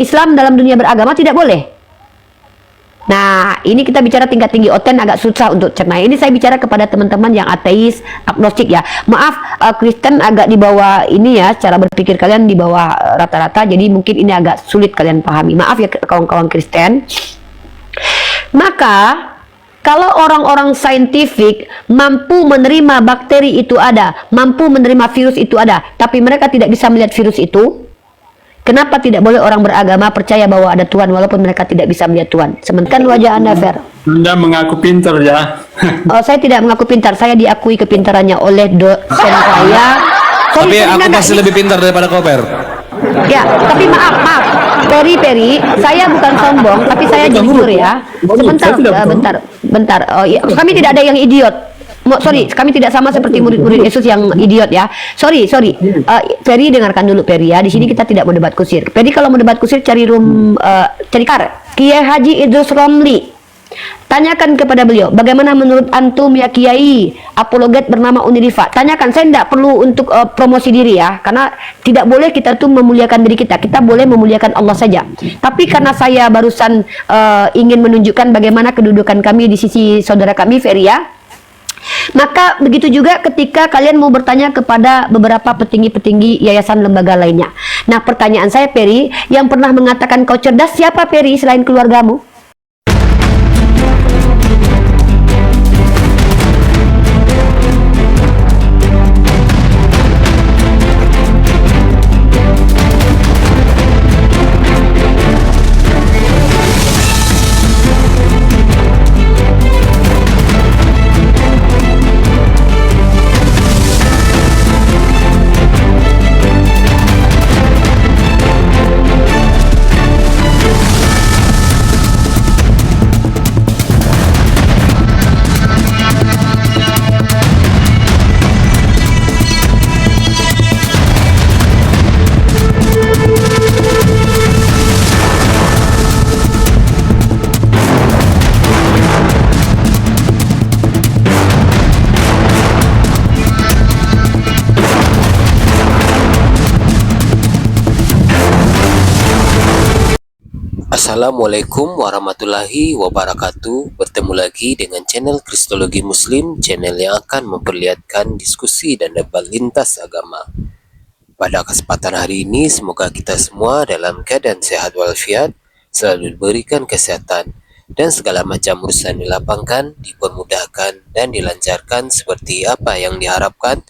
Islam dalam dunia beragama tidak boleh. Nah, ini kita bicara tingkat tinggi, oten agak susah untuk cerna. Ini saya bicara kepada teman-teman yang ateis, agnostik ya. Maaf, Kristen agak di bawah ini ya, cara berpikir kalian di bawah rata-rata, jadi mungkin ini agak sulit kalian pahami. Maaf ya kawan-kawan Kristen. Maka, kalau orang-orang saintifik mampu menerima bakteri itu ada, mampu menerima virus itu ada, tapi mereka tidak bisa melihat virus itu, kenapa tidak boleh orang beragama percaya bahwa ada Tuhan walaupun mereka tidak bisa melihat Tuhan? Sementara wajah Anda, Fer. Anda mengaku pintar ya. Oh, saya tidak mengaku pintar. Saya diakui kepintarannya oleh dosen saya. Tapi aku masih lebih pintar daripada kau, Per. Ya, tapi maaf. Peri, saya bukan sombong, tapi saya jujur ya. Bentar. Oh, iya. Kami tidak ada yang idiot. Sorry, kami tidak sama seperti murid-murid Yesus yang idiot ya. Sorry. Ferry, dengarkan dulu Ferry ya. Di sini kita tidak mau debat kusir. Ferry kalau mau debat kusir cari Kiai Haji Idrus Romli. Tanyakan kepada beliau, bagaimana menurut antum ya Kiai apologet bernama Unirifa? Tanyakan, saya tidak perlu untuk promosi diri ya, karena tidak boleh kita tuh memuliakan diri kita. Kita boleh memuliakan Allah saja. Tapi karena saya barusan ingin menunjukkan bagaimana kedudukan kami di sisi saudara kami Ferry ya. Maka begitu juga ketika kalian mau bertanya kepada beberapa petinggi-petinggi yayasan lembaga lainnya. Nah, pertanyaan saya Ferry, yang pernah mengatakan kau cerdas siapa Ferry selain keluargamu? Assalamualaikum warahmatullahi wabarakatuh. Bertemu lagi dengan channel Kristologi Muslim, channel yang akan memperlihatkan diskusi dan debat lintas agama. Pada kesempatan hari ini, semoga kita semua dalam keadaan sehat walafiat, selalu diberikan kesehatan, dan segala macam urusan dilapangkan, dipermudahkan, dan dilancarkan seperti apa yang diharapkan,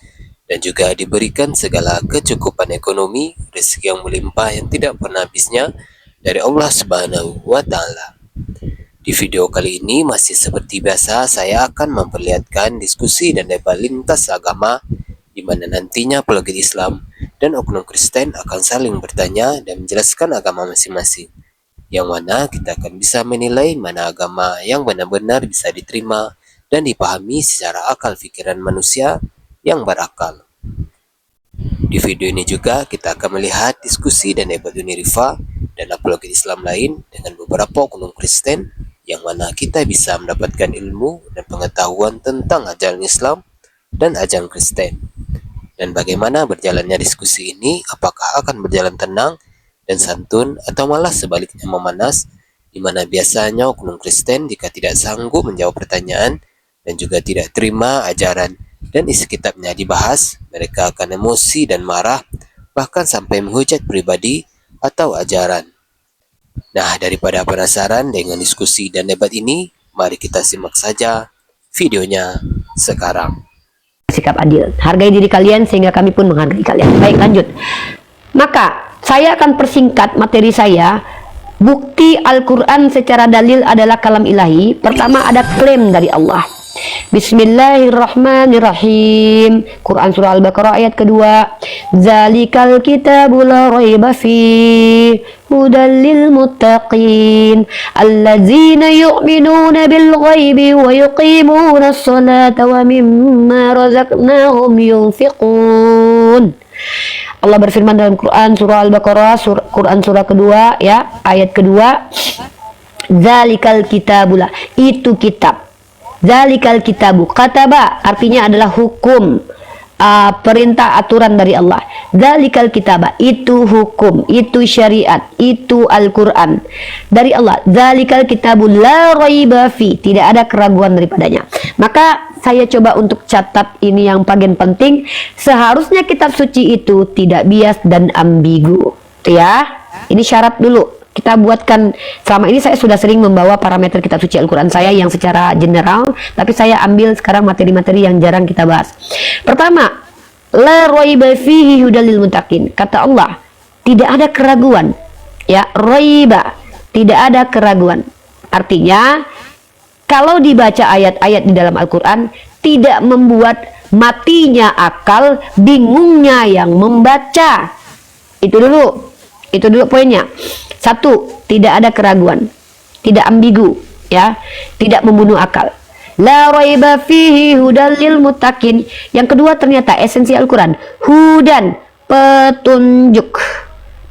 dan juga diberikan segala kecukupan ekonomi, rezeki yang melimpah yang tidak pernah habisnya, dari Allah Subhanahu wa Ta'ala. Di video kali ini masih seperti biasa, saya akan memperlihatkan diskusi dan debat lintas agama, di mana nantinya apologet Islam dan oknum Kristen akan saling bertanya dan menjelaskan agama masing-masing, yang mana kita akan bisa menilai mana agama yang benar-benar bisa diterima dan dipahami secara akal pikiran manusia yang berakal. Di video ini juga kita akan melihat diskusi dan debat Unirifa dan apologet Islam lain dengan beberapa oknum Kristen, yang mana kita bisa mendapatkan ilmu dan pengetahuan tentang ajaran Islam dan ajaran Kristen. Dan bagaimana berjalannya diskusi ini, apakah akan berjalan tenang dan santun atau malah sebaliknya memanas, di mana biasanya oknum Kristen jika tidak sanggup menjawab pertanyaan dan juga tidak terima ajaran dan isi kitabnya dibahas, mereka akan emosi dan marah, bahkan sampai menghujat pribadi atau ajaran. Nah, daripada penasaran dengan diskusi dan debat ini, mari kita simak saja videonya sekarang. Sikap adil, hargai diri kalian sehingga kami pun menghargai kalian. Baik, lanjut. Maka saya akan persingkat materi saya. Bukti Al-Quran secara dalil adalah kalam ilahi. Pertama, ada klaim dari Allah. Bismillahirrahmanirrahim. Quran surah Al-Baqarah ayat kedua. Zalikal kitabu la raiba fi hudal lil muttaqin allazina yu'minuna bil ghaibi wa yuqimuna as-salata wa mimma razaqnahum yunfiqun. Allah berfirman dalam Quran surah Al-Baqarah, Quran surah kedua ya, ayat kedua. Zalikal kitabula, itu kitab. Zalikal kitabu, kataba artinya adalah hukum. perintah aturan dari Allah. Dzalikal kitabah, itu hukum, itu syariat, itu Al-Qur'an dari Allah. Dzalikal kitabul la raiba fi, tidak ada keraguan daripadanya. Maka saya coba untuk catat ini yang paling penting. Seharusnya kitab suci itu tidak bias dan ambigu. Ya, ini syarat dulu. Kita buatkan, selama ini saya sudah sering membawa parameter kitab suci Al-Quran saya yang secara general, tapi saya ambil sekarang materi-materi yang jarang kita bahas. Pertama, la raiba fihi hudal lil muttaqin. Kata Allah, tidak ada keraguan. Ya, raiba, tidak ada keraguan. Artinya, kalau dibaca ayat-ayat di dalam Al-Quran, tidak membuat matinya akal, bingungnya yang membaca. Itu dulu poinnya. Satu, tidak ada keraguan, tidak ambigu, ya, tidak membunuh akal. La raiba fihi hudal lil muttaqin. Yang kedua, ternyata esensi Al-Quran, hudan, petunjuk.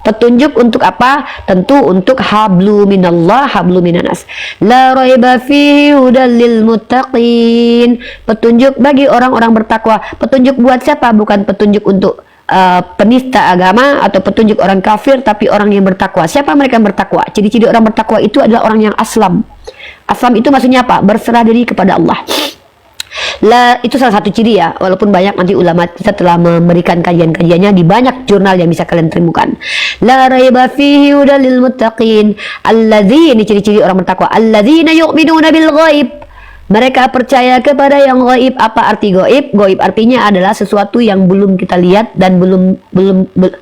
Petunjuk untuk apa? Tentu untuk hablu minallah, hablu minanas. La raiba fihi hudal lil muttaqin. Petunjuk bagi orang-orang bertakwa. Petunjuk buat siapa? Bukan petunjuk untuk penista agama atau petunjuk orang kafir, tapi orang yang bertakwa. Siapa mereka yang bertakwa? Ciri-ciri orang bertakwa itu adalah orang yang aslam. Aslam itu maksudnya apa? Berserah diri kepada Allah. Itu salah satu ciri ya, walaupun banyak nanti ulama kita telah memberikan kajian-kajiannya di banyak jurnal yang bisa kalian temukan. La raiba fihi hudal lil muttaqin alladzina, ini ciri-ciri orang bertakwa, alladzina yu'minuna bil ghaib. Mereka percaya kepada yang gaib. Apa arti gaib? Gaib artinya adalah sesuatu yang belum kita lihat dan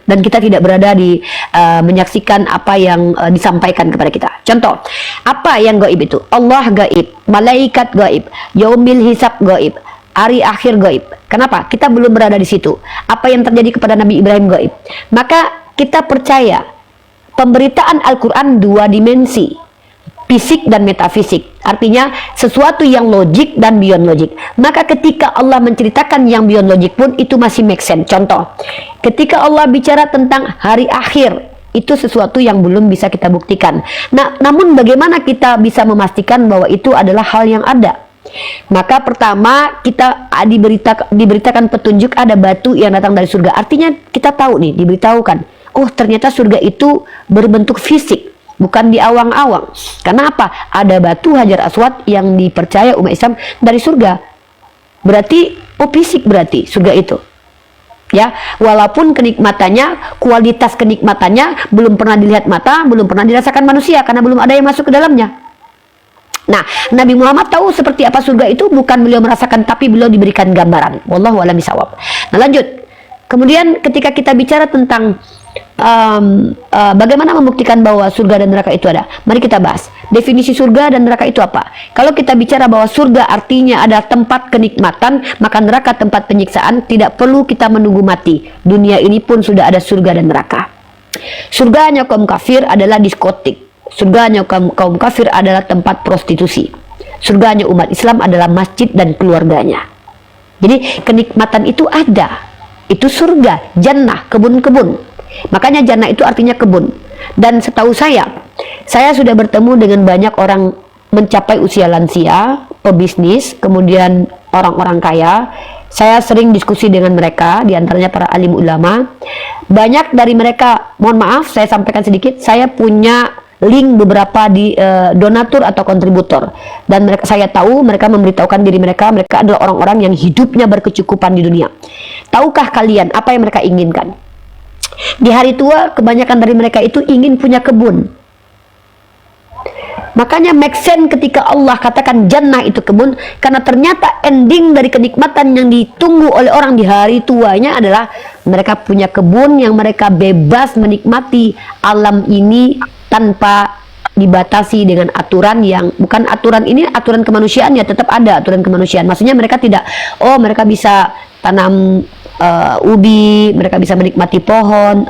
dan kita tidak berada di menyaksikan apa yang disampaikan kepada kita. Contoh, apa yang gaib itu? Allah gaib, malaikat gaib, yaumil hisab gaib, hari akhir gaib. Kenapa? Kita belum berada di situ. Apa yang terjadi kepada Nabi Ibrahim gaib. Maka kita percaya pemberitaan Al-Quran dua dimensi, fisik dan metafisik. Artinya sesuatu yang logik dan beyond logik. Maka ketika Allah menceritakan yang beyond logik pun itu masih make sense. Contoh, ketika Allah bicara tentang hari akhir, itu sesuatu yang belum bisa kita buktikan. Nah, namun bagaimana kita bisa memastikan bahwa itu adalah hal yang ada? Maka pertama kita diberitakan petunjuk, ada batu yang datang dari surga. Artinya kita tahu nih, diberitahukan, oh ternyata surga itu berbentuk fisik, bukan di awang-awang. Karena apa? Ada batu Hajar Aswad yang dipercaya umat Islam dari surga. Berarti, oh fisik berarti surga itu. Ya, walaupun kenikmatannya, kualitas kenikmatannya belum pernah dilihat mata, belum pernah dirasakan manusia karena belum ada yang masuk ke dalamnya. Nah, Nabi Muhammad tahu seperti apa surga itu, bukan beliau merasakan, tapi beliau diberikan gambaran. Wallahu a'lam bishawab. Nah, lanjut. Kemudian ketika kita bicara tentang bagaimana membuktikan bahwa surga dan neraka itu ada, mari kita bahas definisi surga dan neraka itu apa. Kalau kita bicara bahwa surga artinya ada tempat kenikmatan, maka neraka tempat penyiksaan. Tidak perlu kita menunggu mati, dunia ini pun sudah ada surga dan neraka. Surganya kaum kafir adalah diskotik, surganya kaum kafir adalah tempat prostitusi, surganya umat Islam adalah masjid dan keluarganya. Jadi kenikmatan itu ada, itu surga, jannah, kebun-kebun. Makanya jannah itu artinya kebun. Dan setahu saya sudah bertemu dengan banyak orang mencapai usia lansia, pebisnis, kemudian orang-orang kaya. Saya sering diskusi dengan mereka, diantaranya para alim ulama. Banyak dari mereka, mohon maaf saya sampaikan sedikit, saya punya link beberapa di donatur atau kontributor, dan saya tahu mereka memberitahukan diri mereka adalah orang-orang yang hidupnya berkecukupan di dunia. Tahukah kalian apa yang mereka inginkan? Di hari tua, kebanyakan dari mereka itu ingin punya kebun. Makanya make sense ketika Allah katakan jannah itu kebun, karena ternyata ending dari kenikmatan yang ditunggu oleh orang di hari tuanya adalah mereka punya kebun yang mereka bebas menikmati alam ini tanpa dibatasi dengan aturan yang bukan aturan ini, aturan kemanusiaan ya, tetap ada aturan kemanusiaan. Maksudnya mereka tidak, oh mereka bisa tanam ubi, mereka bisa menikmati pohon,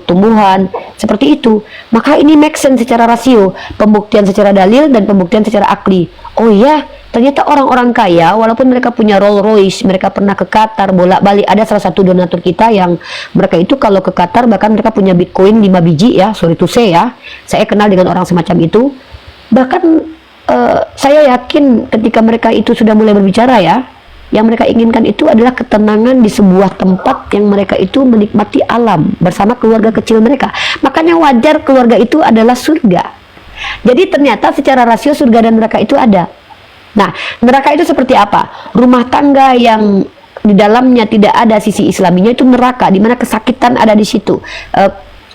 tumbuhan seperti itu. Maka ini make sense secara rasio, pembuktian secara dalil dan pembuktian secara akli. Oh iya, ternyata orang-orang kaya walaupun mereka punya Rolls Royce, mereka pernah ke Qatar bolak-balik. Ada salah satu donatur kita yang mereka itu kalau ke Qatar bahkan mereka punya Bitcoin 5 biji ya, sorry to say ya, saya kenal dengan orang semacam itu. Bahkan saya yakin ketika mereka itu sudah mulai berbicara ya, Yang mereka inginkan itu adalah ketenangan di sebuah tempat yang mereka itu menikmati alam bersama keluarga kecil mereka. Makanya wajar keluarga itu adalah surga. Jadi ternyata secara rasio surga dan neraka itu ada. Nah, neraka itu seperti apa? Rumah tangga yang di dalamnya tidak ada sisi islaminya itu neraka, di mana kesakitan ada di situ.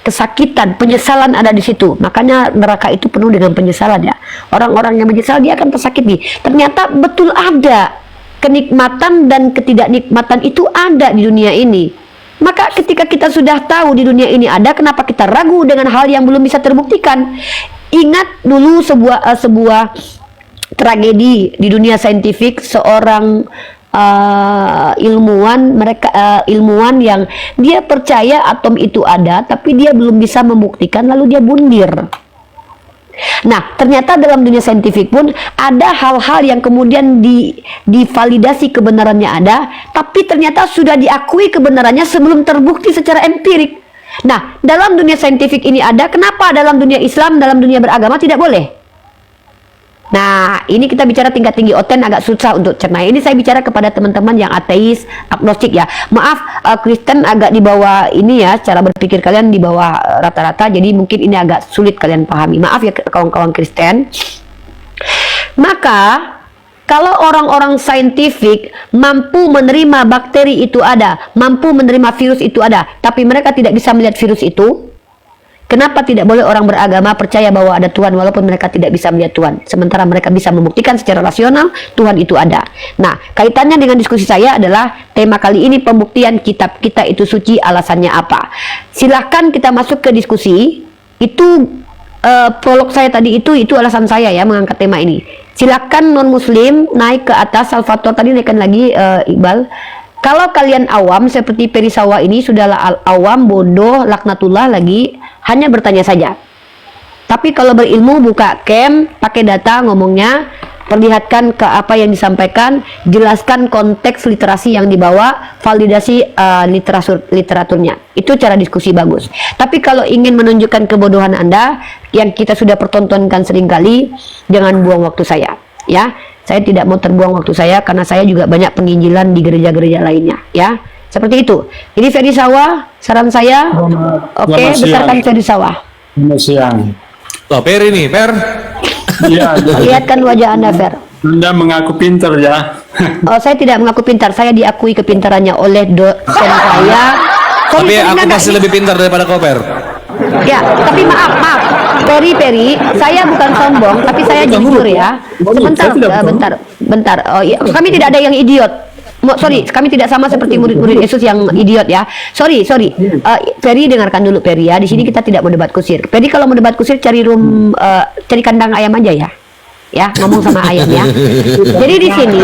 Kesakitan, penyesalan ada di situ. Makanya neraka itu penuh dengan penyesalan ya. Orang-orang yang menyesal dia akan tersakiti. Ternyata betul ada kenikmatan dan ketidaknikmatan itu ada di dunia ini. Maka ketika kita sudah tahu di dunia ini ada, kenapa kita ragu dengan hal yang belum bisa terbuktikan? Ingat dulu sebuah tragedi di dunia saintifik, seorang ilmuwan yang dia percaya atom itu ada, tapi dia belum bisa membuktikan, lalu dia bundir. Nah, ternyata dalam dunia saintifik pun ada hal-hal yang kemudian divalidasi kebenarannya ada, tapi ternyata sudah diakui kebenarannya sebelum terbukti secara empirik. Nah, dalam dunia saintifik ini ada, kenapa dalam dunia Islam, dalam dunia beragama tidak boleh? Nah, ini kita bicara tingkat tinggi oten agak susah untuk cerna. Ini saya bicara kepada teman-teman yang ateis, agnostik ya. Maaf, Kristen agak di bawah ini ya, cara berpikir kalian di bawah rata-rata, jadi mungkin ini agak sulit kalian pahami. Maaf ya kawan-kawan Kristen. Maka, kalau orang-orang saintifik mampu menerima bakteri itu ada, mampu menerima virus itu ada, tapi mereka tidak bisa melihat virus itu, kenapa tidak boleh orang beragama percaya bahwa ada Tuhan walaupun mereka tidak bisa melihat Tuhan? Sementara mereka bisa membuktikan secara rasional Tuhan itu ada. Nah, kaitannya dengan diskusi saya adalah tema kali ini, pembuktian kitab kita itu suci, alasannya apa? Silahkan kita masuk ke diskusi. Itu prolog saya tadi itu alasan saya ya mengangkat tema ini. Silahkan non muslim naik ke atas. Salvatore tadi naikkan lagi, Iqbal. Kalau kalian awam seperti Perisawa ini sudahlah awam, bodoh, laknatullah lagi, hanya bertanya saja. Tapi kalau berilmu buka cam, pakai data ngomongnya, perlihatkan ke apa yang disampaikan, jelaskan konteks literasi yang dibawa, validasi literaturnya. Itu cara diskusi bagus. Tapi kalau ingin menunjukkan kebodohan Anda yang kita sudah pertontonkan seringkali, jangan buang waktu saya, ya. Saya tidak mau terbuang waktu saya karena saya juga banyak penginjilan di gereja-gereja lainnya, ya. Seperti itu. Jadi Perisawa, saran saya, oke, besarkan Perisawa. Selamat siang. Loh, Per ini, Per. Iya, Lihatkan wajah Anda, Fer. Anda mengaku pintar ya. Oh, saya tidak mengaku pintar. Saya diakui kepintarannya oleh dosen saya. Tapi aku pasti lebih pintar daripada kau, Per. Ya, tapi maaf. Peri, saya bukan sombong, tapi saya jujur ya. Bentar. Oh, iya. Kami tidak ada yang idiot. Kami tidak sama seperti murid-murid Yesus yang idiot ya. Sorry. Peri, dengarkan dulu Peri ya. Di sini kita tidak mau debat kusir. Peri kalau mau debat kusir cari kandang ayam aja ya. Ya, ngomong sama ayam ya. Jadi di sini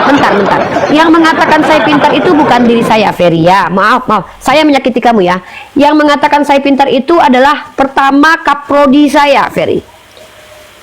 bentar. Yang mengatakan saya pintar itu bukan diri saya, Ferry ya. Maaf. Saya menyakiti kamu ya. Yang mengatakan saya pintar itu adalah pertama kaprodi saya, Ferry.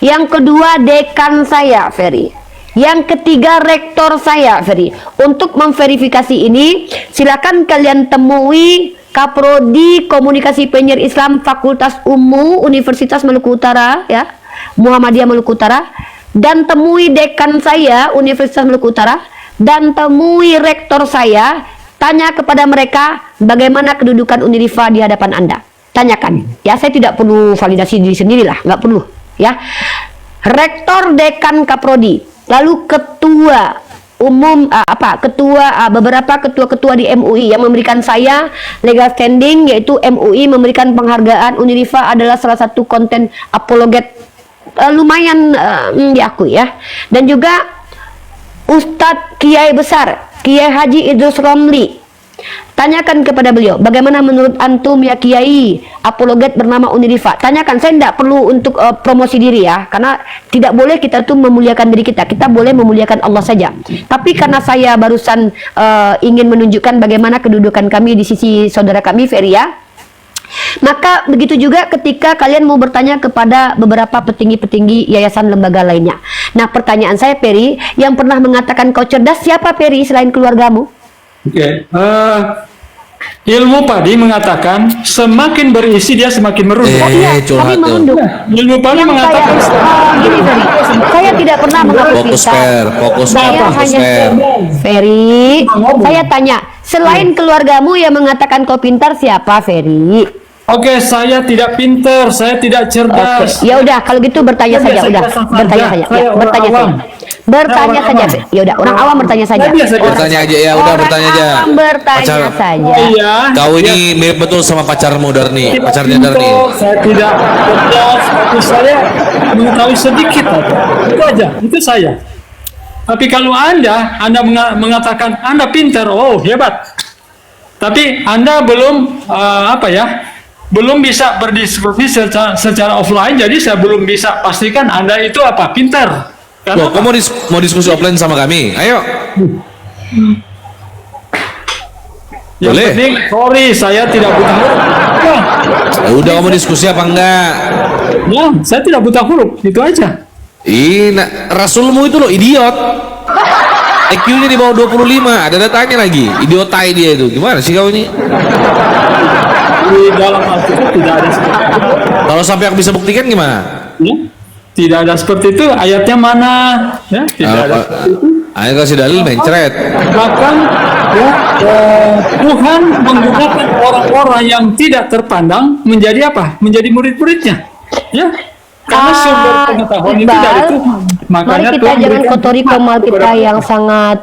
Yang kedua dekan saya, Ferry. Yang ketiga rektor saya, Ferry. Untuk memverifikasi ini, silakan kalian temui Kaprodi Komunikasi Penyiar Islam Fakultas Unmu Universitas Maluku Utara ya. Muhammadiyah Maluku Utara, dan temui dekan saya Universitas Maluku Utara, dan temui rektor saya, tanya kepada mereka bagaimana kedudukan Unirifa di hadapan Anda. Tanyakan ya, saya tidak perlu validasi diri sendiri lah, nggak perlu ya. Rektor, dekan, kaprodi, lalu ketua umum beberapa ketua-ketua di MUI yang memberikan saya legal standing, yaitu MUI memberikan penghargaan Unirifa adalah salah satu konten apologet lumayan diakui ya. Dan juga Ustadz Kiai Besar Kiai Haji Idrus Romli, tanyakan kepada beliau bagaimana menurut antum ya Kiai apologet bernama Unirifa. Tanyakan, saya tidak perlu untuk promosi diri ya, karena tidak boleh kita tuh memuliakan diri kita boleh memuliakan Allah saja. Tapi karena saya barusan ingin menunjukkan bagaimana kedudukan kami di sisi saudara kami Ferry ya, maka begitu juga ketika kalian mau bertanya kepada beberapa petinggi-petinggi yayasan lembaga lainnya. Nah, pertanyaan saya, Peri, yang pernah mengatakan kau cerdas siapa, Peri, selain keluargamu? Oke. Ilmu padi mengatakan semakin berisi dia semakin merunduk. Iya, curhat kami tuh. merunduk. Ilmu padi Yang mengatakan gini Ferry, saya tidak pernah mengaku Fokus pintar. Per, fokus Per, Saya fokus hanya Per. Ferry, saya tanya, selain keluargamu yang mengatakan kau pintar siapa, Ferry? Oke, saya tidak pinter, saya tidak cerdas. Ya udah, kalau gitu bertanya Saya saja, biasa udah, saja. bertanya saja, Saya ya, orang bertanya awam. saja. Bertanya Saya saja, orang Ferry. Ya udah, orang awam bertanya saja. Saya biasa Orang- Bertanya aja ya, udah orang bertanya aja. awam bertanya Pacar- saja. Iya. Kau ini mirip betul sama pacarmu Darni, pacarnya Darni. Saya tidak cerdas, tapi saya mengetahui sedikit aja. Itu aja, itu saya. Tapi kalau Anda mengatakan Anda pintar, oh hebat. Tapi Anda belum belum bisa berdiskusi secara offline, jadi saya belum bisa pastikan Anda itu apa pintar. Karena Loh, kau mau diskusi offline sama kami? Ayo. yang boleh. penting, sorry saya tidak buta huruf. Ya udah, kamu diskusi apa enggak? Ya, saya tidak buta huruf, itu aja. Rasulmu itu loh idiot. IQ-nya di bawah 25, ada datanya lagi. Idiotai dia itu. Gimana sih kau ini? Di dalam Alkitab tidak ada seperti itu. Kalau sampai aku bisa buktikan gimana? Ya, tidak ada seperti itu. Ayatnya mana? Ya, tidak ada seperti itu. Ayo kasih dalil mencret. Bahkan ya, Tuhan menggunakan orang-orang yang tidak terpandang menjadi apa? Menjadi murid-muridnya. Ya, karena sumber pengetahuan itu Iqbal, dari Tuhan. Makanya mari kita Tuhan jangan berikan kotori hikmat komal kita kepada yang sangat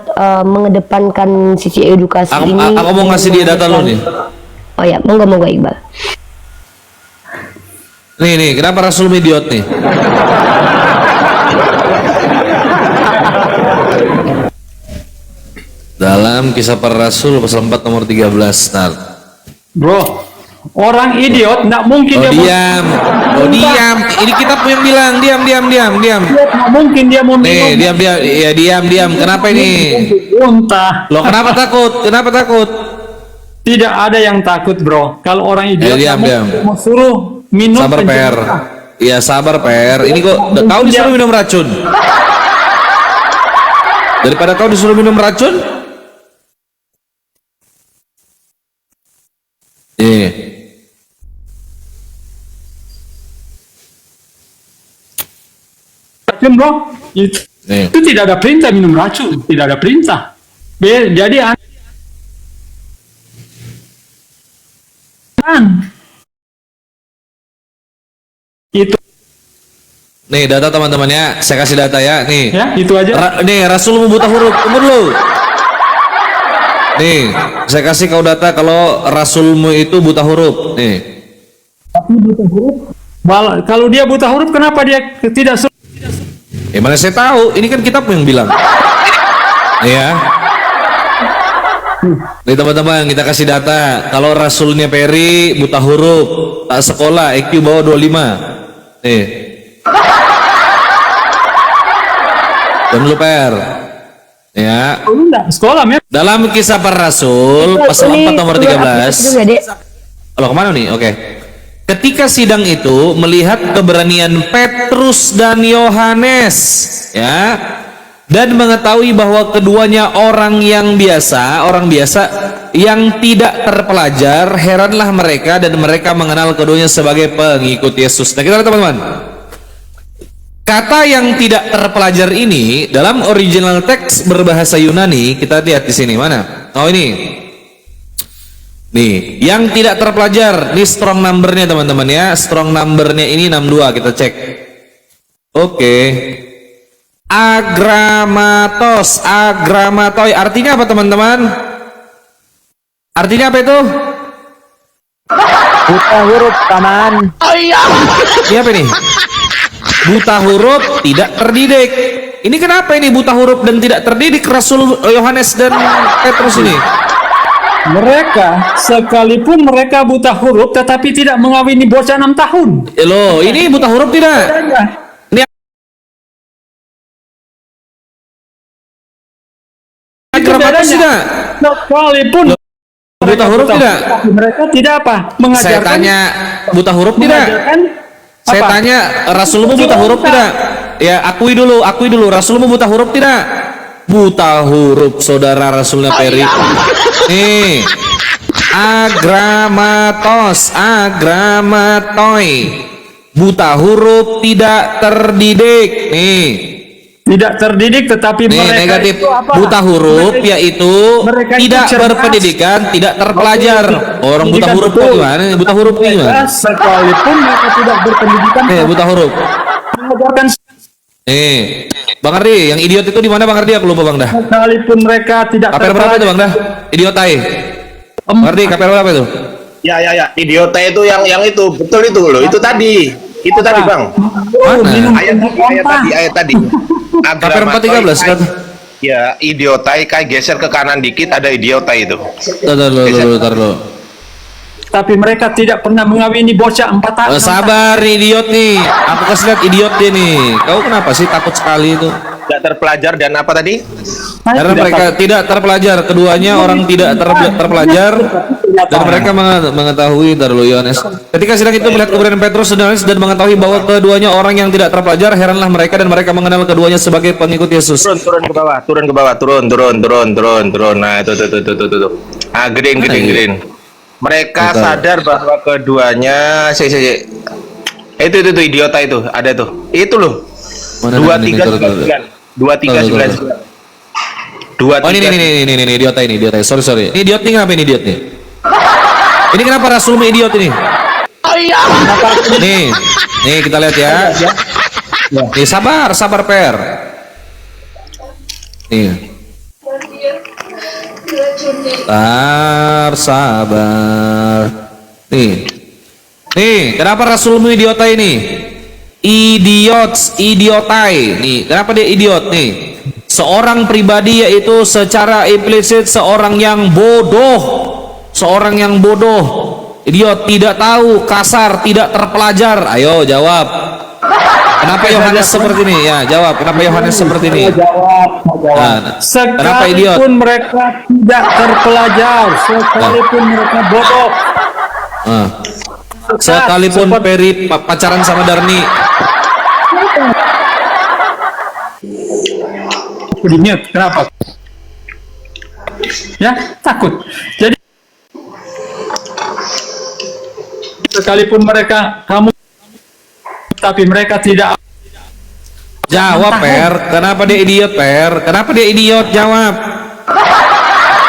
mengedepankan sisi edukasi ini. Aku mau ngasih dia data lo nih. Oh ya, monggo Iqbal. Nih, kenapa Rasul idiot nih? Dalam kisah para Rasul pasal 4 nomor 13. Nah. Bro, orang idiot tidak mungkin Oh dia diam. Oh diam. Ini kitab yang bilang diam. Tidak mungkin dia mau Nih, minum diam. Kenapa ini? unta. Loh, kenapa takut? Tidak ada yang takut, bro. Kalau orang idiot Diam. mau suruh minum Sabar Per. pencegahan. Iya sabar Per. Ini kok kau disuruh minum racun? Daripada kau disuruh minum racun? Nih. Racun, bro. Itu tidak ada perintah minum racun, tidak ada perintah. Jadi itu Nih data teman-teman ya. Saya kasih data ya. Nih. ya itu aja. Nih Rasulmu buta huruf. Tunggu dulu. Nih, saya kasih kau data kalau Rasulmu itu buta huruf. Nih. Kalau dia buta huruf, kenapa dia tidak suruh? Mana saya tahu? Ini kan kitab yang bilang. Iya. Nih teman-teman, kita kasih data. Kalau Rasulnya Peri buta huruf, tak sekolah, IQ bawah 25. Nih. Dan lu Per. Ya. Lu enggak sekolah, men. Dalam kisah para Rasul pasal 4 nomor 13. Juga, Dek. Kalau kemana nih? Oke. Ketika sidang itu melihat keberanian Petrus dan Yohanes, ya, dan mengetahui bahwa keduanya orang biasa yang tidak terpelajar, heranlah mereka dan mereka mengenal keduanya sebagai pengikut Yesus. Nah, kita lihat teman-teman. Kata yang tidak terpelajar ini dalam original teks berbahasa Yunani, kita lihat di sini mana? Oh ini. Nih, yang tidak terpelajar, ini strong numbernya teman-teman ya. Strong numbernya ini 62, kita cek. Oke. Agramatoi, artinya apa teman-teman? Artinya apa itu? Buta huruf paman. Ini apa nih? Buta huruf, tidak terdidik. Ini kenapa ini buta huruf dan tidak terdidik Rasul Yohanes dan Petrus ini? Mereka, sekalipun mereka buta huruf, tetapi tidak mengawini bocah 6 tahun. Loh, ini buta huruf tidak? Ini Itu gramatis bedanya. tidak? Sekalipun Buta huruf tidak? mereka tidak apa? Saya Mengajarkan. tanya, buta huruf tidak? mengajarkan Saya apa? tanya, Rasulmu buta huruf tidak? Ya, akui dulu. Rasulmu buta huruf tidak? Buta huruf, saudara Rasulnya Peri. Nih, agramatos, agramatoi. Buta huruf, tidak terdidik. Nih. Tidak terdidik, tetapi Nih, mereka negatif itu apa? buta huruf Mereka- yaitu mereka itu tidak cerdas. berpendidikan, tidak terpelajar. Orang buta Pendidikan huruf betul. tuh gimana? Buta huruf tuh gimana? Mereka sekalipun mereka tidak berpendidikan, Buta huruf. mengajarkan Bang Ardi, yang idiot itu di mana Bang Ardi? Aku lupa Bang Dah. sekalipun mereka tidak KPR berapa itu Bang Dah? Idiotai. Bang Ardi, KPR berapa itu? Ya, idiota itu yang itu betul itu loh. Itu tadi. Itu tadi, Bang. Mana? Ayat tadi. KPR 413 kan? Ya, idiotai kayak geser ke kanan dikit ada idiota itu. Tar lo. tapi mereka tidak pernah mengawini bocah 4 tahun. Sabar nih idiot nih. Aku kasih lihat idiot dia nih. Kau kenapa sih takut sekali itu? Tidak terpelajar dan apa tadi? Karena mereka tidak terpelajar. Keduanya orang tidak terpelajar dan mereka mengetahui Darul Yohanes. Ketika sidang itu melihat keberadaan Petrus dan Yohanes dan mengetahui bahwa keduanya orang yang tidak terpelajar, heranlah mereka dan mereka mengenal keduanya sebagai pengikut Yesus. Turun ke bawah, turun. Nah, itu. Ah, green. Mereka Betul. sadar bahwa keduanya itu idiota itu ada tuh. Itu loh. Mana 2399. Oh ini idiot ini. Sorry. Ini idiot nih, kenapa ini idiot nih? Ini kenapa Rasulmu idiot ini? Nih kita lihat ya. Nih sabar Per. Nih. Sabar. Nih, kenapa Rasulmu idiota ini? Idiotai. Nih, kenapa dia idiot nih? Seorang pribadi yaitu secara implisit seorang yang bodoh. Idiot, tidak tahu, kasar, tidak terpelajar. Ayo jawab. Kenapa Yohanes seperti ini? Ya, jawab. Kenapa Yohanes seperti ini? Nah, kenapa idiot? Sekalipun mereka tidak terpelajar, sekalipun mereka bodoh, Sekalipun Peri pacaran sama Darni. Ingat kenapa? Ya, takut. Jadi sekalipun kamu tapi mereka tidak. Jawab Per, kenapa dia idiot Per? Kenapa dia idiot? Jawab.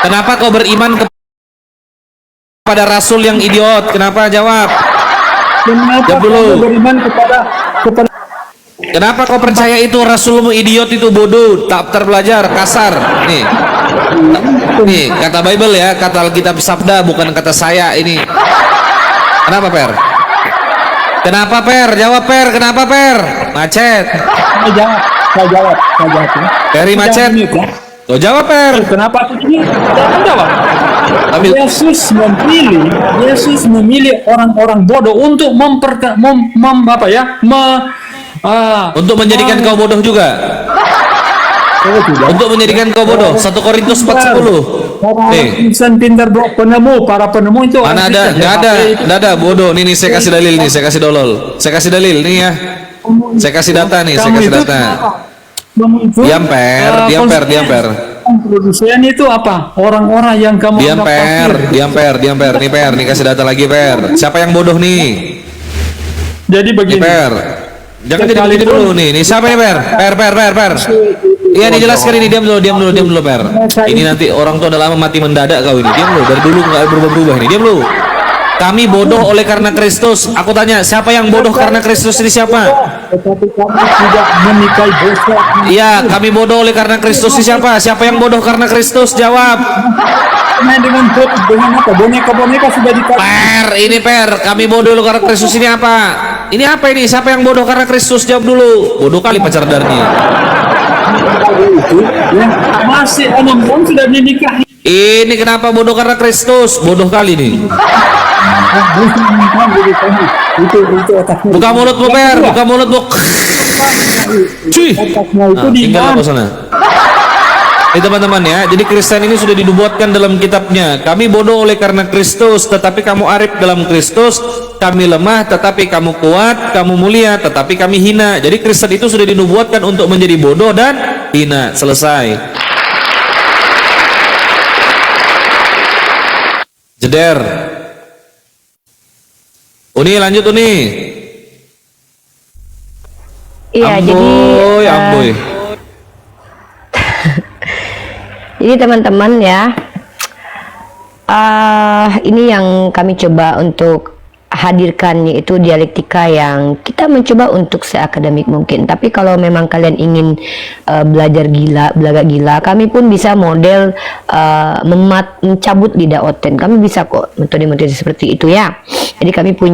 Kenapa kau beriman kepada Rasul yang idiot? Kenapa? Jawab. Kenapa Jawab dulu. kamu beriman kepada Kenapa kau percaya itu Rasulmu idiot, itu bodoh, tak terpelajar, kasar? Nih kata Bible ya, kata Alkitab Sabda, bukan kata saya ini. Kenapa Per? Kenapa Per? Jawab Per, kenapa Per? Macet. Saya jawab. Peri macet. Kau jawab Per. Kenapa begini? Jangan jawab. Ambil. Yesus memilih orang-orang bodoh untuk Untuk menjadikan kau bodoh juga. Untuk menjadikan kau bodoh. 1 Korintus 4:10. Nih. Insan pintar para penemu itu Mana ada? Nggak ada bodoh. Nih saya kasih dalil nih, saya kasih dalil nih ya. Saya kasih data nih, saya kasih data. Diam Per. Produsen itu apa? Orang-orang yang kamu Diam anggap kafir. Per. Nih Per, nih kasih data lagi Per. Siapa yang bodoh nih? Jadi Nih begini. Per. Jangan jadi begini dulu nih. Nih siapa nih Per? Per. Iya dijelaskan ini, diam dulu Per. Ini nanti orang tuh udah lama mati mendadak kau ini. Diam dulu, dari dulu nggak berubah ini. Diam dulu. Kami bodoh oleh karena Kristus. Aku tanya, siapa yang bodoh karena Kristus ini siapa? Tetapi kamu tidak menikahi dosa. Iya, kami bodoh oleh karena Kristus ini siapa? Siapa yang bodoh karena Kristus? Jawab. Main dengan apa? Boneka sudah dikasih. Per, ini Per. Kami bodoh oleh karena Kristus ini apa? Ini apa ini? Siapa yang bodoh karena Kristus? Jawab dulu. Bodoh kali pacar Darni. Ya, masih 6 tahun sudah dinikahi. Ini kenapa bodoh karena Kristus? Bodoh kali nih. Itu otaknya. Buka mulutmu Per, buka mulutmu. Cuy. Itu di Tinggal ke sana. Ini teman-teman ya, jadi Kristen ini sudah dinubuatkan dalam kitabnya. Kami bodoh oleh karena Kristus, tetapi kamu arif dalam Kristus. Kami lemah, tetapi kamu kuat. Kamu mulia, tetapi kami hina. Jadi Kristen itu sudah dinubuatkan untuk menjadi bodoh dan hina. Selesai. Jeder. Uni lanjut Uni. Iya, jadi Amboy. jadi teman-teman ya, ini yang kami coba untuk hadirkan, yaitu dialektika yang kita mencoba untuk seakademik mungkin. Tapi kalau memang kalian ingin belajar gila, kami pun bisa model mencabut lidah Oten. Kami bisa kok metode-metode seperti itu ya. Jadi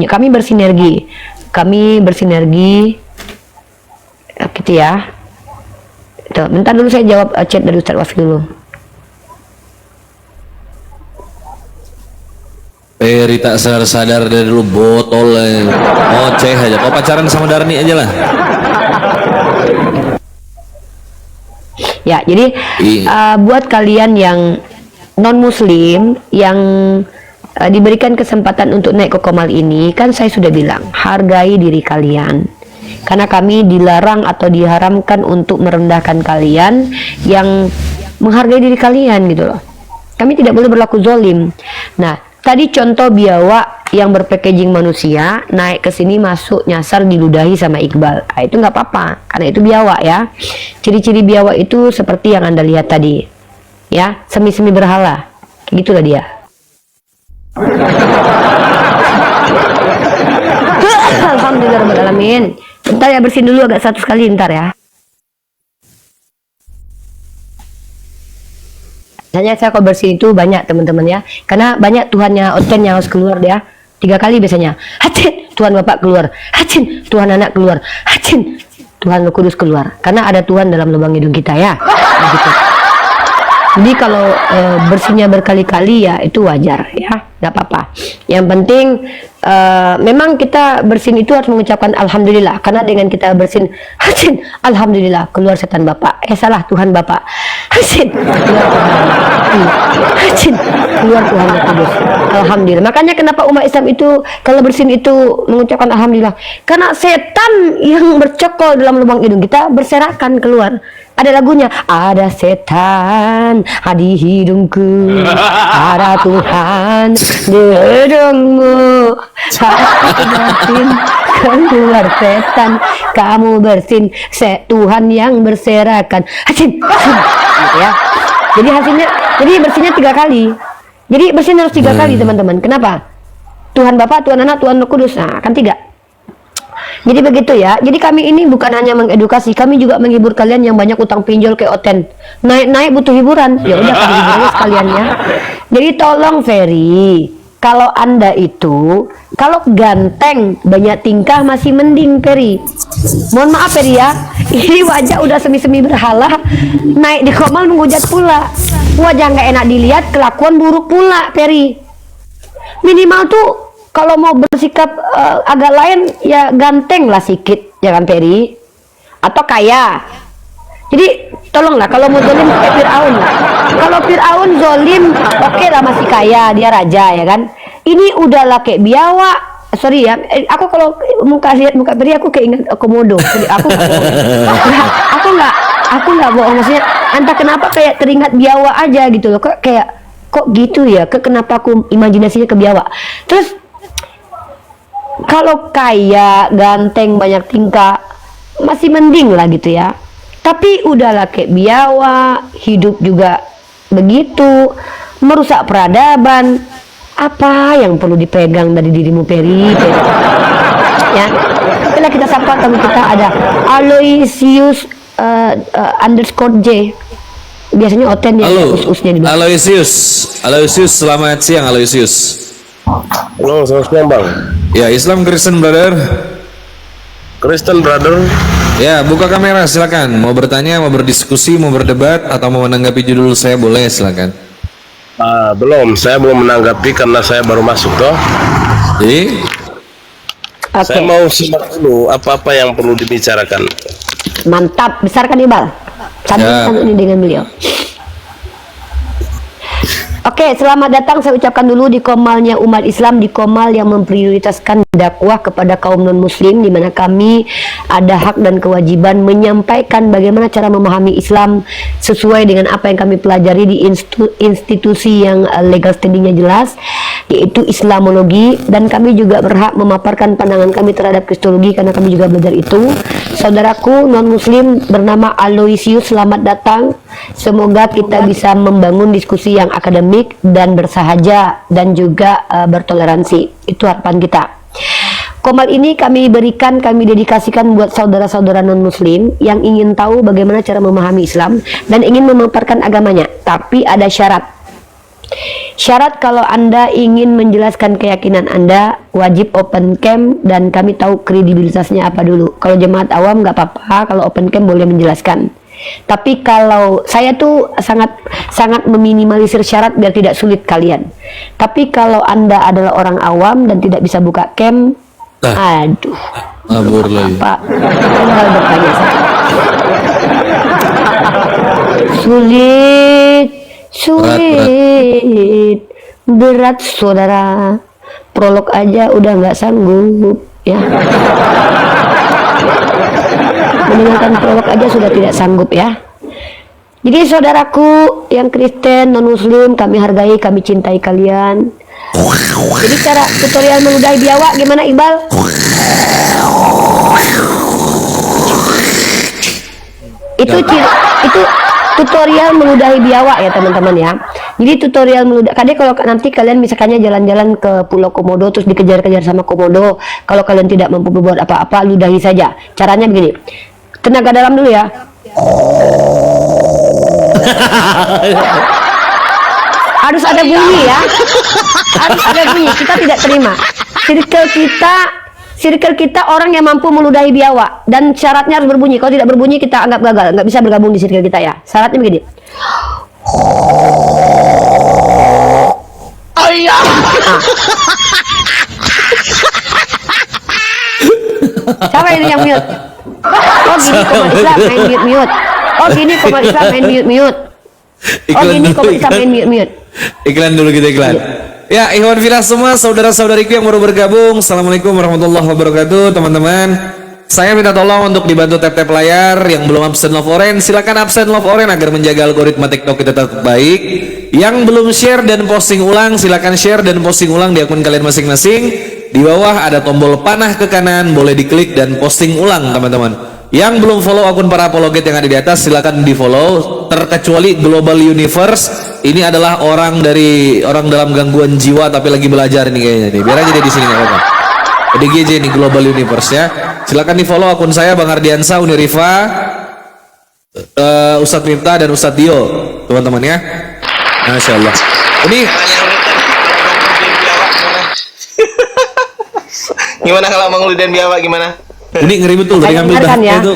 kami bersinergi gitu ya. Tuh, bentar dulu saya jawab chat dari Ustaz Wafi dulu. Peri tak sadar dari dulu botol. Oceh aja. Kau pacaran sama Darni aja lah. Ya, jadi buat kalian yang non muslim yang diberikan kesempatan untuk naik ke Komal ini, kan saya sudah bilang, hargai diri kalian. Karena kami dilarang atau diharamkan untuk merendahkan kalian yang menghargai diri kalian gitu loh. Kami tidak boleh berlaku zolim. Nah, tadi contoh biawak yang berpackaging manusia naik ke sini, masuk nyasar diludahi sama Iqbal. Nah, itu nggak apa-apa karena itu biawak ya. Ciri-ciri biawak itu seperti yang Anda lihat tadi. Ya, semi-semi berhala. Gitulah dia. Alhamdulillahirrahmanirrahim. Bentar ya, bersihin dulu agak satu sekali ntar ya. Biasanya saya kalau bersihin itu banyak teman-teman ya, karena banyak Tuhannya Oten yang harus keluar dia 3 kali biasanya. Hacin, Tuhan Bapak keluar. Hacin, Tuhan Anak keluar. Hacin, Tuhan Roh Kudus keluar. Karena ada Tuhan dalam lubang hidung kita ya. Nah, gitu. Jadi kalau bersihnya berkali-kali ya itu wajar ya, nggak apa-apa. Yang penting memang kita bersin itu harus mengucapkan alhamdulillah, karena dengan kita bersin hacin alhamdulillah keluar setan bapak, salah Tuhan bapak, hacin keluar Tuhan, hacin keluar Tuhan Roh Kudus. Alhamdulillah. Makanya kenapa umat Islam itu kalau bersin itu mengucapkan alhamdulillah, karena setan yang bercokol dalam lubang hidung kita berserakan keluar. Ada lagunya, ada setan di hidungku, ada Tuhan di hidungmu, bersin keluar setan, kamu bersin Tuhan yang berserakan, hacin, gitu ya. Jadi hasilnya, jadi bersihnya 3 kali. Jadi bersin harus 3 kali teman-teman. Kenapa? Tuhan Bapa, Tuhan Anak, Tuhan Roh Kudus. Nah, kan 3. Jadi begitu ya. Jadi kami ini bukan hanya mengedukasi, kami juga menghibur kalian yang banyak utang pinjol kayak Oten. Naik butuh hiburan. Ya udah kami hiburin sekalian ya. Jadi tolong Ferry, kalau Anda itu kalau ganteng banyak tingkah masih mending Ferry. Mohon maaf Ferry ya. Ini wajah udah semi-semi berhala, naik di Komal menghujat pula. Wajah nggak enak dilihat, kelakuan buruk pula Ferry. Minimal tuh kalau mau bersikap agak lain ya ganteng lah sedikit, jangan Ferry, atau kaya. Jadi tolonglah kalau mau zolim kayak Fir'aun lah. Kalau Fir'aun zolim oke lah, masih kaya, dia raja ya kan. Ini udahlah kayak biawak. Sorry ya, aku kalau lihat muka Ferry aku kayak ingat komodo. Jadi aku nggak bohong, maksudnya entah kenapa kayak teringat biawak aja gitu loh. Kok gitu ya? Kenapa aku imajinasinya ke biawak? Terus kalau kaya, ganteng, banyak tingkah masih mending lah gitu ya. Tapi udahlah kayak biawak, hidup juga begitu, merusak peradaban. Apa yang perlu dipegang dari dirimu Ferry? Ya, setelah kita sapa tamu kita ada Aloysius underscore J. Biasanya Oten ya, us-usnya di belakang. Aloysius, selamat siang Aloysius. Halo, selamat siang Bang. Ya, Islam Kristen brother. Kristen brother. Ya, buka kamera silakan. Mau bertanya, mau berdiskusi, mau berdebat, atau mau menanggapi judul saya boleh silakan. Belum, saya belum menanggapi karena saya baru masuk toh. Jadi, Saya mau simak dulu apa-apa yang perlu dibicarakan. Mantap, besar kan Iqbal? Sambung ini dengan beliau. Oke, selamat datang saya ucapkan dulu di Komalnya umat Islam, di Komal yang memprioritaskan dakwah kepada kaum non-muslim, di mana kami ada hak dan kewajiban menyampaikan bagaimana cara memahami Islam sesuai dengan apa yang kami pelajari di institusi yang legal standingnya jelas, yaitu Islamologi, dan kami juga berhak memaparkan pandangan kami terhadap Kristologi karena kami juga belajar itu. Saudaraku non-muslim bernama Aloysius, selamat datang. Semoga kita bisa membangun diskusi yang akademik dan bersahaja dan juga bertoleransi. Itu harapan kita. Komal ini kami dedikasikan buat saudara-saudara non-muslim yang ingin tahu bagaimana cara memahami Islam dan ingin memaparkan agamanya. Tapi ada syarat. Syarat kalau Anda ingin menjelaskan keyakinan Anda, wajib open cam dan kami tahu kredibilitasnya apa dulu. Kalau jemaat awam nggak apa-apa, kalau open cam boleh menjelaskan. Tapi kalau saya tuh sangat meminimalisir syarat biar tidak sulit kalian. Tapi kalau Anda adalah orang awam dan tidak bisa buka cam, aduh, Abur lagi. Pak, tinggal bertanya saja. Sulit, berat saudara. Prolog aja udah nggak sanggup, ya. Mendengarkan prolog aja sudah tidak sanggup, ya. Jadi saudaraku yang Kristen, non-muslim, kami hargai, kami cintai kalian. Jadi cara tutorial meludahi biawak gimana, Iqbal? Itu tutorial meludahi biawak ya teman-teman ya. Jadi tutorial meludahi. Kadang kalau nanti kalian misalkannya jalan-jalan ke Pulau Komodo terus dikejar-kejar sama komodo, kalau kalian tidak mampu berbuat apa-apa, ludahi saja. Caranya begini. Tenaga dalam dulu ya. Harus ada bunyi ya. Harus ada bunyi. Kita tidak terima. Circle kita orang yang mampu meludahi biawak dan syaratnya harus berbunyi. Kalau tidak berbunyi kita anggap gagal, nggak bisa bergabung di circle kita ya. Syaratnya begini. Siapa ini yang mute? Oh gini Komal Islam main mute. Oh gini Komal Islam main mute. Oh gini Komal Islam main mute. Iklan dulu kita iklan. Ya, ikhwan fillah semua, saudara-saudariku yang baru bergabung, assalamualaikum warahmatullahi wabarakatuh, teman-teman. Saya minta tolong untuk dibantu tap-tap layar. Yang belum absen love orange, silakan absen love orange agar menjaga algoritma TikTok kita tetap baik. Yang belum share dan posting ulang, silakan share dan posting ulang di akun kalian masing-masing. Di bawah ada tombol panah ke kanan, boleh diklik dan posting ulang, teman-teman. Yang belum follow akun para apologet yang ada di atas, silakan di follow. Terkecuali Global Universe, ini adalah orang dalam gangguan jiwa tapi lagi belajar nih kayaknya nih. Biar aja dia di sini nggak apa-apa. Jadi GJ nih Global Universe ya. Silakan di follow akun saya Bang Ardiansa, Unirifa, Ustadz Miftah dan Ustadz Dio, teman-teman ya. Masya Allah. Ini Gimana kalau mengeludahin biawak gimana? ini ngeri betul dari ngambil dah ya. itu.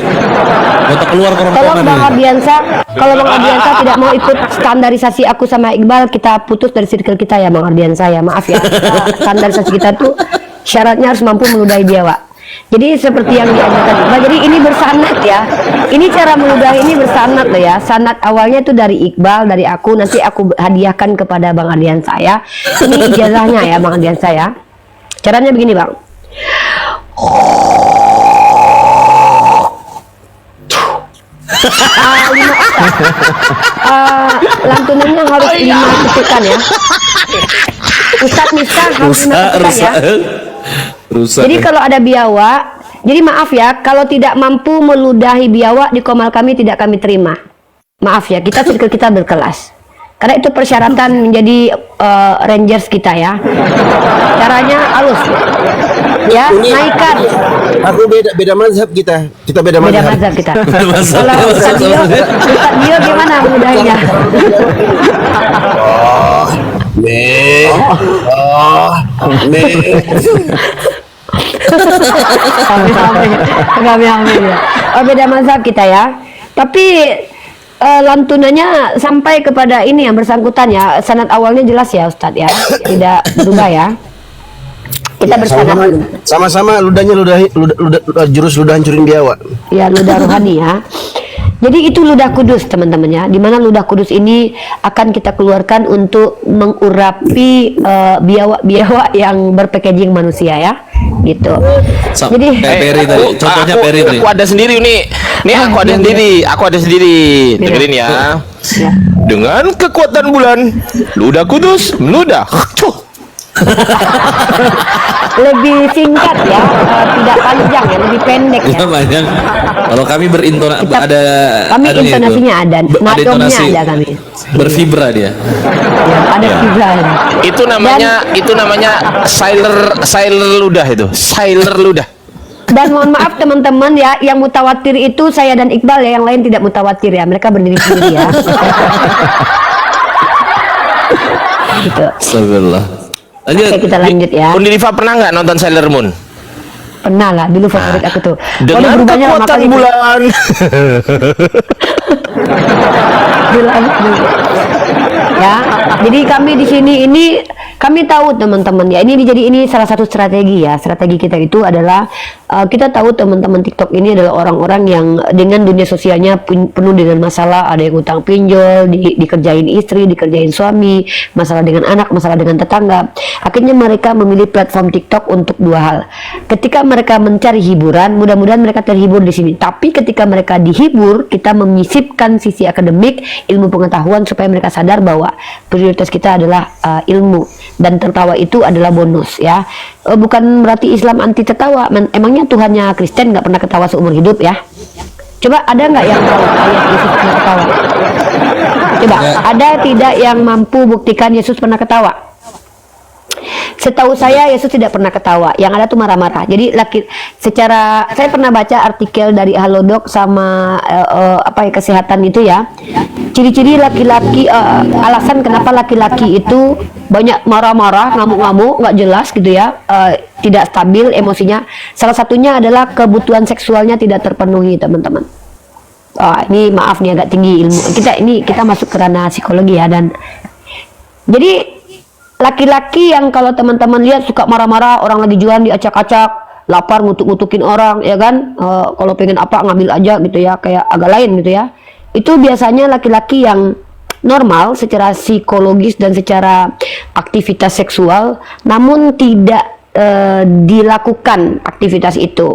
Otak keluar Tolong korong-korongan Bang ini. Ardiansa, kalau Bang Ardiansa tidak mau ikut standarisasi aku sama Iqbal, kita putus dari circle kita ya Bang Ardiansa ya. Maaf ya. Standarisasi kita tuh syaratnya harus mampu meludahi biawak. Jadi seperti yang diajarkan Iqbal. Jadi ini bersanad ya. Ini cara meludahi ini bersanad loh ya. Sanad awalnya itu dari Iqbal, dari aku. Nanti aku hadiahkan kepada Bang Ardiansa ya. Ini ijazahnya ya Bang Ardiansa ya. Caranya begini Bang. Lantunannya harus 5 ketukan ya. Ustadz Miftah harus 5 ketukan ya. Rusak. Jadi kalau ada biawak, jadi maaf ya, kalau tidak mampu meludahi biawak di Komal kami tidak kami terima. Maaf ya, kita circle kita berkelas. Karena itu persyaratan menjadi Rangers kita ya. Caranya halus. Ya, naikkan. Aku beda mazhab kita. Kita beda Beda mazhab. mazhab kita. Kalau Ustadz Dio gimana meludahinya? Nih. Kami ya. Oh beda mazhab kita ya. Tapi lantunannya sampai kepada ini yang bersangkutan ya. Sanad awalnya jelas ya Ustadz ya. Tidak berubah ya. Kita bersanad. Sama-sama ludahnya jurus ludah hancurin biawak. Ya ludah rohani ya. Jadi itu ludah kudus teman-teman ya, di mana ludah kudus ini akan kita keluarkan untuk mengurapi biawak yang berpackaging manusia ya, gitu. Jadi Peri tadi, contohnya Peri tadi. Aku ada sendiri nih. Nih aku ada sendiri. Aku ada sendiri. Dengerin ya. Ya. Dengan kekuatan bulan, ludah kudus meludah. Lebih singkat ya, tidak panjang ya, lebih pendek ya. Ya banyak. Kalau kami berintonasi ada Kami anunya itu. intonasinya ada, nadomnya intonasi ada kami. bervibra dia. Ya, ada vibra. Itu namanya sailor ludah itu. Sailor ludah. Dan mohon maaf teman-teman ya, yang mutawatir itu saya dan Iqbal ya, yang lain tidak mutawatir ya, mereka berdiri sendiri ya. Gitu. Astagfirullah. Lanjut. Oke, kita lanjut ya. Undi Diva pernah nggak nonton Sailor Moon? Pernah lah, dulu favorit aku tuh. Dengan berubahnya lama kekuatan kali tuh. bulan. Bulan. Ya, jadi kami di sini ini kami tahu teman-teman ya, ini salah satu strategi ya. Strategi kita itu adalah kita tahu teman-teman TikTok ini adalah orang-orang yang dengan dunia sosialnya penuh dengan masalah, ada yang utang pinjol, dikerjain istri, dikerjain suami, masalah dengan anak, masalah dengan tetangga. Akhirnya mereka memilih platform TikTok untuk dua hal. Ketika mereka mencari hiburan, mudah-mudahan mereka terhibur di sini. Tapi ketika mereka dihibur, kita menyisipkan sisi akademik, ilmu pengetahuan supaya mereka sadar bahwa prioritas kita adalah ilmu, dan tertawa itu adalah bonus ya. Bukan berarti Islam anti tertawa. Emangnya Tuhannya Kristen nggak pernah ketawa seumur hidup ya? Coba ada nggak yang tahu ayat Yesus pernah ketawa? Coba ada tidak yang mampu buktikan Yesus pernah ketawa? Setahu saya Yesus tidak pernah ketawa, yang ada tuh marah-marah. Jadi saya pernah baca artikel dari Halodoc sama kesehatan itu ya. Ciri-ciri laki-laki, alasan kenapa laki-laki itu banyak marah-marah, ngamuk-ngamuk, nggak jelas gitu ya, tidak stabil emosinya. Salah satunya adalah kebutuhan seksualnya tidak terpenuhi teman-teman. Ini maaf nih agak tinggi ilmu kita masuk ke ranah psikologi ya. Dan jadi laki-laki yang kalau teman-teman lihat suka marah-marah, orang lagi jualan diacak-acak, lapar ngutuk-ngutukin orang ya kan, kalau pengen apa ngambil aja gitu ya, kayak agak lain gitu ya. Itu biasanya laki-laki yang normal secara psikologis dan secara aktivitas seksual, namun tidak dilakukan aktivitas itu.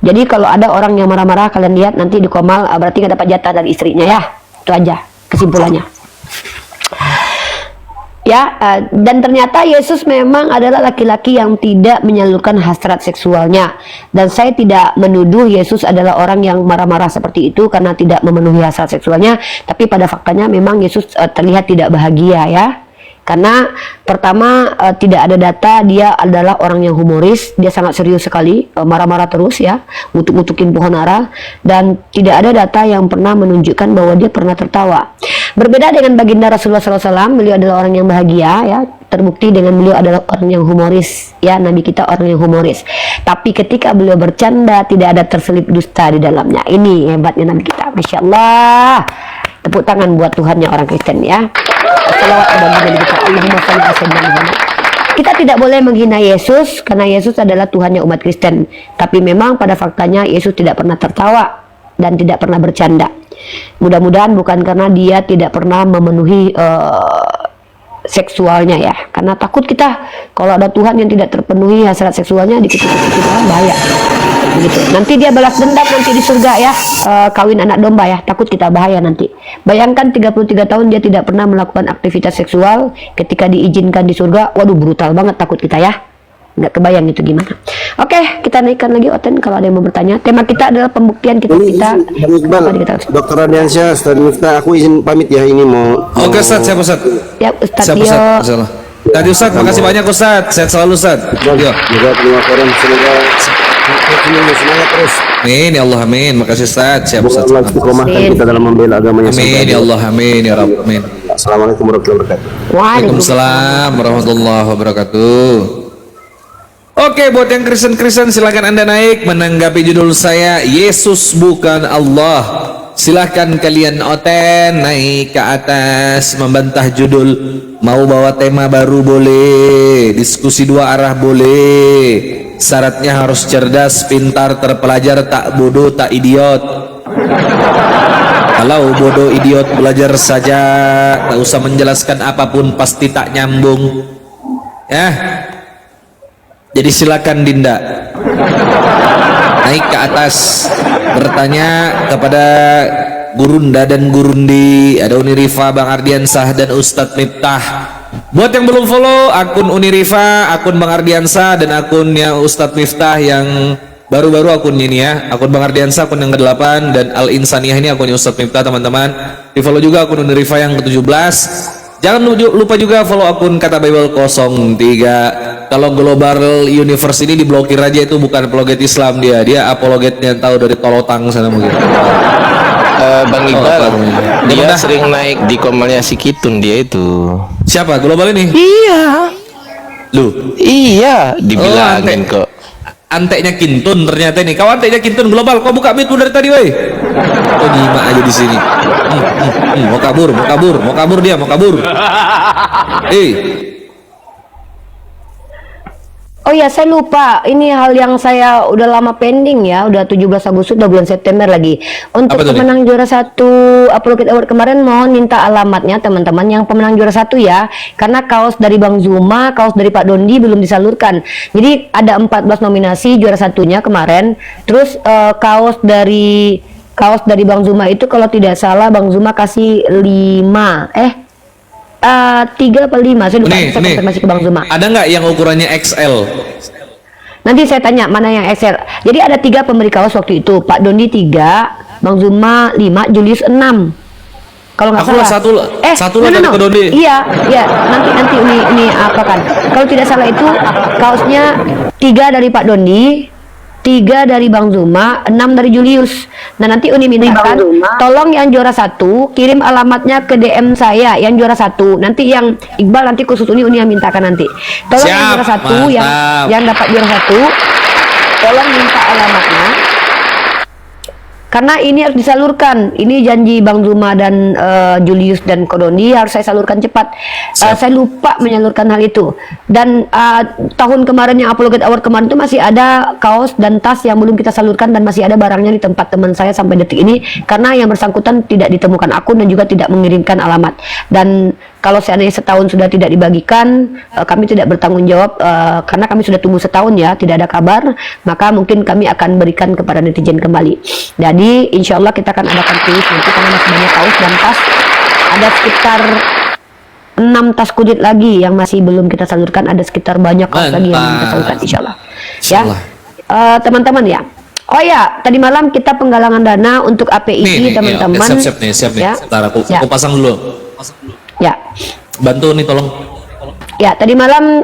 Jadi kalau ada orang yang marah-marah, kalian lihat nanti di komal, berarti nggak dapat jatah dari istrinya ya. Itu aja kesimpulannya. Ya, dan ternyata Yesus memang adalah laki-laki yang tidak menyalurkan hasrat seksualnya. Dan saya tidak menuduh Yesus adalah orang yang marah-marah seperti itu karena tidak memenuhi hasrat seksualnya. Tapi pada faktanya memang Yesus terlihat tidak bahagia ya. Karena pertama tidak ada data dia adalah orang yang humoris, dia sangat serius sekali, marah-marah terus ya, ngutuk-ngutukin pohon ara, dan tidak ada data yang pernah menunjukkan bahwa dia pernah tertawa. Berbeda dengan baginda Rasulullah SAW, beliau adalah orang yang bahagia ya, terbukti dengan beliau adalah orang yang humoris ya, Nabi kita orang yang humoris. Tapi ketika beliau bercanda tidak ada terselip dusta di dalamnya. Ini hebatnya Nabi kita, Masya Allah. Tepuk tangan buat Tuhannya orang Kristen ya. Salawat kepada Nabi kita, Allahumma shalli ala sayyidina Muhammad. Kita tidak boleh menghina Yesus karena Yesus adalah Tuhannya umat Kristen. Tapi memang pada faktanya Yesus tidak pernah tertawa dan tidak pernah bercanda. Mudah-mudahan bukan karena dia tidak pernah memenuhi seksualnya ya, karena takut kita kalau ada Tuhan yang tidak terpenuhi hasrat seksualnya di kita bahaya begitu. Nanti dia balas dendam nanti di surga ya, kawin anak domba ya, takut kita bahaya nanti. Bayangkan 33 tahun dia tidak pernah melakukan aktivitas seksual, ketika diizinkan di surga, waduh brutal banget, takut kita ya. Nggak kebayang itu gimana. Oke, kita naikkan lagi Oten kalau ada yang mau bertanya. Tema kita adalah pembuktian kita. Dokter Radiansyah, Ustaz Miftah, aku izin pamit ya, ini mau. Oke Ustaz, siap Ustaz. Ya Ustaz Siap Ustaz. Tadi Ustaz, makasih banyak Ustaz. Sehat selalu Ustaz. Yo. Juga terima kasih, semoga semangat terus. Amin ya Allah, amin. Makasih Ustaz. Siap Ustaz. Allah istiqomahkan kita dalam membela agamanya. Amin ya Allah, amin ya Rabb. Amin. Assalamualaikum warahmatullahi wabarakatuh. Waalaikumsalam warahmatullahi wabarakatuh. Oke, buat yang Kristen-Kristen silakan Anda naik menanggapi judul saya, Yesus bukan Allah. Silahkan kalian Oten naik ke atas membantah judul. Mau bawa tema baru boleh, diskusi dua arah boleh. Syaratnya harus cerdas, pintar, terpelajar, tak bodoh, tak idiot. Kalau bodoh idiot belajar saja, tak usah menjelaskan apapun pasti tak nyambung. Ya. Jadi silakan Dinda. Naik ke atas bertanya kepada Gurunda dan Gurundi, ada Unirifa, Bang Ardiansah dan Ustadz Miftah. Buat yang belum follow akun Unirifa, akun Bang Ardiansah dan akunnya Ustadz Miftah yang baru-baru akunnya ini ya, akun Bang Ardiansah akun yang ke-8 dan Al Insaniyah ini akunnya Ustadz Miftah, teman-teman. Di follow juga akun Unirifa yang ke-17. Jangan lupa juga follow akun Kata Bible 03. Kalau Global Universe ini diblokir aja, itu bukan apologet Islam, dia apologetnya tahu dari Tolotang sana mungkin. Bang Iqbal, dia udah. sering naik di komelnya si Kitun dia itu. Siapa Global ini? Iya. Lu. Iya, dibilangin ante. kok. Anteknya Kintun ternyata ini. Kau anteknya Kintun Global, kau buka mic dari tadi, woi. Kau nyimak aja di sini. Mau kabur dia. Oh ya, saya lupa. Ini hal yang saya udah lama pending ya. Udah 17 Agustus, udah bulan September lagi. Untuk pemenang juara 1 Apologet Award kemarin, mohon minta alamatnya teman-teman. Yang pemenang juara 1 ya. Karena kaos dari Bang Zuma, kaos dari Pak Dondi belum disalurkan. Jadi ada 14 nominasi, juara satunya kemarin. Terus kaos dari Bang Zuma itu kalau tidak salah Bang Zuma kasih 5. 3 apa 5, saya lupa. Saya konfirmasi ke Bang Zuma. Ada nggak yang ukurannya XL? Nanti saya tanya mana yang XL. Jadi ada 3 pemberi kaos waktu itu. Pak Dondi 3, Bang Zuma 5, Julius 6. Kalau nggak salah. Satu lah dari Pak Dondi. Iya. Nanti ini apa kan? Kalau tidak salah itu kaosnya 3 dari Pak Dondi, 3 dari Bang Zuma, 6 dari Julius. Nah nanti Uni mintakan, tolong yang juara 1 kirim alamatnya ke DM saya yang juara 1. Nanti yang Iqbal nanti khusus Uni yang mintakan nanti. Tolong yang juara 1 yang dapat juara 1, tolong minta alamatnya. Karena ini harus disalurkan. Ini janji Bang Zuma dan Julius dan Kodoni harus saya salurkan cepat. Saya lupa menyalurkan hal itu. Dan tahun kemarin yang Apologet Award kemarin itu masih ada kaos dan tas yang belum kita salurkan dan masih ada barangnya di tempat teman saya sampai detik ini karena yang bersangkutan tidak ditemukan akun dan juga tidak mengirimkan alamat. Dan kalau seandainya setahun sudah tidak dibagikan, kami tidak bertanggung jawab karena kami sudah tunggu setahun ya, tidak ada kabar, maka mungkin kami akan berikan kepada netizen kembali. Jadi insya Allah kita akan adakan kuis nanti karena masih banyak kaos dan tas. Ada sekitar 6 tas kudit lagi yang masih belum kita salurkan, ada sekitar banyak kaos lagi yang belum kita salurkan insya Allah. Ya, teman-teman ya. Oh ya, tadi malam kita penggalangan dana untuk API teman-teman. Siap nih. Ya. Sebentar aku pasang dulu. Ya. Bantu nih tolong. Ya, tadi malam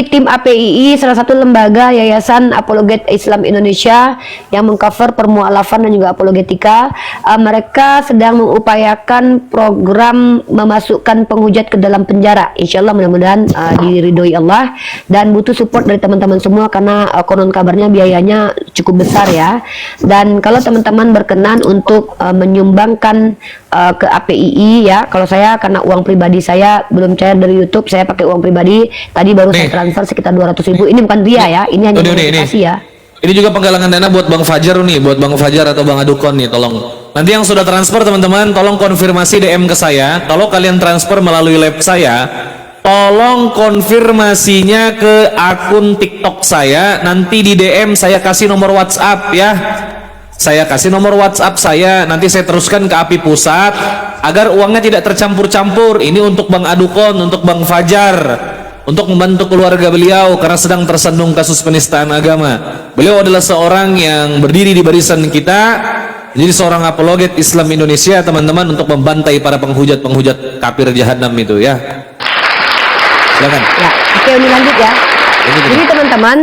tim APII salah satu lembaga Yayasan Apologet Islam Indonesia yang mengcover permualafan dan juga apologetika, mereka sedang mengupayakan program memasukkan penghujat ke dalam penjara. Insya Allah mudah-mudahan diridhoi Allah dan butuh support dari teman-teman semua karena konon kabarnya biayanya cukup besar ya. Dan kalau teman-teman berkenan untuk menyumbangkan ke APII ya, kalau saya karena uang pribadi saya belum cair dari YouTube, saya pakai uang pribadi. Tadi baru saya transfer sekitar 200.000. Ini bukan ria ya, ini hanya motivasi ya. Ini juga penggalangan dana buat Bang Fajar nih, buat Bang Fajar atau Bang Adukon nih, tolong. Nanti yang sudah transfer teman-teman, tolong konfirmasi DM ke saya. Kalau kalian transfer melalui lab saya, tolong konfirmasinya ke akun TikTok saya. Nanti di DM saya kasih nomor WhatsApp ya. Saya kasih nomor WhatsApp saya, nanti saya teruskan ke API Pusat agar uangnya tidak tercampur-campur. Ini untuk Bang Adukon, untuk Bang Fajar, untuk membantu keluarga beliau karena sedang tersandung kasus penistaan agama. Beliau adalah seorang yang berdiri di barisan kita, jadi seorang apologet Islam Indonesia teman-teman, untuk membantai para penghujat kafir jahanam itu ya. Silakan. Ya, oke, ini lanjut ya. Jadi teman-teman,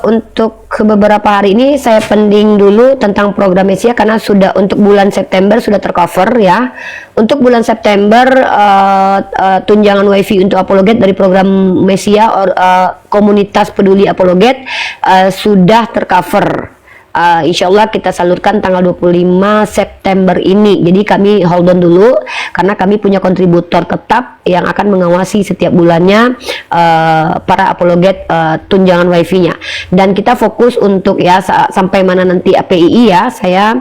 untuk beberapa hari ini saya pending dulu tentang program Mesia karena sudah untuk bulan September sudah tercover ya. Untuk bulan September tunjangan wifi untuk apologet dari program Mesia komunitas peduli apologet sudah tercover. Insya Allah kita salurkan tanggal 25 September ini. Jadi kami hold on dulu karena kami punya kontributor tetap yang akan mengawasi setiap bulannya para apologet tunjangan wifi-nya. Dan kita fokus untuk ya sampai mana nanti APII ya, saya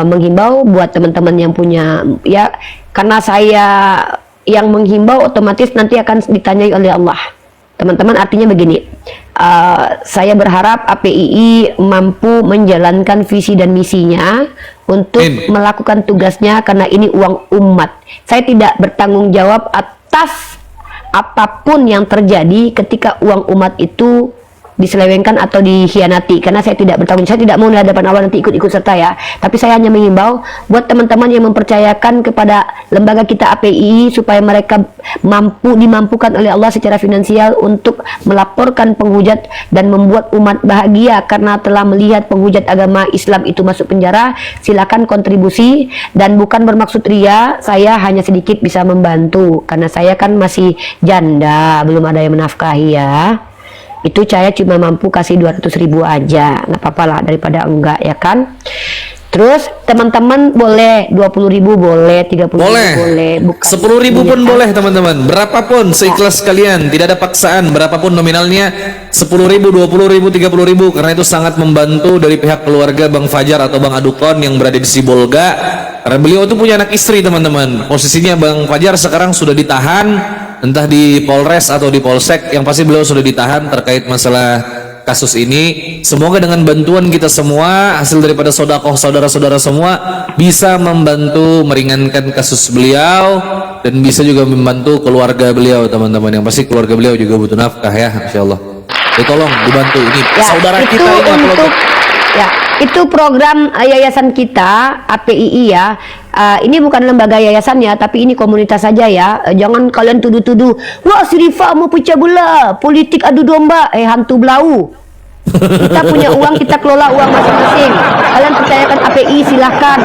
menghimbau buat teman-teman yang punya ya, karena saya yang menghimbau otomatis nanti akan ditanyai oleh Allah. Teman-teman, artinya begini, saya berharap APII mampu menjalankan visi dan misinya untuk melakukan tugasnya karena ini uang umat. Saya tidak bertanggung jawab atas apapun yang terjadi ketika uang umat itu diselewengkan atau dikhianati, karena saya tidak bertanggung jawab. Saya tidak mau di hadapan Allah nanti ikut-ikut serta ya, tapi saya hanya mengimbau buat teman-teman yang mempercayakan kepada lembaga kita APII supaya mereka dimampukan oleh Allah secara finansial untuk melaporkan penghujat dan membuat umat bahagia karena telah melihat penghujat agama Islam itu masuk penjara. Silakan kontribusi, dan bukan bermaksud ria, saya hanya sedikit bisa membantu karena saya kan masih janda, belum ada yang menafkahi ya. Itu saya cuma mampu kasih 200.000 aja, nggak apa-apa lah daripada enggak ya kan. Terus teman-teman boleh 20.000 boleh, 30.000 boleh, 10.000 pun boleh teman-teman, berapapun seikhlas kalian, tidak ada paksaan, berapapun nominalnya, 10.000, 20.000, 30.000, karena itu sangat membantu dari pihak keluarga Bang Fajar atau Bang Adukon yang berada di Sibolga, karena beliau itu punya anak istri teman-teman. Posisinya Bang Fajar sekarang sudah ditahan, entah di Polres atau di Polsek, yang pasti beliau sudah ditahan terkait masalah kasus ini. Semoga dengan bantuan kita semua, hasil daripada sodakoh saudara-saudara semua, bisa membantu meringankan kasus beliau dan bisa juga membantu keluarga beliau teman-teman. Yang pasti keluarga beliau juga butuh nafkah ya, insyaallah. Jadi tolong dibantu, ini ya, saudara itu kita ini untuk ya, itu program yayasan kita APII ya. Ini bukan lembaga yayasan ya, tapi ini komunitas saja ya. Jangan kalian tuduh-tuduh, wah si Rifa mau pecah belah, politik adu domba, hantu belau. Kita punya uang, kita kelola uang masing-masing. Kalian percayakan API, silahkan.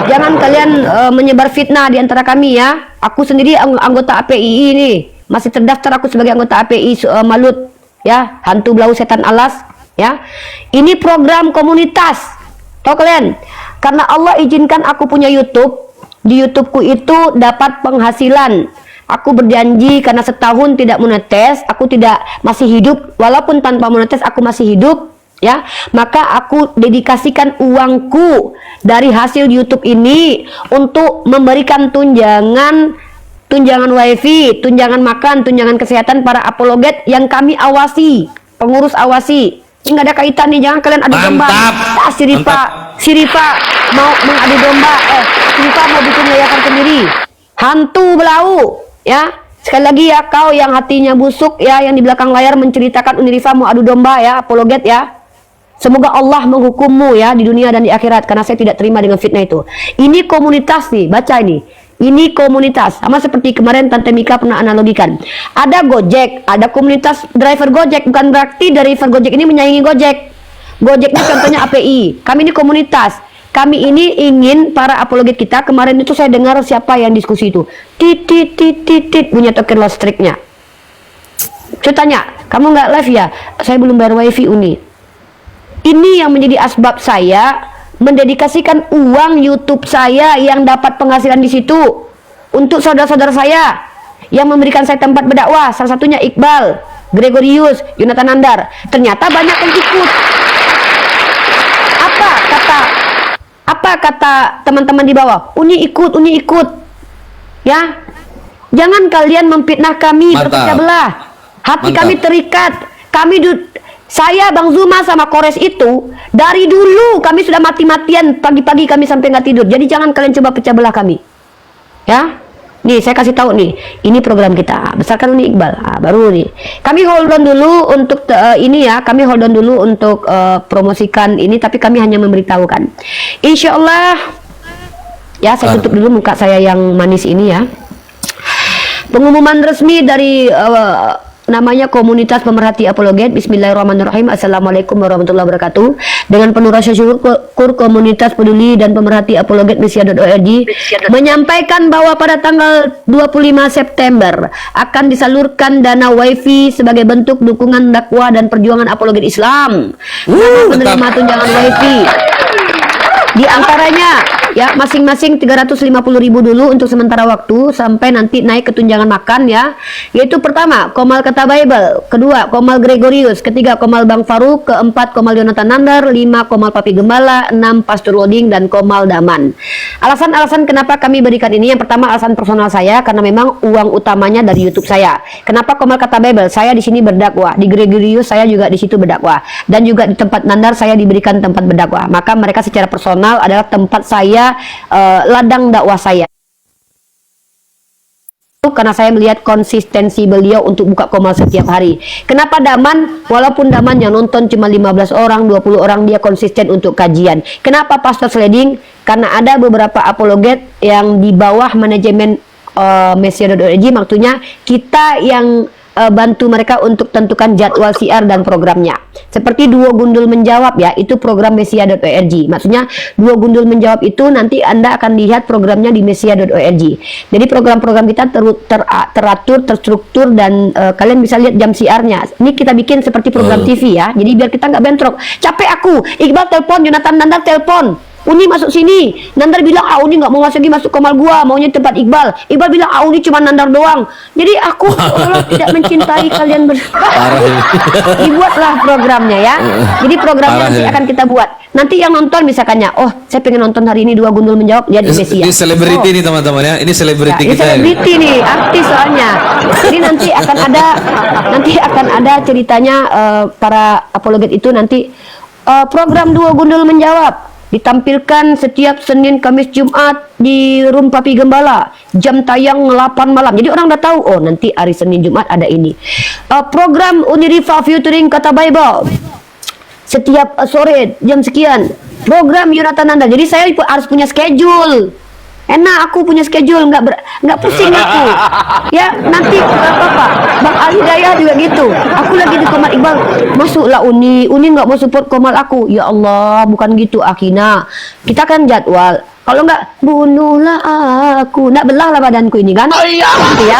Jangan kalian menyebar fitnah di antara kami ya. Aku sendiri anggota API ini, masih terdaftar aku sebagai anggota API Malut ya, hantu belau setan alas ya. Ini program komunitas, tahu kalian? Karena Allah izinkan aku punya YouTube. Di YouTubeku itu dapat penghasilan. Aku berjanji karena setahun tidak monetes, aku tidak masih hidup, walaupun tanpa monetes aku masih hidup ya. Maka aku dedikasikan uangku dari hasil YouTube ini untuk memberikan tunjangan wifi, tunjangan makan, tunjangan kesehatan para apologet yang kami awasi, pengurus awasi. Ini nggak ada kaitan nih, jangan kalian adu domba. Si Rifa mau mengadu domba, si Rifa mau bikin yayasan sendiri. Hantu belau ya. Sekali lagi ya, kau yang hatinya busuk ya, yang di belakang layar menceritakan Uni Rifa mau adu domba ya, apologet ya. Semoga Allah menghukummu ya di dunia dan di akhirat, karena saya tidak terima dengan fitnah itu. Ini komunitas nih, baca ini. Ini komunitas, sama seperti kemarin Tante Mika pernah analogikan. Ada Gojek, ada komunitas driver Gojek, bukan berarti driver Gojek ini menyaingi Gojek. Gojek ini contohnya API. Kami ini komunitas. Kami ini ingin para apologet kita, kemarin itu saya dengar siapa yang diskusi itu. Titit punya token lostriknya. Saya tanya, kamu nggak live ya? Saya belum bayar wifi Uni. Ini yang menjadi asbab saya mendedikasikan uang YouTube saya yang dapat penghasilan di situ untuk saudara-saudara saya yang memberikan saya tempat berdakwah, salah satunya Iqbal, Gregorius, Yonatan Andar. Ternyata banyak yang ikut. Apa kata teman-teman di bawah? Uni ikut ya. Jangan kalian memfitnah kami, berpecah belah. Hati kami terikat. Saya, Bang Zuma sama Kores itu dari dulu kami sudah mati-matian, pagi-pagi kami sampai nggak tidur. Jadi jangan kalian coba pecah belah kami ya. Nih saya kasih tahu nih, ini program kita, besarkan Uni Iqbal. Baru nih kami hold on dulu untuk ini ya, kami hold on dulu untuk promosikan ini, tapi kami hanya memberitahukan. Insya Allah ya, saya tutup dulu muka saya yang manis ini ya. Pengumuman resmi dari namanya komunitas pemerhati apologet. Bismillahirrahmanirrahim. Assalamualaikum warahmatullahi wabarakatuh. Dengan penuh rasa syukur, komunitas peduli dan pemerhati apologet Mesia.org menyampaikan bahwa pada tanggal 25 September akan disalurkan dana wifi sebagai bentuk dukungan dakwah dan perjuangan apologet Islam. Nama penerima tunjangan wifi di antaranya ya masing-masing 350.000 dulu untuk sementara waktu sampai nanti naik ke tunjangan makan ya. Yaitu pertama Komal Kata Bible, kedua Komal Gregorius, ketiga Komal Bang Faruk, keempat Komal Yonatan Nandar, lima Komal Papi Gembala, enam Pastor Loading dan Komal Daman. Alasan-alasan kenapa kami berikan ini, yang pertama alasan personal saya karena memang uang utamanya dari YouTube saya. Kenapa Komal Kata Bible? Saya di sini berdakwah, di Gregorius saya juga di situ berdakwah, dan juga di tempat Nandar saya diberikan tempat berdakwah. Maka mereka secara personal adalah tempat saya, ladang dakwah saya, karena saya melihat konsistensi beliau untuk buka Komal setiap hari. Kenapa Daman? Walaupun Daman yang nonton cuma 15 orang, 20 orang, dia konsisten untuk kajian. Kenapa Pastor Sleding? Karena ada beberapa apologet yang di bawah manajemen Mesia.org, maksudnya kita yang bantu mereka untuk tentukan jadwal siar dan programnya. Seperti Duo Gundul Menjawab ya, itu program Mesia.org. Maksudnya Duo Gundul Menjawab itu nanti Anda akan lihat programnya di Mesia.org. Jadi program-program kita teratur, terstruktur, dan kalian bisa lihat jam siarnya. Ini kita bikin seperti program TV ya. Jadi biar kita nggak bentrok. Capek aku, Iqbal telepon, Yonatan Nandar telepon, Uni masuk sini. Nandar bilang, Uni nggak mau masuk Komal gua, maunya tempat Iqbal. Iqbal bilang, Uni cuma Nandar doang. Jadi aku seolah tidak mencintai kalian dibuatlah programnya ya. Jadi programnya nanti akan kita buat. Nanti yang nonton misalkannya, saya pengen nonton hari ini Dua Gundul Menjawab, jadi Mesia. Ini selebriti nih teman-teman ya. Ini selebriti ini kita. Selebriti nih, artis soalnya. Jadi nanti akan ada ceritanya para apologet itu nanti program Dua Gundul Menjawab ditampilkan setiap Senin, Kamis, Jumat di Room Papi Gembala, jam tayang 8 malam. Jadi orang udah tahu, nanti hari Senin, Jumat ada ini. Program Unirifa featuring Kata Bible setiap sore jam sekian. Program Yonatan Nandar. Jadi saya harus punya schedule. Enak, aku punya schedule, nggak pusing aku. Ya nanti apa Bang Ali Daya juga gitu. Aku lagi di Komal Iqbal, masuklah Uni nggak mau support Komal aku. Ya Allah, bukan gitu Akina. Kita kan jadwal. Kalau nggak, bunuhlah aku. Nggak belah lah badanku ini kan. Gitu ya.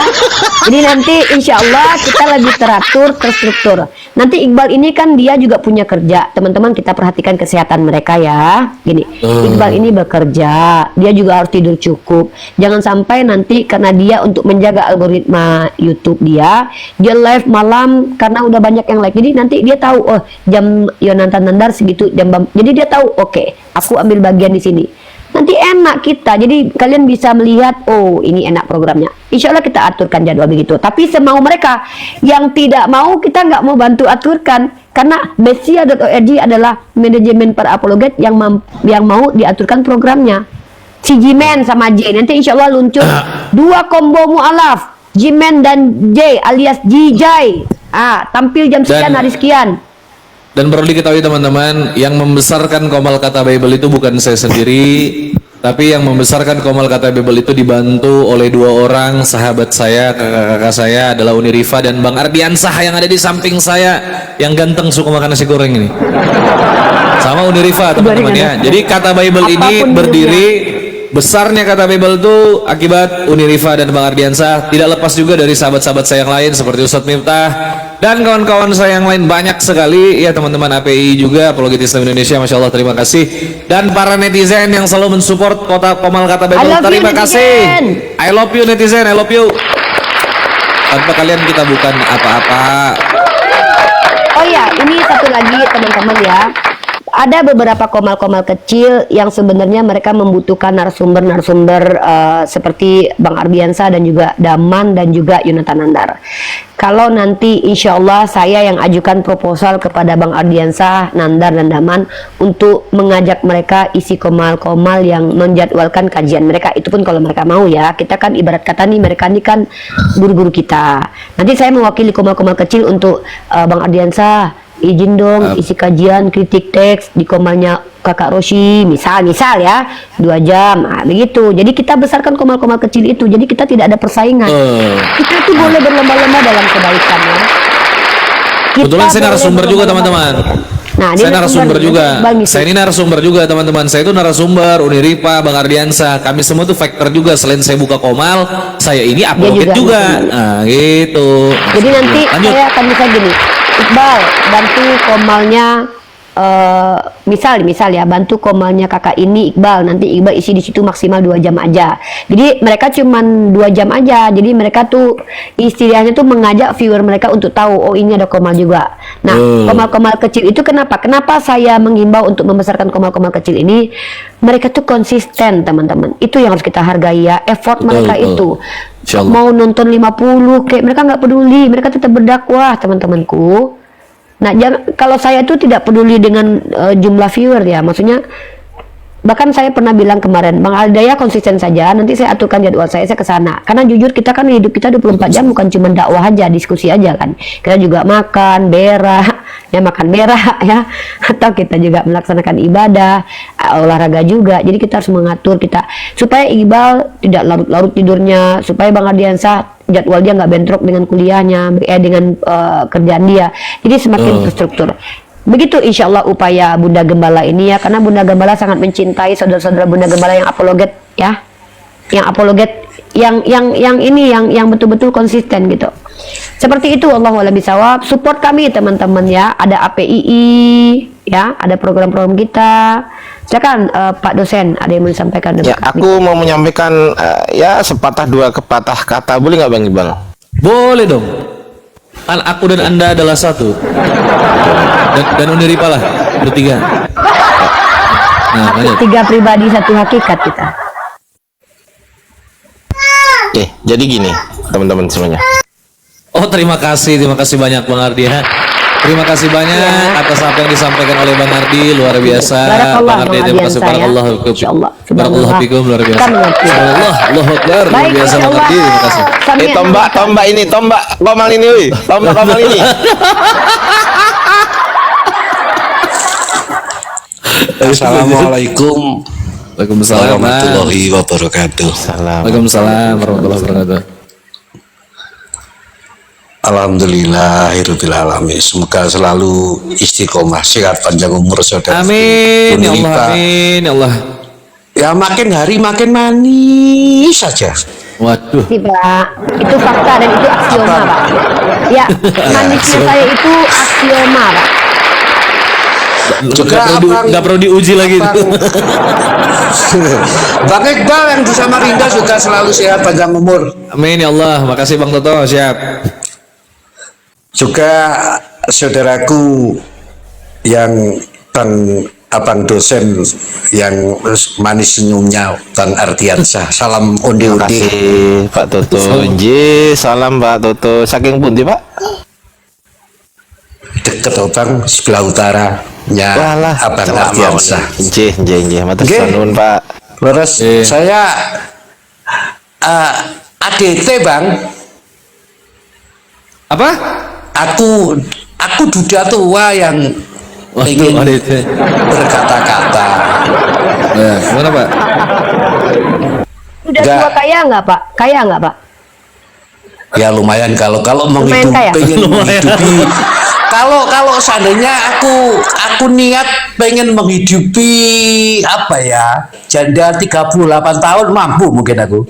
Jadi nanti insya Allah kita lebih teratur, terstruktur. Nanti Iqbal ini kan dia juga punya kerja. Teman-teman kita perhatikan kesehatan mereka ya. Gini, Iqbal ini bekerja. Dia juga harus tidur cukup. Jangan sampai nanti karena dia untuk menjaga algoritma YouTube dia live malam karena udah banyak yang like. Jadi nanti dia tahu, jam Yonatan Nandar segitu, jadi dia tahu, aku ambil bagian di sini. Nanti enak kita, jadi kalian bisa melihat, ini enak programnya. Insya Allah kita aturkan jadwal begitu. Tapi semau mereka yang tidak mau, kita nggak mau bantu aturkan, karena Mesia.org adalah manajemen para apologet yang mau diaturkan programnya. Si Jimen sama J nanti insya Allah luncur dua combo mu'alaf, Jimen dan J alias Jijay. Tampil jam sekian, hari sekian. Dan perlu diketahui teman-teman, yang membesarkan Komal Kata Bible itu bukan saya sendiri, tapi yang membesarkan Komal Kata Bible itu dibantu oleh dua orang sahabat saya, kakak-kakak saya adalah Uni Rifa dan Bang Ardiansah yang ada di samping saya, yang ganteng suka makan nasi goreng ini. Sama Uni Rifa teman-teman ya. Jadi Kata Bible ini berdiri, besarnya Kata Bible itu akibat Uni Rifa dan Bang Ardiansah, tidak lepas juga dari sahabat-sahabat saya yang lain seperti Ustadz Miftah dan kawan-kawan saya yang lain, banyak sekali ya teman-teman API juga, Apologet Islam Indonesia, Masya Allah, terima kasih. Dan para netizen yang selalu mensupport Komal Kata Bible, terima kasih. I love you netizen, I love you. Tanpa kalian kita bukan apa-apa. Oh ya, ini satu lagi teman-teman ya. Ada beberapa komal-komal kecil yang sebenarnya mereka membutuhkan narasumber-narasumber seperti Bang Ardiansah dan juga Daman dan juga Yonatan Nandar. Kalau nanti insya Allah saya yang ajukan proposal kepada Bang Ardiansah, Nandar dan Daman untuk mengajak mereka isi komal-komal yang menjadwalkan kajian mereka. Itu pun kalau mereka mau ya. Kita kan ibarat kata nih, mereka ini kan guru-guru kita. Nanti saya mewakili komal-komal kecil untuk Bang Ardiansah, izin dong isi kajian kritik teks di komalnya Kakak Roshi, misal ya 2 jam, nah, begitu. Jadi kita besarkan komal-komal kecil itu, jadi kita tidak ada persaingan. Kita tuh boleh berlomba-lomba dalam kebaikan ya. Kebetulan saya narasumber juga teman-teman. Nah, Saya narasumber juga. Bang Misal. Saya ini narasumber juga teman-teman. Saya itu narasumber Uniripa, Bang Ardiansa. Kami semua tuh factor juga. Selain saya buka komal, saya ini upload juga. Nah, gitu. Jadi nanti Lanjut. saya akan bisa gini, Iqbal bantu komalnya, misal ya, bantu komalnya kakak ini Iqbal, nanti Iqbal isi di situ maksimal 2 jam aja. Jadi mereka cuman 2 jam aja. Jadi mereka tuh istilahnya tuh mengajak viewer mereka untuk tahu, oh ini ada komal juga. Nah, komal-komal kecil itu kenapa saya menghimbau untuk membesarkan komal-komal kecil ini? Mereka tuh konsisten teman-teman. Itu yang harus kita hargai ya, effort mereka itu. Insyaallah. Mau nonton 50 kayak mereka nggak peduli, mereka tetap berdakwah teman-temanku. Nah, kalau saya tuh tidak peduli dengan jumlah viewer ya, maksudnya bahkan saya pernah bilang kemarin, Bang Aldaya konsisten saja, nanti saya aturkan jadwal saya ke sana. Karena jujur kita kan hidup kita 24 jam bukan cuma dakwah aja, diskusi aja kan. Kita juga makan, berak, ya makan berak ya, atau kita juga melaksanakan ibadah, olahraga juga. Jadi kita harus mengatur kita supaya Iqbal tidak larut-larut tidurnya, supaya Bang Ardiansa jadwal dia nggak bentrok dengan kuliahnya, dengan kerjaan dia. Jadi semakin terstruktur. Begitu insya Allah upaya Bunda Gembala ini ya, karena Bunda Gembala sangat mencintai saudara-saudara Bunda Gembala yang apologet ya, yang apologet, yang betul-betul konsisten gitu. Seperti itu, Allahu a'lam bishawab. Support kami teman-teman ya, ada APII ya, ada program-program kita. Silakan Pak dosen, ada yang mau disampaikan? Ya, aku mau menyampaikan ya sepatah dua kepatah kata, boleh nggak Bang Iqbal? Boleh dong. Kan aku dan Anda adalah satu. Dan Uniripa lah, bertiga. Nah, lanjut. 3 pribadi 1 hakikat kita. Oke, jadi gini teman-teman semuanya. Oh, terima kasih banyak Bang Ardi ya. Terima kasih banyak atas apa yang disampaikan oleh Bang Ardi, luar biasa. Barakallah, Bang Ardi, terima kasih. Bang Ardiansa, Barakallahu ya. Insyaallah. Barakallahu fikum, luar biasa. Kita mengerti. Allahu Akbar, luar Baik, biasa Bang Ardi, terima kasih. Tombak komal ini, wih. Tombak komal ini. Assalamualaikum Waalaikumsalam warahmatullahi wabarakatuh. Waalaikumsalam warahmatullahi wabarakatuh. Alhamdulillahirabbil alamin. Semoga selalu istiqomah, sehat, panjang umur saudara. Amin ya Allah, amin ya Allah. Ya makin hari makin manis saja. Waduh. Sih, Pak. Itu fakta dan itu aksioma, Pak. Ya, manisnya saya itu aksioma, Pak. Juga Nggak perlu diuji lagi itu. Bang Iqbal yang di Samarinda juga selalu sehat, panjang umur. Amin ya Allah, makasih Bang Toto, siap. Juga saudaraku yang abang dosen yang manis senyumnya, Bang Ardiansa. Salam Terima undi-undi. kasih Pak Toto. Nggih, salam Pak Toto. Saking pundi, Pak? Deket Bang, sebelah utaranya Walah, Abang celak Ardiansa. mawon. Nggih. Matur Nggih. nuwun, Pak. Terus saya ADT Bang, Apa? aku duda tua yang ingin ADT. berkata-kata. Ya, gimana Pak? Udah Enggak. tua kaya nggak, Pak? Kaya nggak, Pak? Ya lumayan kalau Lumayan kaya. pengen menghidupi. Kalau seandainya aku niat pengen menghidupi apa ya, janda 38 tahun mampu mungkin aku.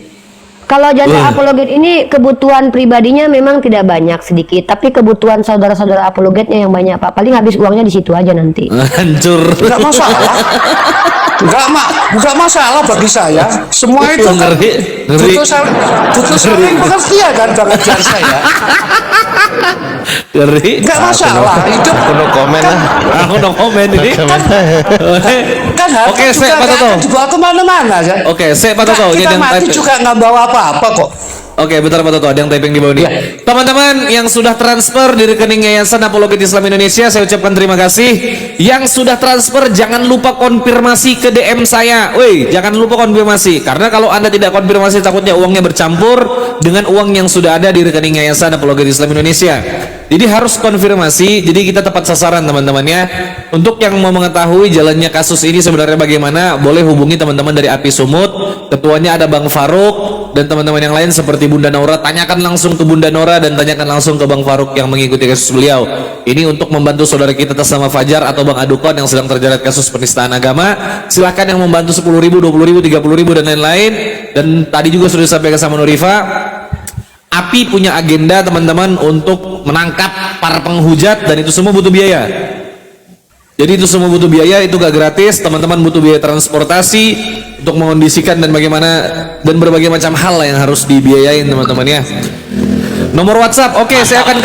Kalau janda apologet ini kebutuhan pribadinya memang tidak banyak, sedikit, tapi kebutuhan saudara-saudara apologetnya yang banyak, Pak. Paling habis uangnya di situ aja nanti. Hancur. Enggak masalah. Enggak masalah bagi saya. Semua itu kan Ngeri. butuh saling pengertian kan Bang Ardian saya. Ngeri. Enggak masalah. Hidup Aku no komen lah. Aku no komen ini. kan harta Oke, juga Pak nggak Toto. akan dibawa kemana-mana kan. Oke, Pak Toto. Kita mati juga nggak bawa apa-apa kok. Oke, bentar Pak Toto, ada yang typing di bawah nih. Teman-teman yang sudah transfer di rekening Yayasan Apologet Islam Indonesia, saya ucapkan terima kasih. Yang sudah transfer, jangan lupa konfirmasi ke DM saya. Woi, jangan lupa konfirmasi, karena kalau Anda tidak konfirmasi takutnya uangnya bercampur dengan uang yang sudah ada di rekening Yayasan Apologet Islam Indonesia. Jadi harus konfirmasi. Jadi kita tepat sasaran teman-teman ya. Untuk yang mau mengetahui jalannya kasus ini sebenarnya bagaimana, boleh hubungi teman-teman dari Api Sumut. Ketuanya ada Bang Faruk dan teman-teman yang lain seperti Bunda Nora. Tanyakan langsung ke Bunda Nora dan tanyakan langsung ke Bang Faruk yang mengikuti kasus beliau. Ini untuk membantu saudara kita atas nama Fajar atau Bang Adukon yang sedang terjerat kasus penistaan agama. Silahkan yang membantu 10.000, 20.000, 30.000 dan lain-lain. Dan tadi juga sudah disampaikan sama Nurifa, Api punya agenda teman-teman untuk menangkap para penghujat dan itu semua butuh biaya. Jadi itu semua butuh biaya, itu gak gratis. Teman-teman butuh biaya transportasi untuk mengondisikan dan bagaimana dan berbagai macam hal yang harus dibiayain teman-teman ya. Nomor WhatsApp, oke, saya akan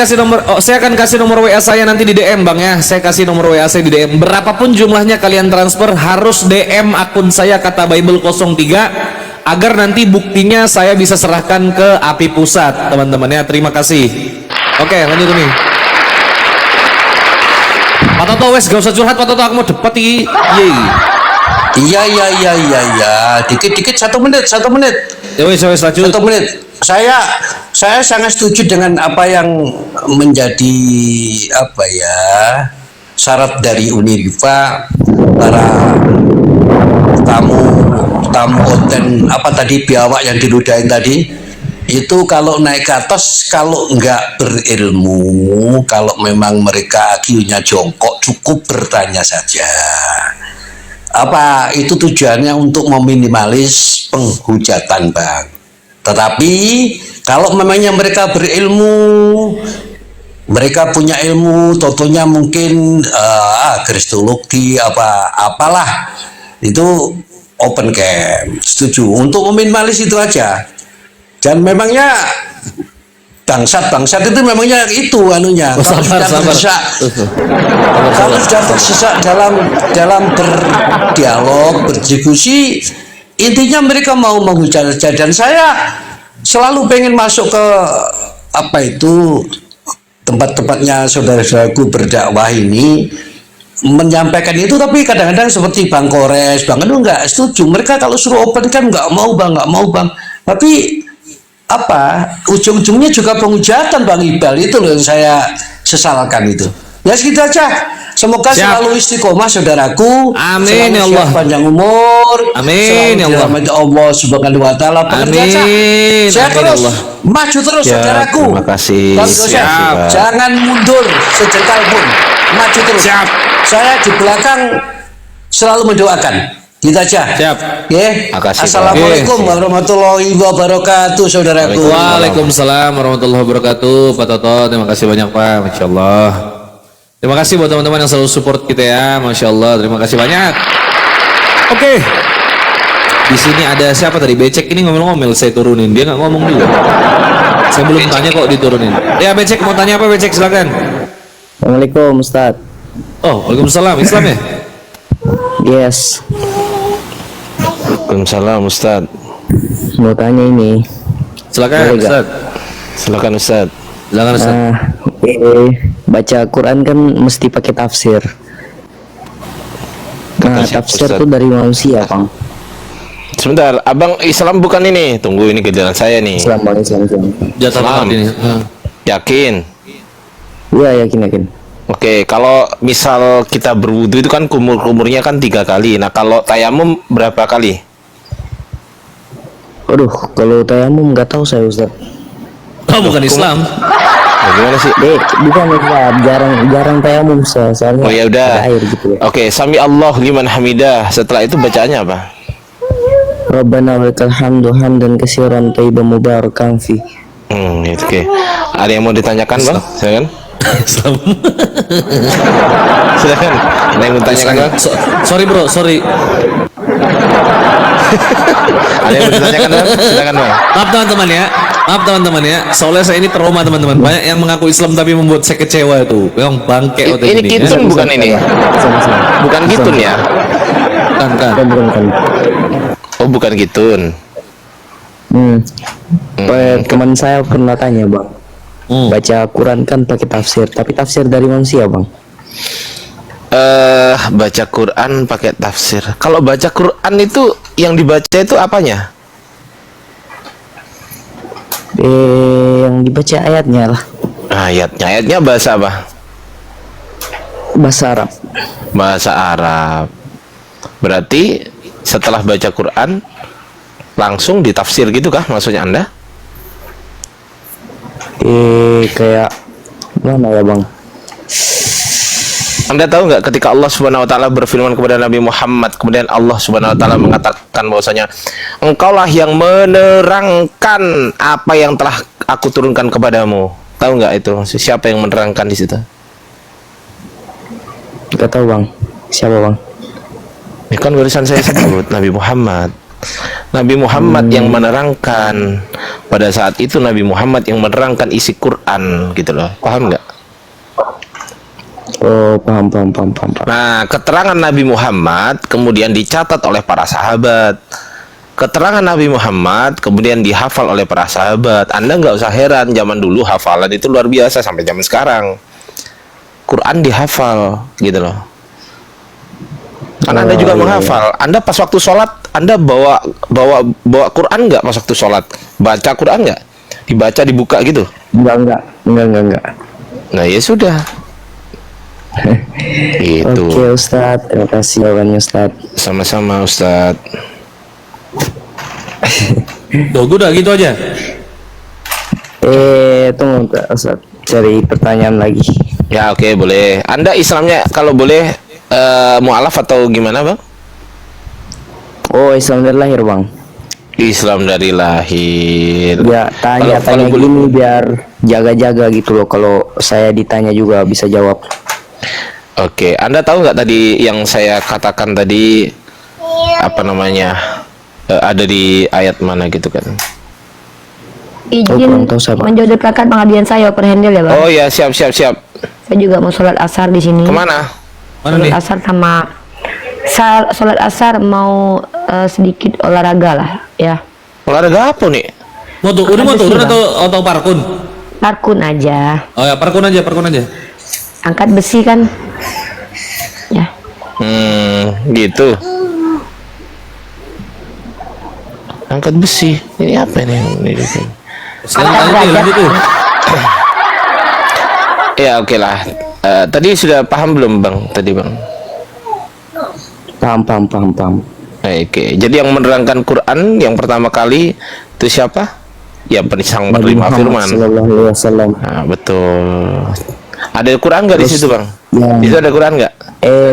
kasih nomor WA saya nanti di DM Bang ya. Saya kasih nomor WA saya di DM. Berapapun jumlahnya kalian transfer harus DM akun saya Kata Bible 03 agar nanti buktinya saya bisa serahkan ke Api Pusat teman-teman ya. Terima kasih. Oke, lanjut nih. Pak Toto wes gak usah curhat Pak Toto, aku mau debat iki. Iya. Dikit-dikit 1 menit. Ya wes lanjut. 1 menit. Saya sangat setuju dengan apa yang menjadi syarat dari Unirifa, para tamu konten biawak yang diludahin tadi itu. Kalau naik ke atas, kalau nggak berilmu, kalau memang mereka akhirnya jongkok, cukup bertanya saja. Apa itu tujuannya? Untuk meminimalis penghujatan Bang. Tetapi kalau memangnya mereka berilmu, mereka punya ilmu, totonya mungkin kristologi apalah, itu open camp, setuju untuk meminimalis itu aja. Dan memangnya bangsat itu memangnya itu anunya. Kalau sudah tersesak dalam berdialog, berdiskusi, intinya mereka mau menghujat. Dan saya selalu pengen masuk ke tempat-tempatnya saudara-saudaraku berdakwah ini, menyampaikan itu. Tapi kadang-kadang seperti Bang Kores, Bang Anu nggak setuju. Mereka kalau suruh open kan nggak mau bang. Tapi ujung-ujungnya juga penghujatan Bang Iqbal. Itu loh yang saya sesalkan itu. Ya segitu aja. Semoga selalu istiqomah saudaraku. Amin ya Allah. Panjang umur. Amin ya Allah. Allah Subhanahu wa taala. Amin. Saya terus maju terus saudaraku. Terima kasih. Jangan mundur sejengkal pun. Maju terus. Siap. Saya di belakang selalu mendoakan. Gitu aja. Siap. Oke. Makasih, Assalamualaikum warahmatullahi wabarakatuh saudaraku. Waalaikumsalam warahmatullahi wabarakatuh. Pak Toto, terima kasih banyak Pak. Masya Allah. Terima kasih buat teman-teman yang selalu support kita ya. Masya Allah, terima kasih banyak. Oke. Di sini ada siapa tadi? Becek ini ngomel-ngomel, saya turunin. Dia nggak ngomong juga. Saya belum tanya kok diturunin. Ya Becek, mau tanya apa Becek? Silakan. Assalamualaikum Ustaz. Oh, waalaikumsalam. Islam ya? Yes. Waalaikumsalam Ustaz. Mau tanya ini. Silakan Ustaz. Silakan Ustaz. Silakan Ustaz. Baca Quran kan mesti pakai tafsir. Nah, tafsir Ustaz? tuh dari manusia, Bang. Sebentar, Abang Islam bukan ini. Tunggu, ini kejalan saya nih. Islam. Jatah Islam. ini. Yakin? Iya, yakin. Oke, kalau misal kita berwudu itu kan kumurnya kan 3 kali. Nah, kalau tayamum berapa kali? Aduh, kalau tayamum nggak tahu saya Ustaz. Oh, bukan Islam. Bagaimana sih? Bukan Ustaz, jarang tayamum soalnya. Oh ya udah. ada air gitu ya. Oke, sami Allah liman hamidah. Setelah itu bacaannya apa? Rabbana walakal hamdu hamdan katsiran thayyiban mubarakan fi. Itu oke. Ada yang mau ditanyakan, Bang? Silakan. Islam. Silakan. Ada yang mau ditanyakan, Bang? Sorry bro, sorry. Ada yang mau ditanyakan, Bang? Silakan, Bang. Maaf teman-teman ya. Soalnya saya ini trauma teman-teman. Banyak yang mengaku Islam tapi membuat saya kecewa itu. Yang bangke Ini kitun bukan ini? Bukan kitun ya? Bukan. Oh, bukan kitun. Teman saya pernah tanya Bang. Baca Quran kan pakai tafsir, tapi tafsir dari manusia Bang. Baca Quran pakai tafsir. Kalau baca Quran itu yang dibaca itu apanya? Yang dibaca ayatnya lah. Ayatnya bahasa apa? Bahasa Arab. Bahasa Arab. Berarti setelah baca Quran langsung ditafsir gitu kah maksudnya Anda? Kayak mana ya bang? Anda tahu nggak ketika Allah Subhanahu Wa Taala berfirman kepada Nabi Muhammad, kemudian Allah Subhanahu Wa Taala mengatakan bahwasanya engkaulah yang menerangkan apa yang telah aku turunkan kepadamu. Tahu nggak itu? Siapa yang menerangkan di situ? Gak tahu bang. Siapa bang? Ini kan barisan saya sebut Nabi Muhammad. Nabi Muhammad yang menerangkan. Pada saat itu Nabi Muhammad yang menerangkan isi Quran gitu loh. Paham nggak? Oh, paham. Nah, keterangan Nabi Muhammad kemudian dicatat oleh para sahabat. Keterangan Nabi Muhammad kemudian dihafal oleh para sahabat. Anda nggak usah heran, zaman dulu hafalan itu luar biasa sampai zaman sekarang. Quran dihafal gitu loh. Kan Anda juga menghafal. Anda pas waktu sholat, Anda bawa Quran nggak pas waktu sholat? Baca Quran nggak? Dibaca, dibuka gitu? Enggak. Nah ya sudah. Gitu. Oke Ustadz, terima kasih jawabannya Ustadz. Sama-sama Ustadz. Tuh, gue udah gitu aja. Tunggu Ustadz, cari pertanyaan lagi. Ya oke, boleh. Anda Islamnya kalau boleh mu'alaf atau gimana bang? Oh, Islam dari lahir bang. Islam dari lahir. Ya tanya Kalau boleh- gini biar jaga-jaga gitu loh. Kalau saya ditanya juga bisa jawab. Oke, Anda tahu nggak tadi yang saya katakan tadi apa namanya ada di ayat mana gitu kan? Izin kurang tahu saya, Pak. menjodohkan pengabdian saya per handle ya bang. Oh ya, siap. Saya juga mau sholat asar di sini. Kemana? Mana Sholat nih? asar sama sholat asar mau sedikit olahraga lah ya. Olahraga apa nih? Motor, udah Angkat motor besi, Bang. atau parkun? Parkun aja. Oh ya, parkun aja. Angkat besi kan. Ya. Gitu. Angkat besi. Ini apa nih? Sekarang lanjut tuh. Ya oke lah. Tadi sudah paham belum bang? Tadi bang. Paham. Oke. Jadi yang menerangkan Quran yang pertama kali itu siapa? Ya penisang penerima firman. Sallallahu Alaihi Wasallam. Nah, betul. Ada Quran nggak di situ bang? Ya. Di situ ada Quran nggak?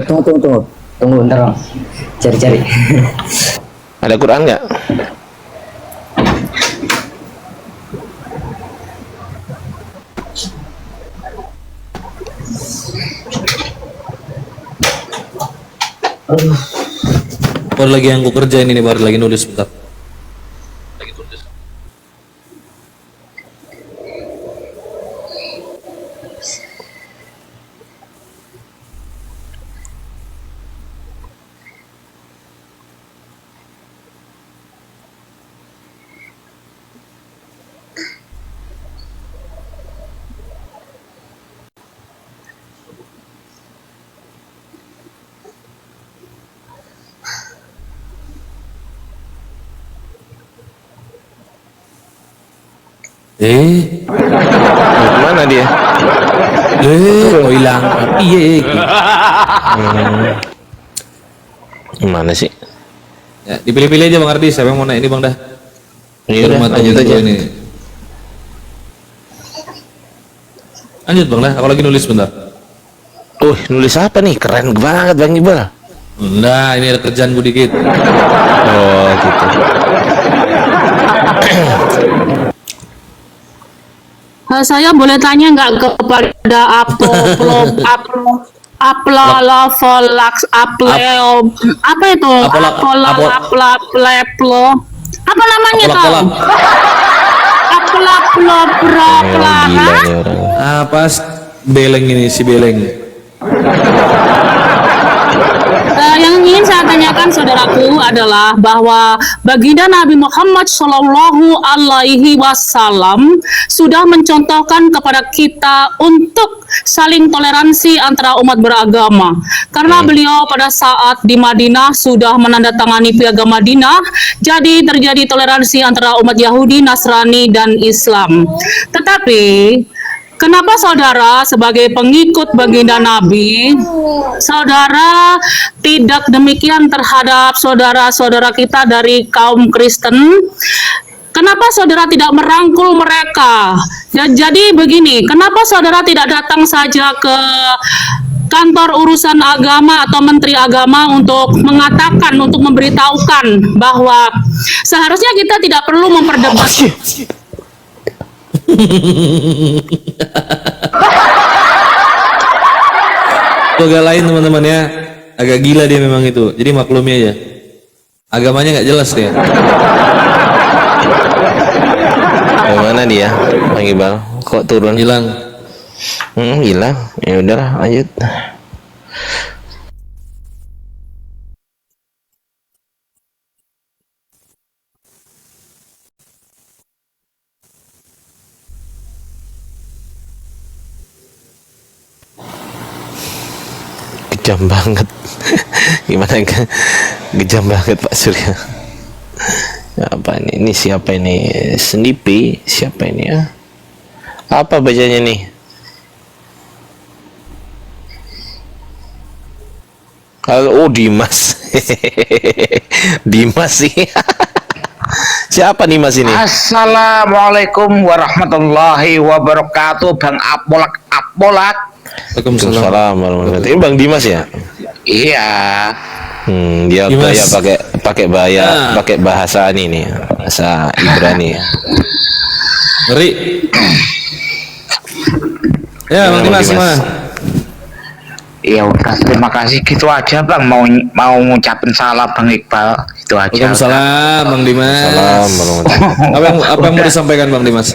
Tunggu bentar bang. Cari. Ada Quran nggak? Baru lagi yang gue kerjain ini, baru lagi nulis bentar. Mana dia? Oh hilang. Iya. Gimana sih? Ya, dipilih-pilih aja Bang Ardi, siapa yang mau naik ini Bang dah. Iya udah, Rumah lanjut temen aja. gua ini. Lanjut Bang dah, aku lagi nulis bentar. Nulis apa nih? Keren banget Bang Iqbal. Nah, ini ada kerjaan gue dikit. Oh gitu. Saya boleh tanya nggak kepada apa itu? Apa namanya tuh? Kolak-kolak. Gila nih orang. Apa beleng ini si beleng? Yang ingin saya tanyakan saudaraku adalah bahwa baginda Nabi Muhammad Shallallahu Alaihi Wasallam sudah mencontohkan kepada kita untuk saling toleransi antara umat beragama, karena beliau pada saat di Madinah sudah menandatangani piagam Madinah, jadi terjadi toleransi antara umat Yahudi, Nasrani dan Islam. Tetapi Kenapa saudara sebagai pengikut baginda Nabi, saudara tidak demikian terhadap saudara-saudara kita dari kaum Kristen? Kenapa saudara tidak merangkul mereka? Ya, jadi begini, kenapa saudara tidak datang saja ke kantor urusan agama atau menteri agama untuk mengatakan, untuk memberitahukan bahwa seharusnya kita tidak perlu memperdebatkan. Itu agak lain teman-teman ya, agak gila dia memang itu. Jadi maklumi aja, agamanya nggak jelas dia. Bagaimana dia, Bang Iqbal? Kok turun? Hilang. Hilang. Ya udahlah, lanjut. Kejam banget. Gimana kan? Kejam banget Pak Surya. Apa ini? Ini siapa ini? Snippy? Siapa ini ya? Apa bacanya nih? Oh, Dimas. Dimas sih. Siapa nih Mas ini? Assalamualaikum warahmatullahi wabarakatuh, Bang Apolak. Waalaikumsalam warahmatullahi wabarakatuh. Ini Bang Dimas ya? Iya. Dia Dimas. gaya pakai bahasa ini nih, bahasa Ibrani. Ngeri. Ya, Bang Dimas gimana? Ya udah, terima kasih, gitu aja Bang. Mau ngucapin salam Bang Iqbal, itu aja. Waalaikumsalam Bang Dimas. Apa yang mau disampaikan Bang Dimas?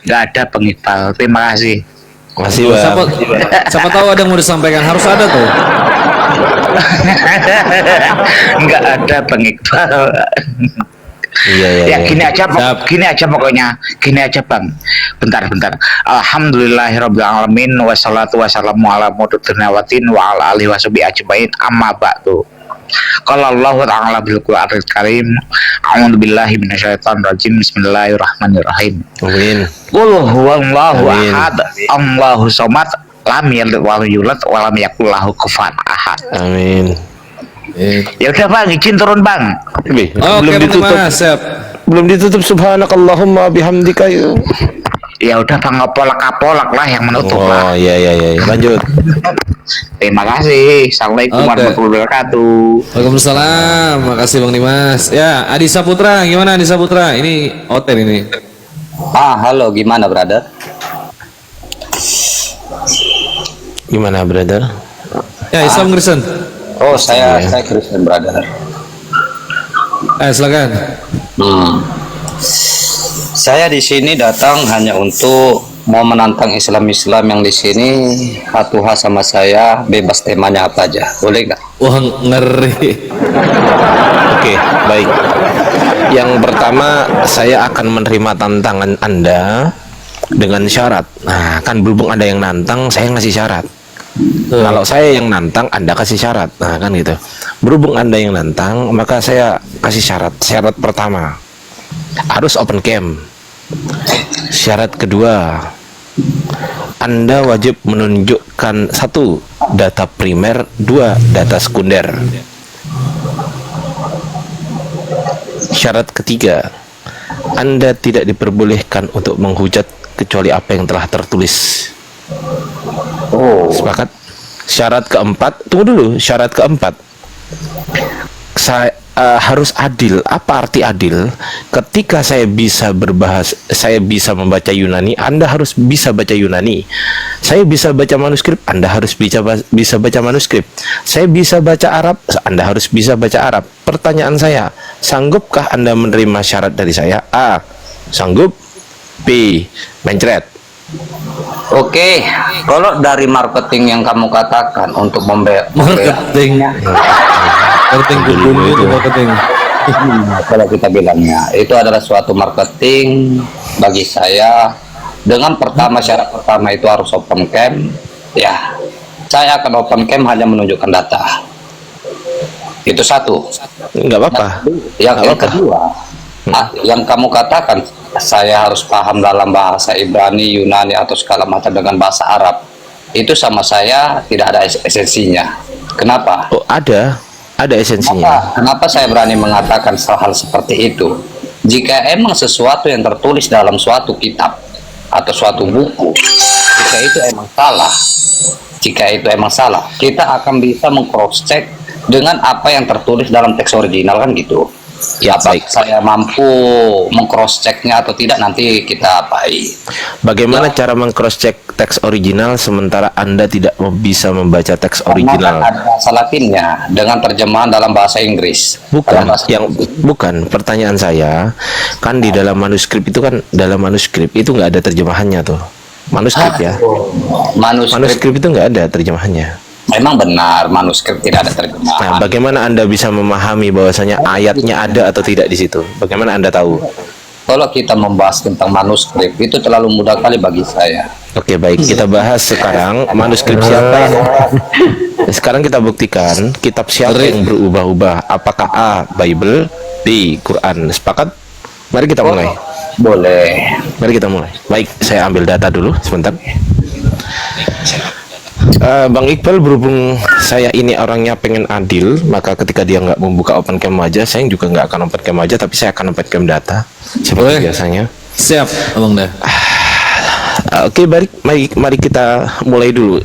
Nggak ada Bang Iqbal, terima kasih. Masih Bang. Siapa tahu ada yang mau disampaikan, harus ada tuh. Nggak ada Bang Iqbal. Iya. Gini aja pokoknya, gini aja Bang. Bentar. Alhamdulillahirobbilalamin, wassalatu wassalamu ala muhammadin wa ala alihi washabihi ajmain, amma ba'du. Qala Allahu ta'ala bil Qur'anil Karim, a'udzu billahi minasyaitonir rajim, bismillahirrahmanirrahim. Amin. Qul huwallahu Amin. ahad, Allahu somad, lam yalid wa lam yulad wa lam yakul lahu kufuwan ahad. Amin. Ya udah Bang, izin turun Bang. Oke, belum Bang ditutup. Dimas, siap. Belum ditutup, subhanakallahumma bihamdika. Ya udah Bang, apolak lah yang menutup lah. Oh iya. Lanjut. Terima kasih. Assalamualaikum Oke. warahmatullahi wabarakatuh. Waalaikumsalam, makasih Bang Dimas. Ya, Adi Saputra, gimana Adi Saputra? Ini hotel ini. Halo, gimana brother? Gimana, brother? Ya, Islam Kristen. Oh, saya Kristen brother. Silakan. Saya di sini datang hanya untuk mau menantang Islam yang di sini. Hatuha sama saya, bebas temanya apa aja, boleh nggak? Wah, ngeri. Oke, baik. Yang pertama, saya akan menerima tantangan Anda dengan syarat. Nah, kan berhubung Anda yang nantang, saya ngasih syarat. Kalau saya yang nantang, Anda kasih syarat. Nah, kan gitu. Berhubung Anda yang nantang, maka saya kasih syarat. Syarat pertama, harus open cam. Syarat kedua, Anda wajib menunjukkan 1. Data primer, 2. Data sekunder. Syarat ketiga, Anda tidak diperbolehkan untuk menghujat kecuali apa yang telah tertulis. Sepakat? Syarat keempat, tunggu dulu. Syarat keempat, saya harus adil. Apa arti adil? Ketika saya bisa saya bisa membaca Yunani, Anda harus bisa baca Yunani. Saya bisa baca manuskrip, Anda harus bisa baca manuskrip. Saya bisa baca Arab, Anda harus bisa baca Arab. Pertanyaan saya, sanggupkah Anda menerima syarat dari saya? A. Sanggup. B. Mencret. Oke, kalau dari marketing yang kamu katakan untuk Marketing kumpul itu marketing. kalau kita bilangnya itu adalah suatu marketing bagi saya. Dengan syarat pertama itu harus open cam. Ya, saya akan open cam hanya menunjukkan data. Itu 1. Nggak apa-apa. Yang kedua, Yang kamu katakan saya harus paham dalam bahasa Ibrani, Yunani atau segala macam dengan bahasa Arab, itu sama saya tidak ada esensinya. Kenapa? Oh, ada esensinya. Kenapa saya berani mengatakan hal seperti itu? Jika emang sesuatu yang tertulis dalam suatu kitab atau suatu buku, jika itu emang salah, kita akan bisa meng-cross check dengan apa yang tertulis dalam teks original, kan gitu. Ya, baik. Saya mampu meng-cross checknya atau tidak, nanti kita Bagaimana cara meng-cross check teks original sementara Anda tidak bisa membaca teks original? Ada bahasa Latinnya dengan terjemahan dalam bahasa Inggris. Bukan pertanyaan saya, kan di dalam manuskrip itu nggak ada terjemahannya tuh. Manuskrip ya. Manuskrip itu nggak ada terjemahannya. Memang benar manuskrip tidak ada terjemahan. Nah, bagaimana Anda bisa memahami bahwasanya ayatnya ada atau tidak di situ? Bagaimana Anda tahu? Kalau kita membahas tentang manuskrip itu terlalu mudah kali bagi saya. Oke, baik, kita bahas sekarang manuskrip siapa ya? Sekarang kita buktikan kitab siapa yang berubah-ubah. Apakah A. Bible, B. Quran? Sepakat? Mari kita mulai. Boleh. Mari kita mulai. Baik, saya ambil data dulu sebentar. Bang Iqbal, berhubung saya ini orangnya pengen adil, maka ketika dia nggak membuka open cam aja, saya juga nggak akan open cam aja, tapi saya akan open cam data seperti biasanya. Siap, Abang dah. Oke, mari kita mulai dulu.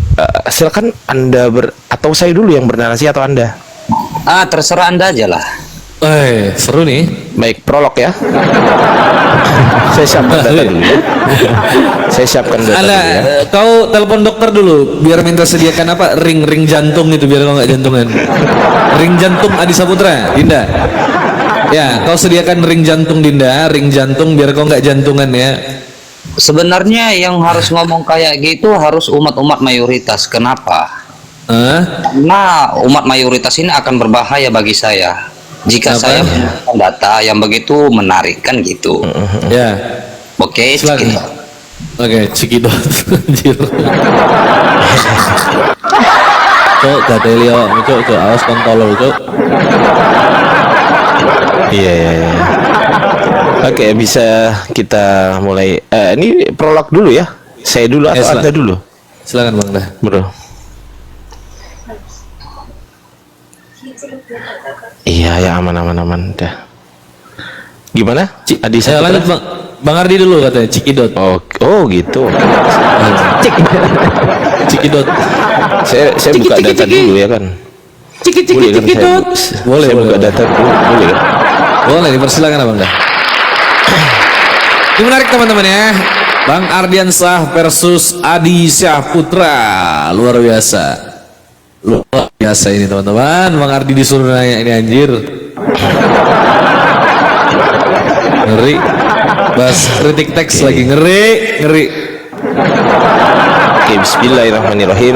Silakan Anda atau saya dulu yang bernarasi atau Anda? Terserah Anda aja lah. Seru nih. Baik, prolog ya. Saya siapkan data dulu. Saya siapkan data dulu ya. Kau telepon dokter dulu biar minta sediakan apa ring jantung itu biar kau nggak jantungan. Ring jantung Adi Saputra, Dinda. Ya, kau sediakan ring jantung Dinda, ring jantung biar kau nggak jantungan ya. Sebenarnya yang harus ngomong kayak gitu harus umat-umat mayoritas. Kenapa? Karena umat mayoritas ini akan berbahaya bagi saya jika saya menggunakan data yang begitu menarik, kan gitu. Ya. Oke, cikidot. Anjir. Cok, gak Leo, cok, awas kontol cok. Iya. Oke, bisa kita mulai. Ini prolog dulu ya. Saya dulu atau Anda dulu? Silakan Bang dah. Bro. Iya, ya aman dah. Gimana? Adi saya lanjut Bang Ardi dulu katanya Cikidot. Oh gitu. Cikidot. Saya buka data dulu ya kan. Cikidot. Boleh buka data dulu, boleh kan? Boleh, dipersilakan Abang dah. Ini menarik teman-teman ya. Bang Ardiansah versus Adi Syahputra. Luar biasa. Luar biasa ini teman-teman. Bang Ardi disuruh nanya ini anjir. Ngeri. Bahas kritik teks lagi, ngeri. Oke, bismillahirrahmanirrahim.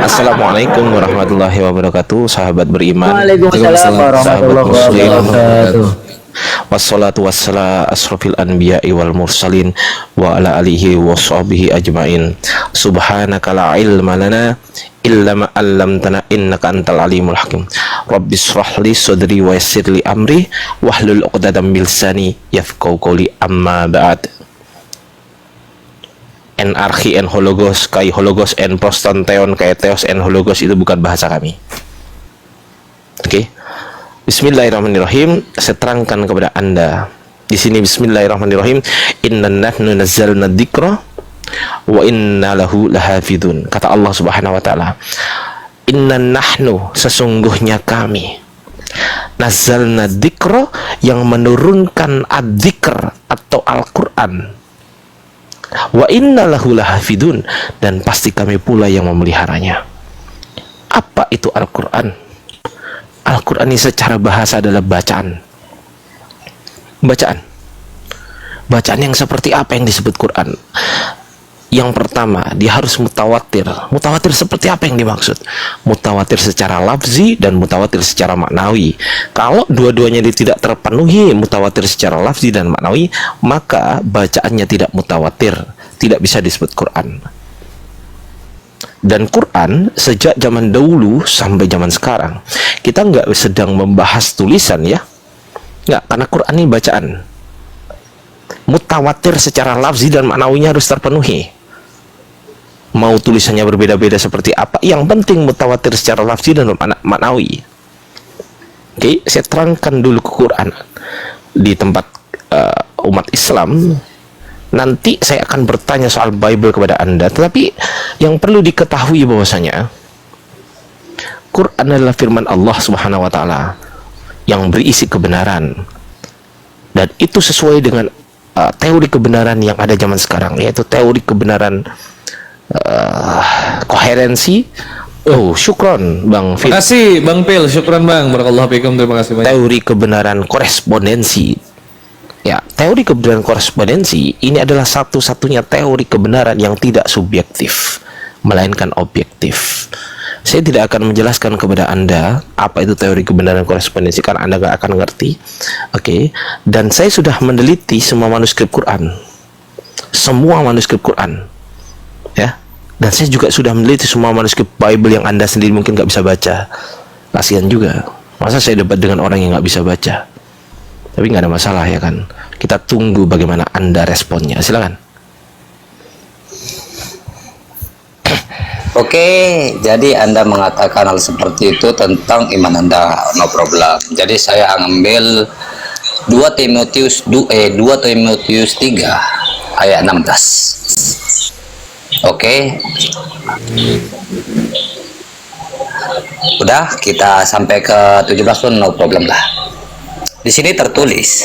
Assalamualaikum warahmatullahi wabarakatuh. Sahabat beriman. Waalaikumsalam warahmatullahi wabarakatuh. Wassalatu wassalamu asrofil anbiya'i wal mursalin wa ala alihi wa sahbihi ajmain. Subhanaka la ilma lana illa ma 'allamtana innaka antal alimul hakim. Rabbis shrah li sadri wa yassir li amri wahlul 'uqdatam min lisani yafqahu qawli, amma ba'd. Anarki and hologos, kai hologos and prostanteon kai theos and hologos itu bukan bahasa kami. Oke. Bismillahirrahmanirrahim. Saya terangkan kepada Anda di sini. Bismillahirrahmanirrahim. Inna nahnu nazzalna dzikra wa inna lahu lahafidun. Kata Allah Subhanahu wa taala, inna nahnu, sesungguhnya kami, nazzalna dzikra, yang menurunkan adzikr atau Al-Qur'an, wa inna lahu lahafidun, dan pasti kami pula yang memeliharanya. Apa itu Al-Qur'an? Al-Quran ini secara bahasa adalah bacaan. Bacaan yang seperti apa yang disebut Quran? Yang pertama, dia harus mutawatir. Mutawatir seperti apa yang dimaksud? Mutawatir secara lafzi dan mutawatir secara maknawi. Kalau dua-duanya tidak terpenuhi, mutawatir secara lafzi dan maknawi, maka bacaannya tidak mutawatir, tidak bisa disebut Quran. Dan Quran sejak zaman dahulu sampai zaman sekarang, kita nggak sedang membahas tulisan ya, nggak, karena Quran ini bacaan. Mutawatir secara lafzi dan maknawinya harus terpenuhi. Mau tulisannya berbeda-beda seperti apa, yang penting mutawatir secara lafzi dan maknawi. Oke, saya terangkan dulu ke Quran di tempat umat Islam. Nanti saya akan bertanya soal Bible kepada Anda. Tetapi yang perlu diketahui bahwasanya Quran adalah firman Allah Subhanahu wa taala yang berisi kebenaran. Dan itu sesuai dengan teori kebenaran yang ada zaman sekarang, yaitu teori kebenaran koherensi. Oh, syukron Bang Fit. Terima kasih Bang Pil, syukran Bang. Barakallahu fikum, terima kasih banyak. Teori kebenaran korespondensi. Ya, teori kebenaran korespondensi ini adalah satu-satunya teori kebenaran yang tidak subjektif, melainkan objektif. Saya tidak akan menjelaskan kepada Anda apa itu teori kebenaran korespondensi karena Anda gak akan ngerti. Oke. Dan saya sudah meneliti semua manuskrip Quran. Semua manuskrip Quran. Ya. Dan saya juga sudah meneliti semua manuskrip Bible yang Anda sendiri mungkin gak bisa baca. Kasihan juga. Masa saya debat dengan orang yang gak bisa baca? Tapi gak ada masalah ya kan. Kita tunggu bagaimana Anda responnya. Silakan. Oke, jadi Anda mengatakan hal seperti itu tentang iman Anda, no problem. Jadi saya ambil 2 Timotius 3 ayat 16. Oke. Udah, kita sampai ke 17 pun no problem lah. Di sini tertulis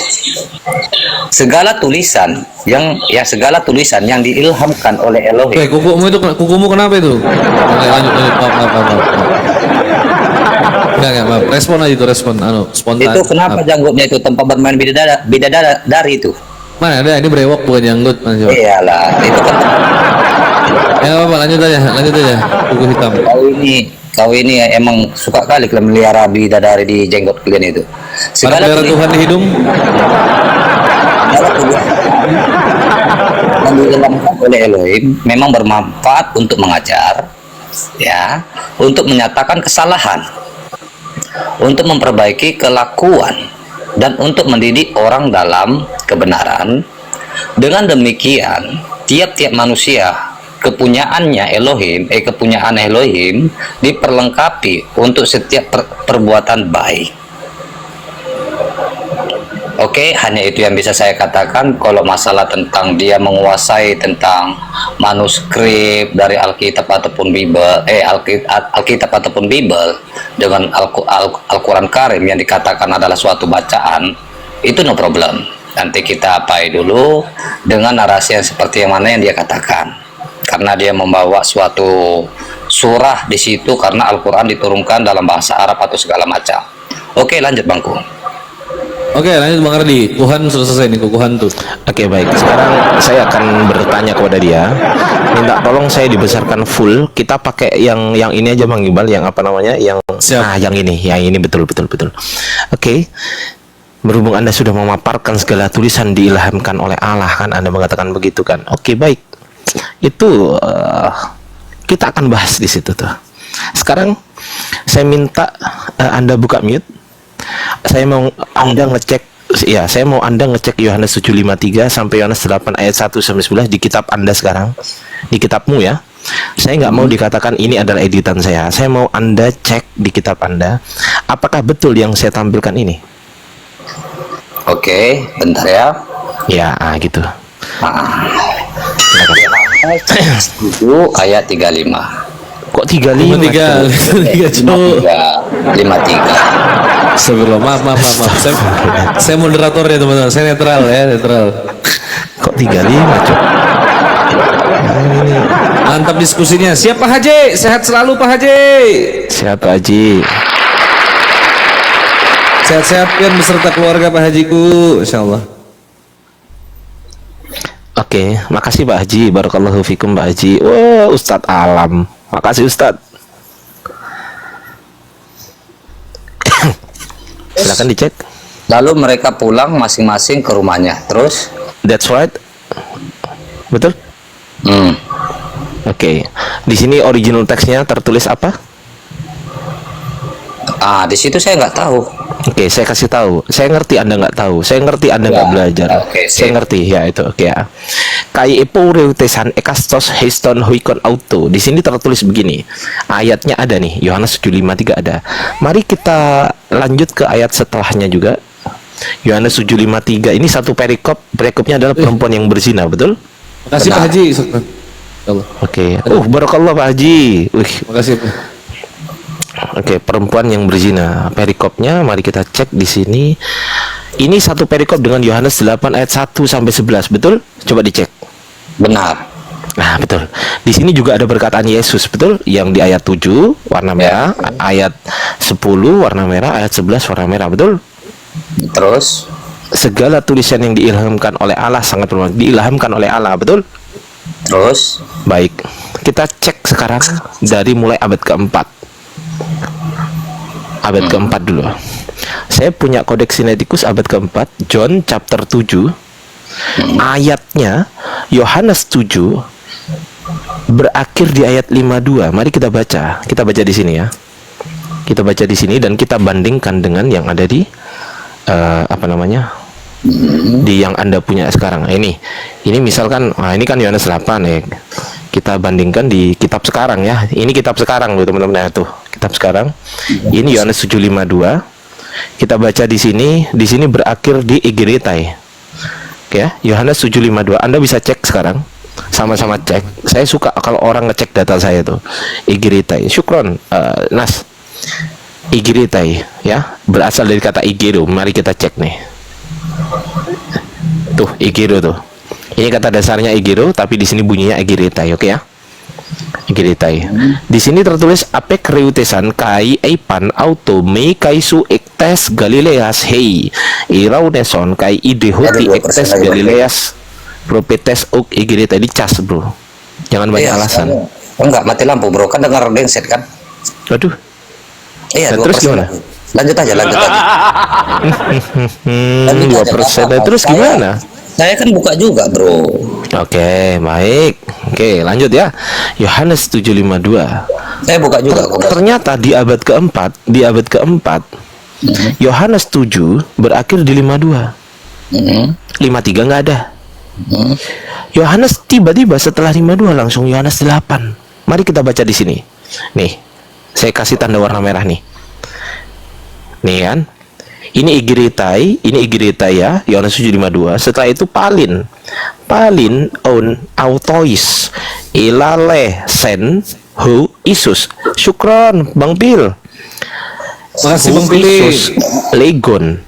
segala tulisan yang diilhamkan oleh Elohim. Kukumu kenapa itu? Lanjut, maaf. Enggak, maaf. Respon aja itu, spontan. Itu kenapa janggutnya itu tempat bermain bidadari itu? Mana ada, ini brewok bukan janggut. Iyalah, itu kan. Ya apa, lanjut aja. Kuku hitam. Kau ini emang suka kali kalian melihara bidadari di jenggot kalian itu. Segala Tuhan di hidung. Yang diilhamkan oleh Elohim memang bermanfaat untuk mengajar, ya, untuk menyatakan kesalahan, untuk memperbaiki kelakuan, dan untuk mendidik orang dalam kebenaran. Dengan demikian, tiap-tiap manusia kepunyaan Elohim diperlengkapi untuk setiap perbuatan baik. Oke, hanya itu yang bisa saya katakan. Kalau masalah tentang dia menguasai tentang manuskrip dari Alkitab ataupun Bible dengan Al-Quran Karim yang dikatakan adalah suatu bacaan, itu no problem. Nanti kita apai dulu dengan narasi yang seperti yang mana yang dia katakan. Karena dia membawa suatu surah di situ karena Al-Quran diturunkan dalam bahasa Arab atau segala macam. Oke, lanjut Bangku. Oke, lanjut Bang Ardi. Kuhan sudah selesai nih, Kuhan tuh. Oke, baik. Sekarang saya akan bertanya kepada dia. Minta tolong saya dibesarkan full. Kita pakai yang ini aja Bang Iqbal, yang apa namanya? Yang yang ini betul. Oke. Berhubung Anda sudah memaparkan segala tulisan diilhamkan oleh Allah kan, Anda mengatakan begitu kan. Oke, baik. Itu kita akan bahas di situ tuh. Sekarang saya minta Anda buka mute. Saya mau Anda ngecek Yohanes 7:53 sampai Yohanes 8 ayat 1 sampai 11 di kitab Anda sekarang. Di kitabmu ya. Saya nggak mau dikatakan ini adalah editan saya. Saya mau Anda cek di kitab Anda apakah betul yang saya tampilkan ini. Oke, bentar ya. Ya, gitu. Ayat 35. Kok 35? 53. Sebelum maaf. Saya moderator ya teman-teman. Saya netral. Kok 35, Cok? Mantap diskusinya. Siap Pak Haji? Sehat selalu Pak Haji. Sehat Pak Haji. Sehat-sehat kan beserta keluarga Pak Hajiku, insyaallah. Oke, makasih Pak Haji. Barakallahu fikum Pak Haji. Wah, Ustadz Alam. Makasih Ustadz. Silakan dicek. Lalu mereka pulang masing-masing ke rumahnya. Terus? That's right. Betul? Oke. Di sini original teksnya tertulis apa? Di situ saya nggak tahu. Oke, saya kasih tahu. Saya ngerti Anda nggak tahu. Saya ngerti Anda nggak belajar. Oke, Saya sip. ngerti ya itu. Oke ya. Kai epureutesan ekastos histon huikon auto. Di sini tertulis begini. Ayatnya ada nih. Yohanes 7:53 ada. Mari kita lanjut ke ayat setelahnya juga. Yohanes 7:53. Ini satu perikop. Perikopnya adalah perempuan yang berzina, betul? Makasih Pak Haji. Ya Allah. Oke. Barakallah Pak Haji. Wih. Makasih Pak. Oke, perempuan yang berzina. Perikopnya mari kita cek di sini. Ini satu perikop dengan Yohanes 8 ayat 1 sampai 11, betul? Coba dicek. Benar. Nah, betul. Di sini juga ada perkataan Yesus, betul? Yang di ayat 7 warna merah, ayat 10 warna merah, ayat 11 warna merah, betul? Terus Segala tulisan yang diilhamkan oleh Allah sangat bermanfaat. Diilhamkan oleh Allah, betul? terus Baik. Kita cek sekarang dari mulai abad keempat. Abad keempat dulu. Saya punya Kodeks Sinaiticus abad keempat, John chapter 7. Ayatnya Yohanes 7 berakhir di ayat 52. Mari kita baca. Kita baca di sini ya. Kita baca di sini dan kita bandingkan dengan yang ada di di yang Anda punya sekarang. Ini misalkan, ini kan Yohanes 8 ya. Kita bandingkan di kitab sekarang ya. Ini kitab sekarang loh teman-teman. Nah, tuh, kitab sekarang. Ini Yohanes 7:52. Kita baca di sini berakhir di Egeretai. Oke ya, Yohanes 7:52. Anda bisa cek sekarang. Sama-sama cek. Saya suka kalau orang ngecek data saya tuh. Egeretai. Syukron, Nas. Egeretai ya, berasal dari kata igero. Mari kita cek nih. Tuh, igero tuh. Ini kata dasarnya igero, tapi di sini bunyinya egeretai, oke ya? Egeretai. Di sini tertulis apek reutesan kai eipan auto me kaisu ektes Galileas hei irauneson kai idehoti ektes Galileas propetes ok egeretai. Dicas bro, jangan banyak alasan. Enggak, mati lampu bro, kan dengar denset kan. Waduh. Iya, Nah, terus 2%. gimana? Lanjut aja. 2%. Terus gimana? Saya kan buka juga bro. Oke, baik. Oke, lanjut ya. Yohanes 7:52. Saya buka juga. Ternyata di abad keempat, Yohanes 7 berakhir di 52. 53 nggak ada. Yohanes tiba-tiba setelah 52 langsung Yohanes 8. Mari kita baca di sini. Nih, saya kasih tanda warna merah nih. Nih kan? Ini Egeretai ya, Yohanes 7:52. Setelah itu Palin on autois ilale sen hu Isus. Syukron Bang Pil. Makasih Bang Pili. Isus legon.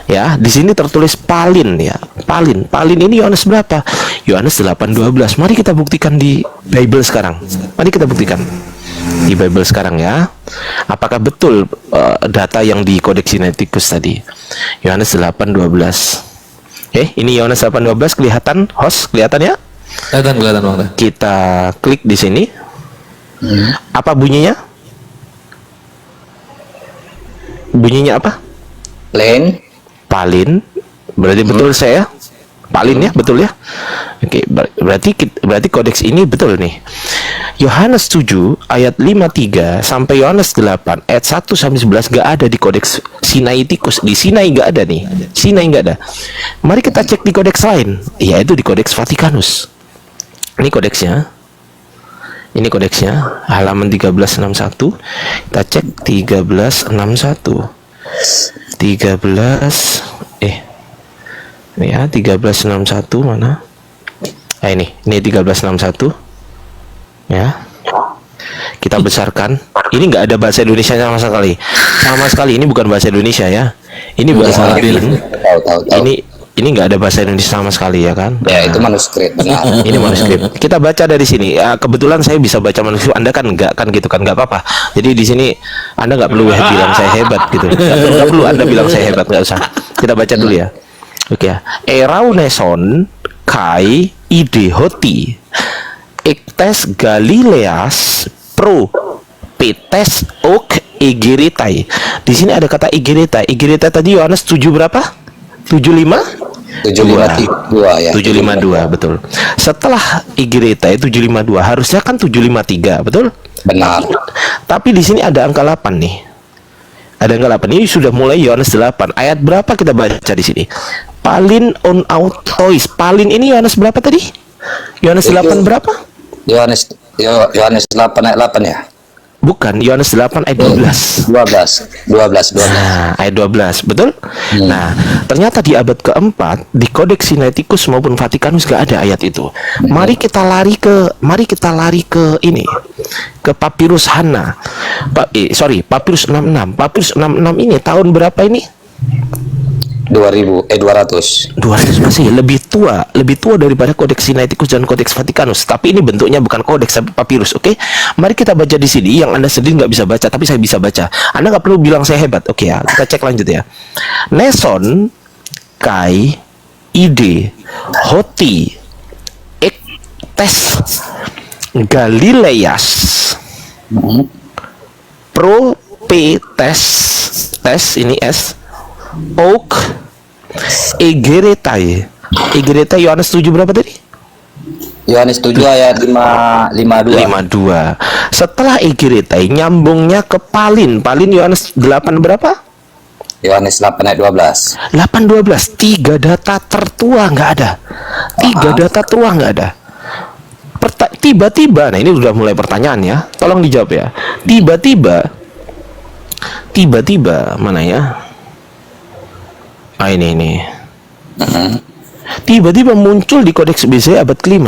Ya, di sini tertulis Palin ya. Palin ini Yohanes berapa? Yohanes 8:12. Mari kita buktikan di Bible sekarang. Mari kita buktikan di Bible sekarang ya. Apakah betul data yang di Kodeks Sinaiticus tadi? Yohanes 8:12. Ini Yohanes 8:12 kelihatan host, kelihatan ya? Kelihatan Bang. Kita klik di sini. Apa bunyinya? Bunyinya apa? Palin. Berarti betul saya? Palin ya, betul ya? Oke, berarti kodeks ini betul nih. Yohanes 7 ayat 53 sampai Yohanes 8 ayat 1 sampai 11 gak ada di kodeks Sinaiticus. Di Sinai gak ada nih. Sinai gak ada. Mari kita cek di kodeks lain, yaitu di kodeks Vatikanus. Ini kodeksnya. Ini kodeksnya halaman 1361. Kita cek 1361. 1361 mana? Ini 1361 ya. Kita besarkan. Ini nggak ada bahasa Indonesia sama sekali. Ini bukan bahasa Indonesia ya. Ini bahasa Latin. Ini nggak ada bahasa Indonesia sama sekali ya kan? Ya, itu manuskrip. Ini manuskrip. Kita baca dari sini. Ya, kebetulan saya bisa baca manuskrip. Anda kan nggak kan gitu kan? Nggak apa-apa. Jadi di sini Anda nggak perlu bilang saya hebat gitu. Nggak perlu Anda bilang saya hebat, nggak usah. Kita baca dulu ya. Oke ya. Erauneson kai idehoti ektes Galileas pro petes ok egeretai. Di sini ada kata egeretai. Egeretai tadi Yohanes 7 berapa? 752 ya. 752 betul. Setelah Egeretai 752 harusnya kan 753, betul? Benar. Tapi di sini ada angka 8 nih. Ada nggak 8? Ini sudah mulai Yohanes 8. Ayat berapa kita baca di sini? Palin on autois. Palin ini Yohanes berapa tadi? Yohanes 8 berapa? Yohanes 8 ayat 8 ya. Bukan, Yohanes 8 ayat 12. 12. Nah, ayat 12, betul? Nah, ternyata di abad keempat di Codex Sinaiticus maupun Vatikanus gak ada ayat itu. Mari kita lari ke ini, ke Papyrus Hana. Papyrus 66. Papyrus 66 ini tahun berapa ini? 200 masih lebih tua daripada Codex Sinaiticus dan Codex Vatikanus. Tapi ini bentuknya bukan kodeks tapi papirus, oke? Mari kita baca di sini yang Anda sendiri nggak bisa baca, tapi saya bisa baca. Anda nggak perlu bilang saya hebat, oke ya? Kita cek lanjut ya. Neson, Kai, Ide, Hoti, Ektes, Galileas, Propetes, tes ini S, Oak, Egeretai Yohanes 7 berapa tadi? Yohanes 7 ayat 52. Setelah Egeretai nyambungnya ke Palin Yohanes 8 berapa? Yohanes 8 ayat 12. 8:12. 3 data tertua nggak ada. 3 data tua nggak ada. Tiba-tiba, nah ini udah mulai pertanyaan ya. Tolong dijawab ya. Tiba-tiba mana ya? Ini. Tiba-tiba muncul di Kodeks BC abad ke-5.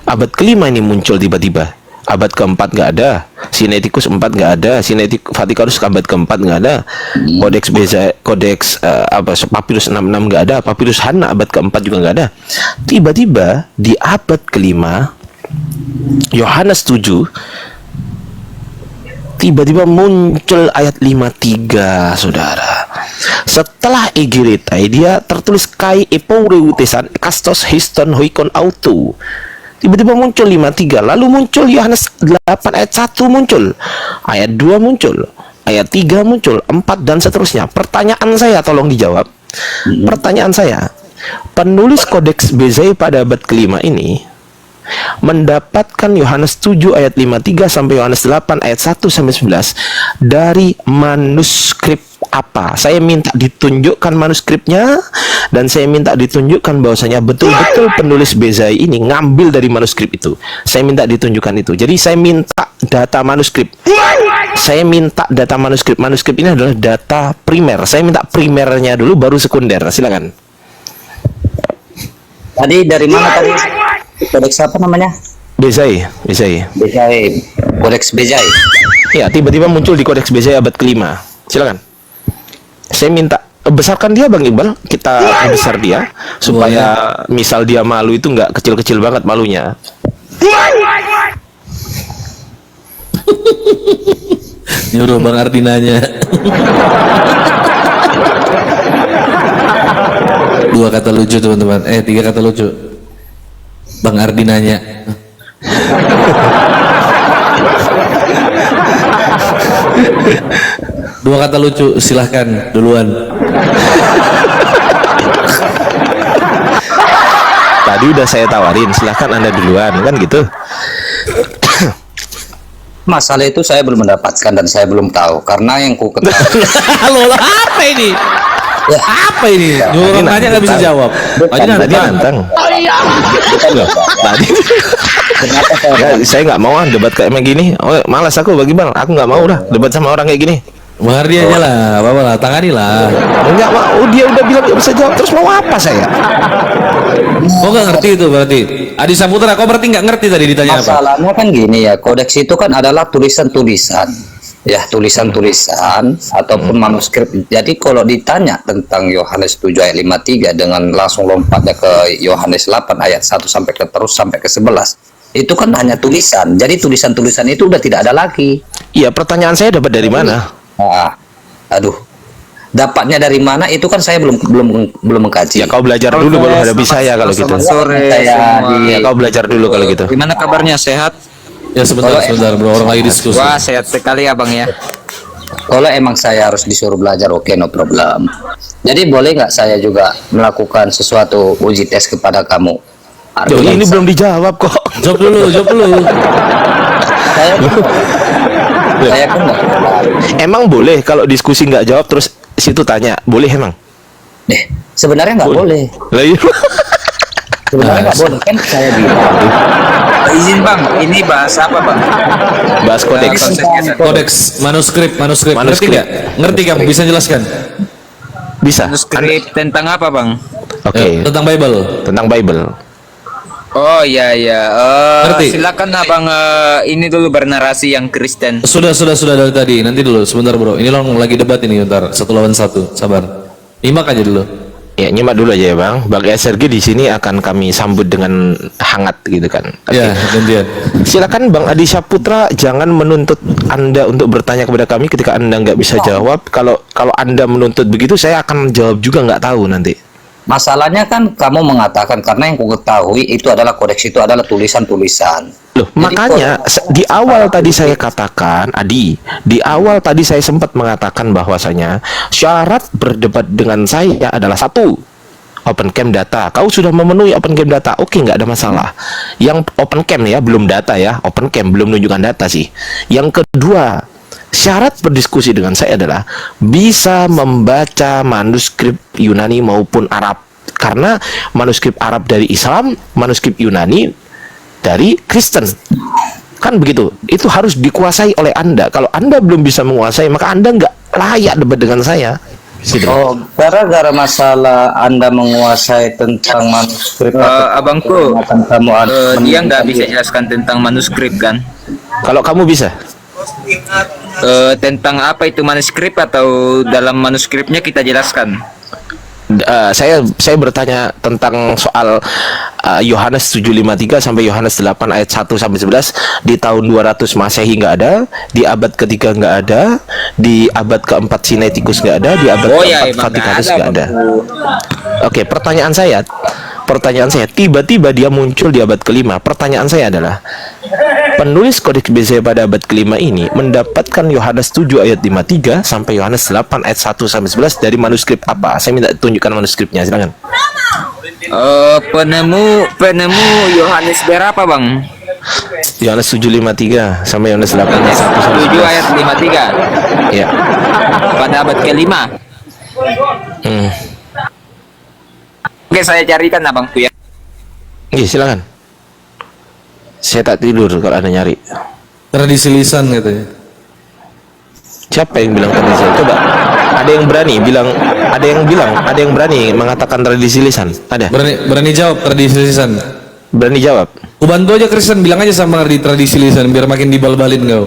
Abad ke-5 ini muncul tiba-tiba. Abad ke-4 nggak ada. Sinaiticus 4 nggak ada. Vatikanus abad ke-4 nggak ada. Kodeks BC, Papyrus 66 nggak ada. Papyrus Hana abad ke-4 juga nggak ada. Tiba-tiba di abad ke-5 Yohanes 7 tiba-tiba muncul ayat 53, saudara. Setelah Egeretai dia tertulis kai epouretesan kastos histon hoikon auto. Tiba-tiba muncul 53, lalu muncul Yohanes 8 ayat 1 muncul, ayat 2 muncul, ayat 3 muncul, 4 dan seterusnya. Pertanyaan saya tolong dijawab. Pertanyaan saya, penulis Kodeks Bezai pada abad ke-5 ini mendapatkan Yohanes 7 ayat 53 sampai Yohanes 8 ayat 1 sampai 11 dari manuskrip apa? Saya minta ditunjukkan manuskripnya, dan saya minta ditunjukkan bahwasanya betul-betul penulis Bezai ini ngambil dari manuskrip itu. Saya minta ditunjukkan itu. Jadi saya minta data manuskrip. Manuskrip ini adalah data primer. Saya minta primernya dulu baru sekunder. Silakan. Tadi dari mana tadi? Kodeks apa namanya? Bezai. Kodeks Bezai. Ya, tiba-tiba muncul di Kodeks Bezai abad ke-5. Silakan. Saya minta besarkan dia Bang Iqbal, kita besar dia supaya misal dia malu itu nggak kecil-kecil banget malunya. Nyuruh Bang Ardi nanya. 2 kata lucu teman-teman. 3 kata lucu. Bang Ardi nanya. Dua kata lucu, silahkan duluan. Tadi udah saya tawarin, silahkan Anda duluan, kan gitu. Masalah itu saya belum mendapatkan dan saya belum tahu, karena yang ku ketahui. Halo, apa ini? Apa ini? Orang nanya nggak bisa jawab. Tadi nantang. Tadi. Saya nggak mau debat kayak begini. Malas aku Bang Iqbal. Aku nggak mau debat sama orang kayak gini. Bang Ardi aja lah, apa lah, tangani lah. Enggak mau, dia udah bilang nggak bisa jawab, terus mau apa saya? Kok nggak ngerti itu berarti? Adi Saputra, kok berarti nggak ngerti tadi ditanya apa? Masalahnya kan gini ya, kodeks itu kan adalah tulisan-tulisan, ya tulisan-tulisan ataupun manuskrip. Jadi kalau ditanya tentang Yohanes 7 ayat 53 dengan langsung lompatnya ke Yohanes 8 ayat 1 sampai ke 11, itu kan hanya tulisan. Jadi tulisan-tulisan itu udah tidak ada lagi. Iya, pertanyaan saya dapat dari mana? Dapatnya dari mana itu kan saya belum mengkaji. Ya kau belajar dulu baru hadapi saya kalau gitu. Ya kau belajar dulu kalau gitu. Gimana kabarnya, sehat? Ya sebentar bro, orang lagi diskusi. Wah, sehat sekali abang ya. Kalau emang saya harus disuruh belajar, oke, no problem. Jadi boleh nggak saya juga melakukan sesuatu uji tes kepada kamu? Ini belum dijawab kok. Jawab dulu. Saya kan nggak tahu. Emang boleh kalau diskusi nggak jawab terus situ tanya, boleh emang? Sebenarnya nggak boleh. Lah iya. Sebenarnya nggak boleh kan saya bilang. Izin bang, ini bahas apa bang? Bahas kodeks. Kodeks manuskrip. Ngerti nggak? Ngerti kamu? Bisa jelaskan? Bisa. Manuskrip tentang apa bang? Oke. Tentang Bible. Tentang Bible. Oh iya iya. Ngerti? Silakan abang ini dulu bernarasi yang Kristen. Sudah dari tadi. Nanti dulu, sebentar bro. Ini lagi debat ini, ntar 1 lawan 1. Sabar. Nyimak aja dulu. Ya, nyimak dulu aja ya Bang. Bang SRG di sini akan kami sambut dengan hangat gitu kan. Ya, gantian. Silakan Bang Adi Saputra, jangan menuntut Anda untuk bertanya kepada kami ketika Anda nggak bisa jawab. Kalau Anda menuntut begitu, saya akan jawab juga nggak tahu nanti. Masalahnya kan kamu mengatakan karena yang ku ketahui itu adalah kodeks itu adalah tulisan-tulisan. Loh, makanya di awal tadi saya katakan, Adi, di awal tadi saya sempat mengatakan bahwasanya syarat berdebat dengan saya adalah 1, open cam data. Kau sudah memenuhi open cam data, oke, nggak ada masalah. Yang open cam ya, belum data ya, open cam belum menunjukkan data sih. Yang kedua, syarat berdiskusi dengan saya adalah bisa membaca manuskrip Yunani maupun Arab. Karena manuskrip Arab dari Islam, manuskrip Yunani dari Kristen. Kan begitu. Itu harus dikuasai oleh Anda. Kalau Anda belum bisa menguasai, maka Anda nggak layak debat dengan saya. Gitu. Oh, gara-gara masalah Anda menguasai tentang manuskrip Abangku, kamu dia nggak bisa jelaskan tentang manuskrip kan? Kalau kamu bisa. Tentang apa itu manuskrip atau dalam manuskripnya kita jelaskan? Saya bertanya tentang soal Yohanes 7:53 sampai Yohanes 8 ayat 1 sampai 11 di tahun 200 Masehi nggak ada, di abad ketiga nggak ada, di abad keempat Sinaiticus nggak ada, di abad keempat Vatikanus nggak ada. Oke, pertanyaan saya tiba-tiba dia muncul di abad kelima. Pertanyaan saya adalah, penulis kodeks BZ pada abad kelima ini mendapatkan Yohanes 7 ayat 53 sampai Yohanes 8 ayat 1 sampai 11 dari manuskrip apa? Saya minta tunjukkan manuskripnya, silakan. Penemu Yohanes berapa bang? Yohanes 7:53 sampai Yohanes 8 ayat 1 sampai 7 11. ayat 53. Ya. Pada abad kelima. Oke, saya carikan abangku ya. Iya, silakan. Saya tak tidur kalau Anda nyari. Tradisi lisan katanya. Siapa yang bilang tradisi? Coba. Ada yang berani mengatakan tradisi lisan? Ada? Berani jawab tradisi lisan. Berani jawab. Ku bantu aja Kristen, bilang aja sama di tradisi lisan biar makin dibal-balin kau.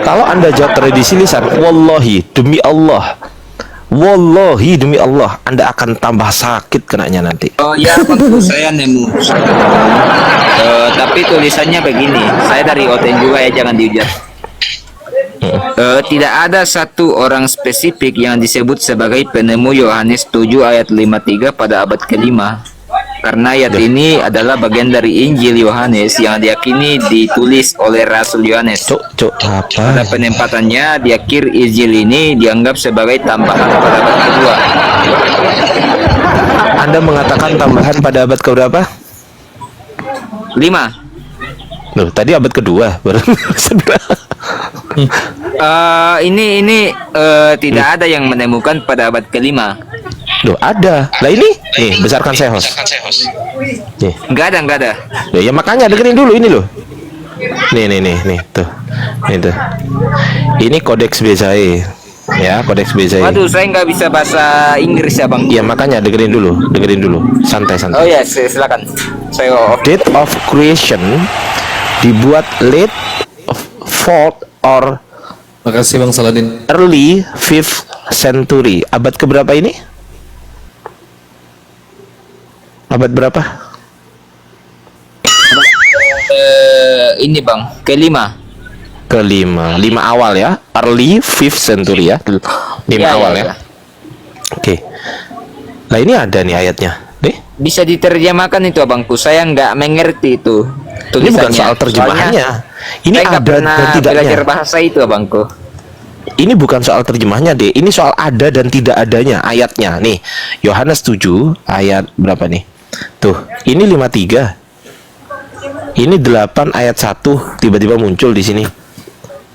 Kalau Anda jawab tradisi lisan, wallahi demi Allah, Anda akan tambah sakit kenanya nanti. Oh ya, abangku, saya nemu. Tapi tulisannya begini. Saya dari Oten juga ya, jangan dihujat. Tidak ada satu orang spesifik yang disebut sebagai penemu Yohanes 7 ayat 53 pada abad kelima. Karena ayat ini adalah bagian dari Injil Yohanes yang diyakini ditulis oleh Rasul Yohanes. Pada penempatannya di akhir Injil ini dianggap sebagai tambahan pada abad kedua. Anda mengatakan tambahan pada abad keberapa? 5. Loh, tadi abad kedua baru. Ini tidak ada yang menemukan pada abad kelima. Loh, ada. Lah ini, nih, besarkan saya host. Nih. Enggak ada. Loh, ya makanya dengerin dulu ini loh. Nih, tuh. Nih tuh. Ini kodeks BZE. Ya, kodeks BZE. Waduh, saya nggak bisa bahasa Inggris ya, Bang. Ya, makanya dengerin dulu. Santai. Oh ya, silakan. Saya Date of creation dibuat late 4th or makasih Bang Saladin. early 5th century. Abad keberapa ini? Abad berapa? Ini Bang, kelima. Kelima awal ya, early 5th century ya, 5 awal ya. Oke. Nah ini ada nih ayatnya, nih. Bisa diterjemahkan itu abangku, saya nggak mengerti itu. Ini bukan soal terjemahannya. Ini saya ada dan tidaknya. Belajar bahasa itu abangku. Ini bukan soal terjemahnya deh, ini soal ada dan tidak adanya ayatnya. Nih, Yohanes 7 ayat berapa nih? Tuh, ini 53. Ini 8 ayat 1 tiba-tiba muncul di sini.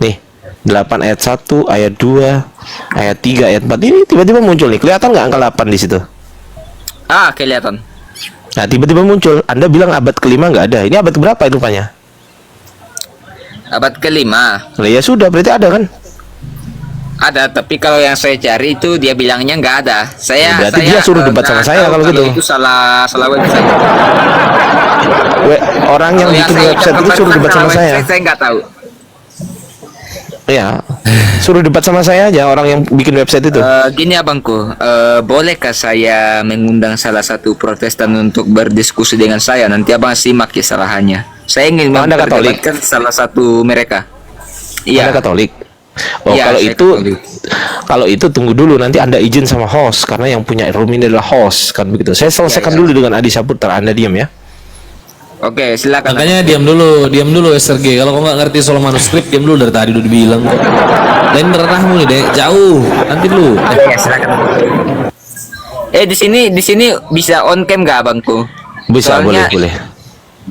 Nih, 8 ayat 1, ayat 2, ayat 3, ayat 4 ini tiba-tiba muncul nih. Kelihatan nggak angka 8 di situ? Ah, kelihatan. Nah, tiba-tiba muncul. Anda bilang abad kelima nggak ada. Ini abad keberapa itu rupanya? Abad kelima. Nah, ya sudah, berarti ada kan? Ada, tapi kalau yang saya cari itu dia bilangnya nggak ada. Berarti dia suruh debat sama saya kalau gitu. Itu salah website. Orang yang bikin website itu suruh debat sama saya. Saya nggak tahu. Ya, suruh debat sama saya aja orang yang bikin website itu. Gini abangku, bolehkah saya mengundang salah satu Protestan untuk berdiskusi dengan saya? Nanti abang simak kesalahannya. Saya ingin Anda Katolik? memperdebatkan salah satu mereka. Iya. Anda Katolik? Oh, Iya, kalau saya itu Katolik. kalau itu tunggu dulu, nanti Anda izin sama host karena yang punya room ini adalah host kan begitu. Saya selesaikan dulu dengan Adi Saputra. Anda diam ya. Oke, silakan. Makanya diam dulu SRG. Kalau kau nggak ngerti soal manuskrip, diam dulu, dari tadi udah dibilang kok. Lain merenahmu nih, Dek. Jauh. Nanti dulu. Ya, silakan. Di sini bisa on cam nggak abangku? Bisa, Soalnya boleh.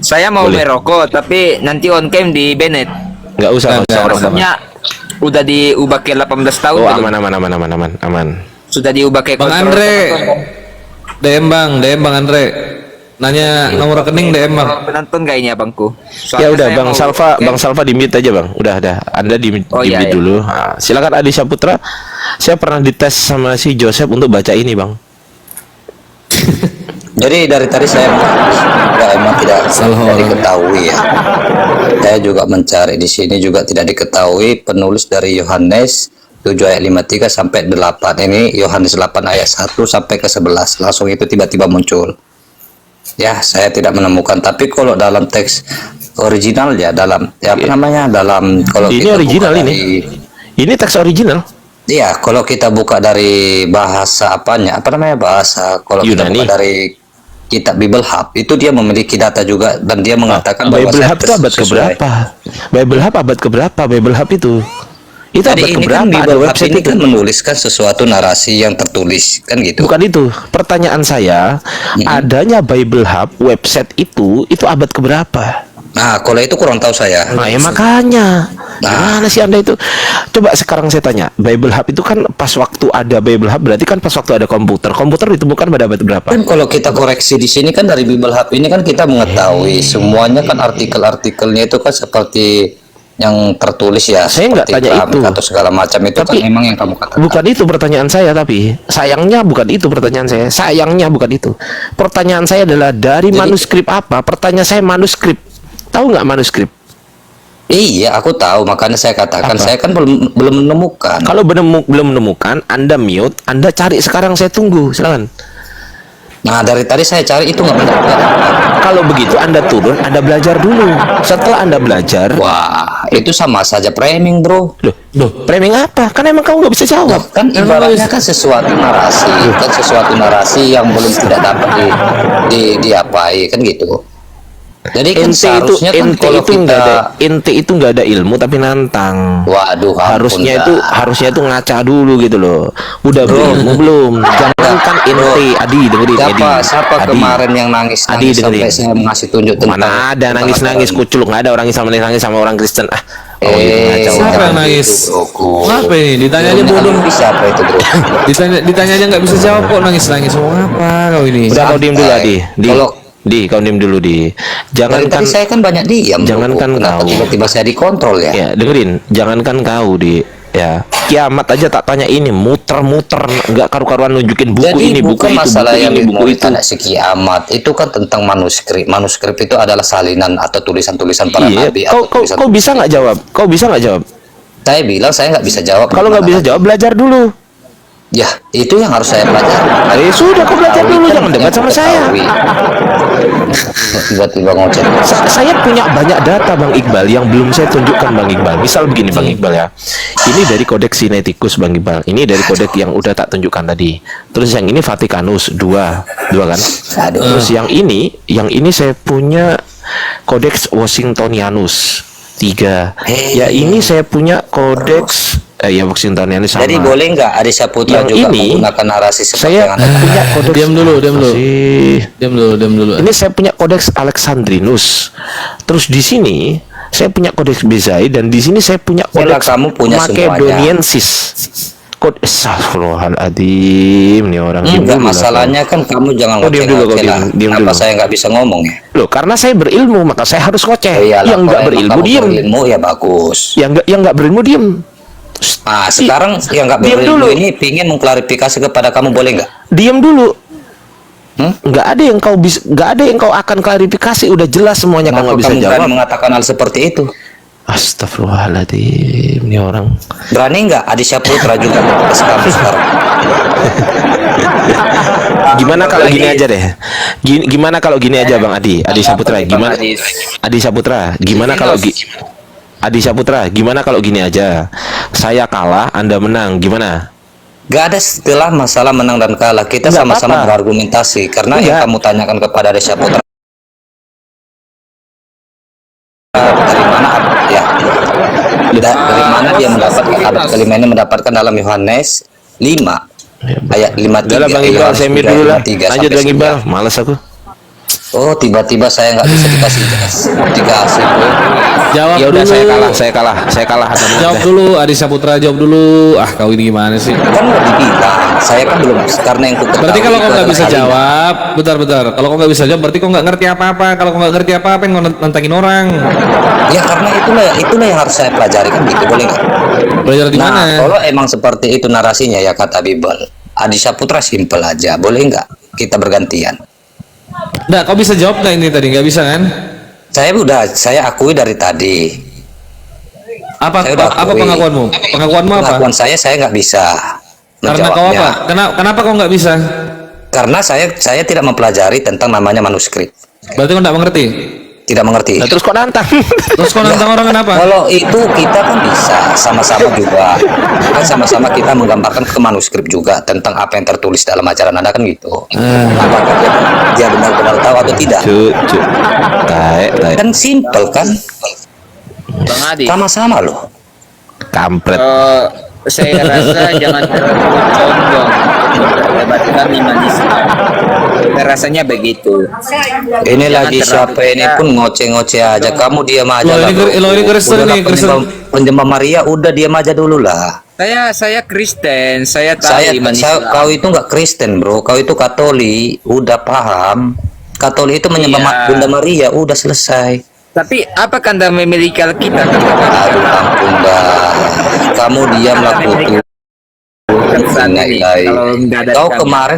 Saya mau Boleh. merokok, tapi nanti on cam di Bennett. Nggak usah. Maksudnya udah diubah ke 18 tahun. Oh, belum? aman. Sudah diubah ke Bang kontrol. Andre. DM Bang Andre. Nanya nomor rekening DM Bang. Penonton gak ini abangku? Ya Soalnya udah, saya Bang mau- Salva, Oke. Bang Salva di mute aja, Bang. Udah. Anda di Oh, iya, mute iya. dulu. Nah, silakan Adi Saputra. Saya pernah dites sama si Joseph untuk baca ini, Bang. Jadi dari tadi saya emang tidak diketahui ya. Saya juga mencari di sini juga tidak diketahui penulis dari Yohanes 7 ayat 53 sampai 8 ini, Yohanes 8 ayat 1 sampai ke 11 langsung itu tiba-tiba muncul. Ya, saya tidak menemukan. Tapi kalau dalam teks original ya, dalam kalau Ini kita original buka ini. Ini teks original. Iya, kalau kita buka dari bahasa bahasa kalau kita Yunani. buka dari kitab Bible Hub itu dia memiliki data juga dan dia mengatakan bahwa Bible Hub itu abad keberapa? Bible Hub abad keberapa? Bible Hub itu Jadi abad ini keberapa? kan Ada Bible Hub website ini itu. kan menuliskan sesuatu narasi yang tertulis kan gitu. Bukan itu. Pertanyaan saya, adanya Bible Hub website itu abad keberapa? Nah, kalau itu kurang tahu saya. Nah, ya makanya. Gimana sih Anda itu? Coba sekarang saya tanya, Bible Hub itu kan pas waktu ada Bible Hub berarti kan pas waktu ada komputer. Komputer ditemukan pada abad berapa? Kan kalau kita koreksi di sini kan dari Bible Hub ini kan kita mengetahui semuanya kan artikel-artikelnya itu kan seperti yang tertulis ya. Saya nggak seperti tanya keramik itu. atau segala macam itu Tapi kan memang yang kamu katakan. bukan itu pertanyaan saya, tapi sayangnya bukan itu pertanyaan saya. Sayangnya bukan itu. Pertanyaan saya adalah dari manuskrip apa? Pertanyaan saya manuskrip. Tahu nggak manuskrip? Iya, aku tahu. Makanya saya katakan saya kan belum menemukan. Kalau belum menemukan, Anda mute, Anda cari sekarang, saya tunggu. Silakan. Nah, dari tadi saya cari itu nggak benar. Kalau begitu Anda turun, Anda belajar dulu. Setelah Anda belajar, wah, itu sama saja framing, bro. Loh, framing apa? Kan emang kamu nggak bisa jawab. Kan ibaratnya kan sesuatu narasi yang belum tidak dapat diapai kan gitu. Jadi kan seharusnya kan kalau kita ente itu nggak ada ilmu tapi nantang. Waduh, harusnya itu ngaca dulu gitu loh. Udah berilmu belum? Jangankan ente, Adi dengerin. Siapa Adi. kemarin yang nangis Adi sampai dengerin. saya mengasih tunjuk tentang Mana ada nangis kuculuk, nggak ada orang Islam nangis sama orang Kristen. Siapa yang nangis? Kenapa ini? Ditanya aja bodoh. Siapa itu, bro? ditanya aja nggak bisa jawab kok, nangis mau apa kau ini? Udah, kau diem dulu, Adi. Kau diem dulu, Di. Jangankan saya kan banyak diam. Jangankan kau. Tiba-tiba saya dikontrol ya. Ya, dengerin. Jangankan kau, Di. Ya, kiamat aja tak tanya ini, muter-muter nggak karu-karuan nunjukin buku Jadi ini, buku bukan itu, masalah buku yang ini, buku itu. tanda si kiamat. Itu kan tentang manuskrip. Manuskrip itu adalah salinan atau tulisan-tulisan para nabi. Kau bisa nggak jawab? Kau bisa nggak jawab? Saya bilang saya nggak bisa jawab. Kalau nggak bisa jawab, belajar dulu. Ya, itu yang harus saya pelajari. Sudah, kau belajar dulu, jangan debat sama saya. Tiba-tiba ngoceh. Saya punya banyak data, Bang Iqbal, yang belum saya tunjukkan, Bang Iqbal. Misal begini, Bang Iqbal ya. Ini dari Kodeks Sinaiticus, Bang Iqbal. Ini dari kodeks yang udah tak tunjukkan tadi. Terus yang ini Vatikanus 2 kan. Terus yang ini saya punya Kodeks Washingtonianus 3. Ya ini saya punya Kodeks ya boxing tahun ini sama. Jadi boleh nggak Adi Saputra Yang juga ini, menggunakan narasi seperti saya yang Anda punya kodeks. Diam dulu. Diam dulu. Ini saya punya kodeks Alexandrinus. Terus di sini saya punya kodeks Bezai, dan di sini saya punya Yalah, kodeks kamu punya Macedoniensis. Astagfirullahaladzim, nih orang. Enggak, masalahnya kan kamu jangan diam dulu, ngoceh-ngoceh lah. diam Kenapa dulu. saya nggak bisa ngomong ya? Loh, karena saya berilmu maka saya harus ngoceh. Iyalah, Yang nggak kalau berilmu emang kamu diem. berilmu ya bagus. Yang nggak berilmu diem. Nah, sekarang yang nggak Diam berilmu dulu. ini pingin mengklarifikasi kepada kamu, boleh nggak? Diem dulu. Nggak ada yang kau bisa, nggak ada yang kau akan klarifikasi. Udah jelas semuanya, kau nggak bisa kamu jawab. berani mengatakan hal seperti itu? Astagfirullahaladzim, ini orang. Berani nggak Adi Saputra juga memprotes kamu sekarang? Gimana kalau gini aja deh? Gimana kalau gini aja, Bang Adi Saputra? Gimana? Adi Saputra, gimana kalau Adi Saputra, gimana kalau gini aja? Saya kalah, Anda menang, gimana? Gak ada istilah masalah menang dan kalah. Kita Nggak sama-sama apa-apa. berargumentasi. Karena Nggak. yang kamu tanyakan kepada Adi Saputra, dari mana ya? Dari mana dia mendapatkan abad kelima ini mendapatkan dalam Yohanes 5 ayat 53. Udah lah, Bang Iqbal, saya mute dulu lah. 53 Lanjut sampai Bang Iqbal, 9. malas aku. Oh, tiba-tiba saya nggak bisa dikasih bro. Jawab Ya udah, dulu. saya kalah. Jawab dulu, Adi Saputra, jawab dulu. Ah, kau ini gimana sih? Kan udah dibilang, saya kan belum, karena yang ku ketahui Berarti kalau itu kau nggak adalah bisa kalimat. jawab, bentar. Kalau kau nggak bisa jawab, berarti kau nggak ngerti apa-apa. Kalau kau nggak ngerti apa-apa, yang kau nantangin orang. Ya karena itulah yang harus saya pelajari kan gitu, boleh nggak? Belajar di mana? Nah, kalau emang seperti itu narasinya ya kata Bibel, Adi Saputra simpel aja, boleh nggak? Kita bergantian. Nah, kau bisa jawab nggak ini tadi? Nggak bisa kan? Saya akui dari tadi. Apa Saya udah akui. pengakuanmu? Pengakuanmu apa? Pengakuan saya nggak bisa Karena kau menjawabnya. apa? Kenapa kau nggak bisa? Karena saya tidak mempelajari tentang namanya manuskrip. Berarti kau nggak mengerti? Tidak mengerti. Nah, terus kok nantang? Terus kau nantang orang kenapa? Kalau itu kita kan bisa sama-sama juga. Kan sama-sama kita menggambarkan ke manuskrip juga tentang apa yang tertulis dalam ajaran Anda kan gitu. Apakah dia benar-benar tahu atau tidak? Cuk. Taek. Kan simpel kan? Bang Adi, Sama-sama loh. Kampret. saya rasa jangan terlalu condong memperdebatkan iman Islam. Rasanya begitu. Ini Jangan lagi terlalu siapa ini kita- pun ngoceh-ngoceh aja. Kamu diam aja Loh, lah. ini Kristen Udahlah, nih, Kristen. penyembah Maria udah diam aja dulu lah. Saya Kristen, saya tahu iman Islam. Kau itu nggak Kristen bro, kau itu Katolik, udah paham. Katolik itu menyembah Iya. Bunda Maria, udah selesai. Tapi apakah Anda memiliki Alkitab? Aduh ampun dah, kamu diamlah putu. Ini, kalau nggak ada Kau kami. kemarin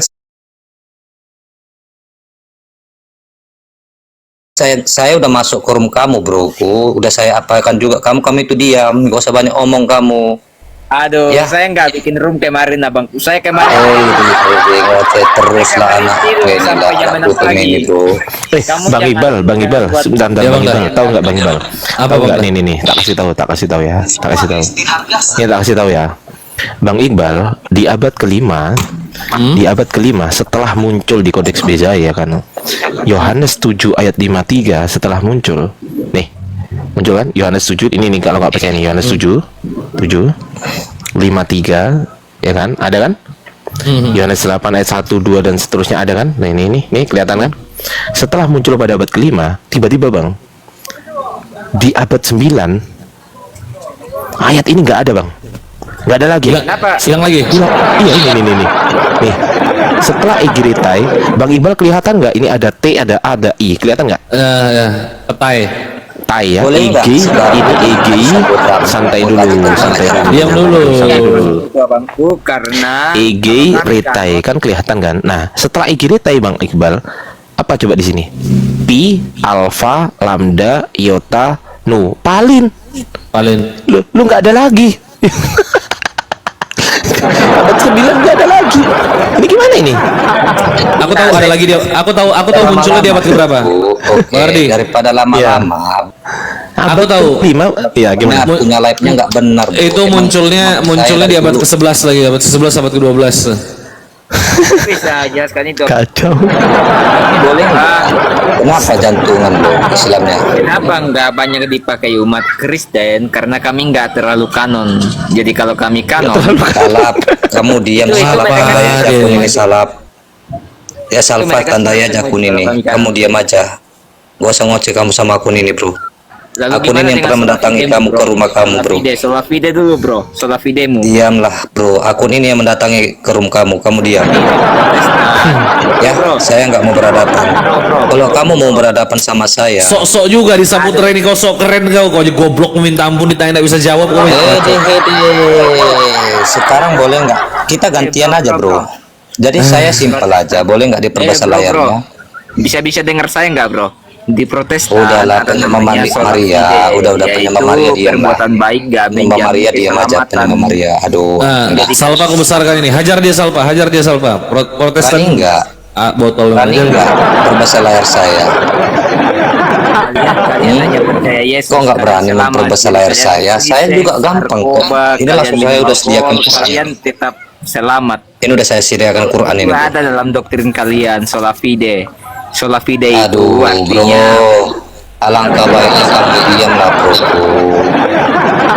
saya udah masuk ke room kamu broku, udah saya apakan juga kamu itu diam, gak usah banyak omong kamu. Aduh, Ya. saya nggak bikin room kemarin abangku. Saya kemarin. Ngoceh terus lah anak gue ini Sampai lah, jam anak 6 putu pagi. ini bro. Kamu Bang jangan Iqbal, buat- sebentar, Ya, Bang Bang. Iqbal, tahu nggak Bang Iqbal? Apa, Tahu Bang? nggak nih, tak kasih tahu ya, tak kasih tahu. Ini tak kasih tahu ya. Bang Iqbal di abad kelima, setelah muncul di Kodeks Bezai ya kan, Yohanes 7 ayat 53 setelah muncul, nih muncul kan Yohanes 7 ini nih, kalau nggak percaya nih Yohanes 7 53 ya kan, ada kan? Yohanes 8 ayat 1, 2 dan seterusnya ada kan? Nah ini kelihatan kan? Setelah muncul pada abad kelima, tiba-tiba Bang, di abad 9 ayat ini nggak ada Bang, nggak ada lagi. Kenapa? Silang lagi. Iya ini nih. Setelah Igiritai, Bang Iqbal kelihatan nggak? Ini ada T, ada A, ada I, kelihatan nggak? Ya, petai. Tai ya, Boleh nggak EG, sekarang ini EG, Saputra santai membuat dulu, tentang santai ajaran dulu. Diam dulu. Itu abangku karena EG Retai kan kelihatan kan? Nah, setelah EG Retai Bang Iqbal, apa coba di sini? Pi, Alpha, Lambda, Iota, Nu, Palin. Lu nggak ada lagi. Abad 9 nggak ada lagi. Ini gimana ini? Aku tahu ada lagi dia. Aku tahu munculnya di abad keberapa? Oke, Bang Ardi. daripada lama-lama. Aku tahu. 5 ya gimana? Punya live-nya nggak benar. bro. Itu Emang munculnya saya di abad dulu- ke-11 lagi, abad ke-11, abad ke-12. Bisa jelaskan itu. Kacau. Boleh nggak? Kenapa jantungan lo Islamnya? Kenapa nggak banyak dipakai umat Kristen? Karena kami nggak terlalu kanon. Jadi kalau kami kanon, Salap, kamu diam Itu salap mereka tandai kan- aja akun ini salap. Ya salva mereka tandai sebenarnya aja akun kalau ini. kami kanon. Kamu diam aja. Gak usah ngoceh kamu sama akun ini bro. lalu Akun gimana ini yang dengan pernah mendatangi Solafide, kamu bro? ke rumah kamu bro. Solafide dulu bro, Solafidemu. Diamlah bro. Akun ini yang mendatangi ke rumah kamu. Kamu diam. Ya, saya nggak mau berhadapan. Kalau kamu mau berhadapan sama saya, Sok-sok juga di Saputra ini kau sok keren kau aja goblok minta ampun ditanya nggak bisa jawab kau. sekarang boleh nggak kita gantian aja bro. Jadi saya simpel aja, boleh nggak diperbesar layarnya? Bisa-bisa dengar saya nggak bro? Di Protestan Udahlah, ada penyembah namanya Maria. Solafide, Udah penyembah yaitu Maria diam lah. perbuatan baik gak Penyembah Maria diam aja, penyembah Maria. Aduh, enggak. Salva aku besarkan ini, hajar dia Salva. Protestan Berani enggak? botol Berani enggak perbesar layar saya? Kalian hanya percaya Yesus. Kok nggak berani selamat. memperbesar layar saya? Saya juga gampang kok. Ini langsung saya udah sediakan Kalian tetap selamat. Ini udah saya sediakan Quran ini. Itu ada dalam doktrin kalian, Solafide. Solafide itu Aduh, artinya bro. Alangkah baiknya kamu diam lah, bro.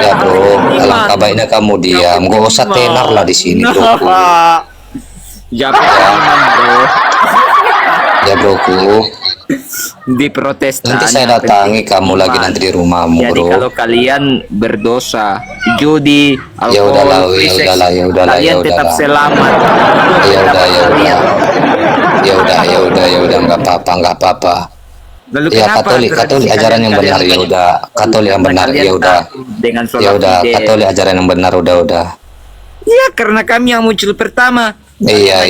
Ya, bro. Alangkah baiknya kamu diam. Gak usah tenar lah di sini, bro. Jangan bro. Ya, broku. Di Protestan Nanti saya datangi kamu lagi nanti di rumahmu, jadi bro. kalau kalian berdosa judi, Ya udahlah, alkohol, free sex, ya udahlah, kalian ya tetap udahlah. selamat. Ya udah, nggak apa-apa. Lalu Ya kenapa Katolik tradisi ajaran yang kalian benar ya udah. Katolik yang benar kalian ya udah. takut dengan Ya udah, Solafide? Katolik ajaran yang benar udah. Ya karena kami yang muncul pertama. Iya.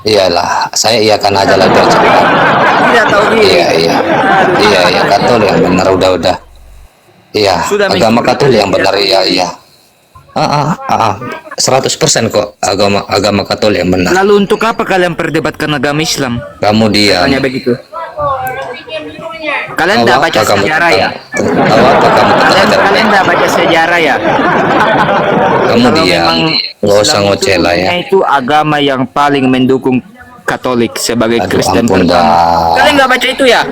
Iyalah, saya iakan aja lah biar cepat. Tidak tahu diri. Iya, Katolik yang benar udah. Iya, Sudah agama mencuri Katolik yang benar tidak iya. 100% kok agama Katolik yang benar. Lalu untuk apa kalian perdebatkan agama Islam? Kamu diam. Tanya begitu. Kalian Tahu tidak apa baca kamu sejarah ya? Tahu apa kamu tentang ajaran? Kalian tidak baca sejarah ya? Kamu Kalau diam. memang Nggak usah Islam itu ngoceh lah ya. dulunya itu agama yang paling mendukung Katolik sebagai Aduh, Kristen ampun pertama. dah. Kalian nggak baca itu ya?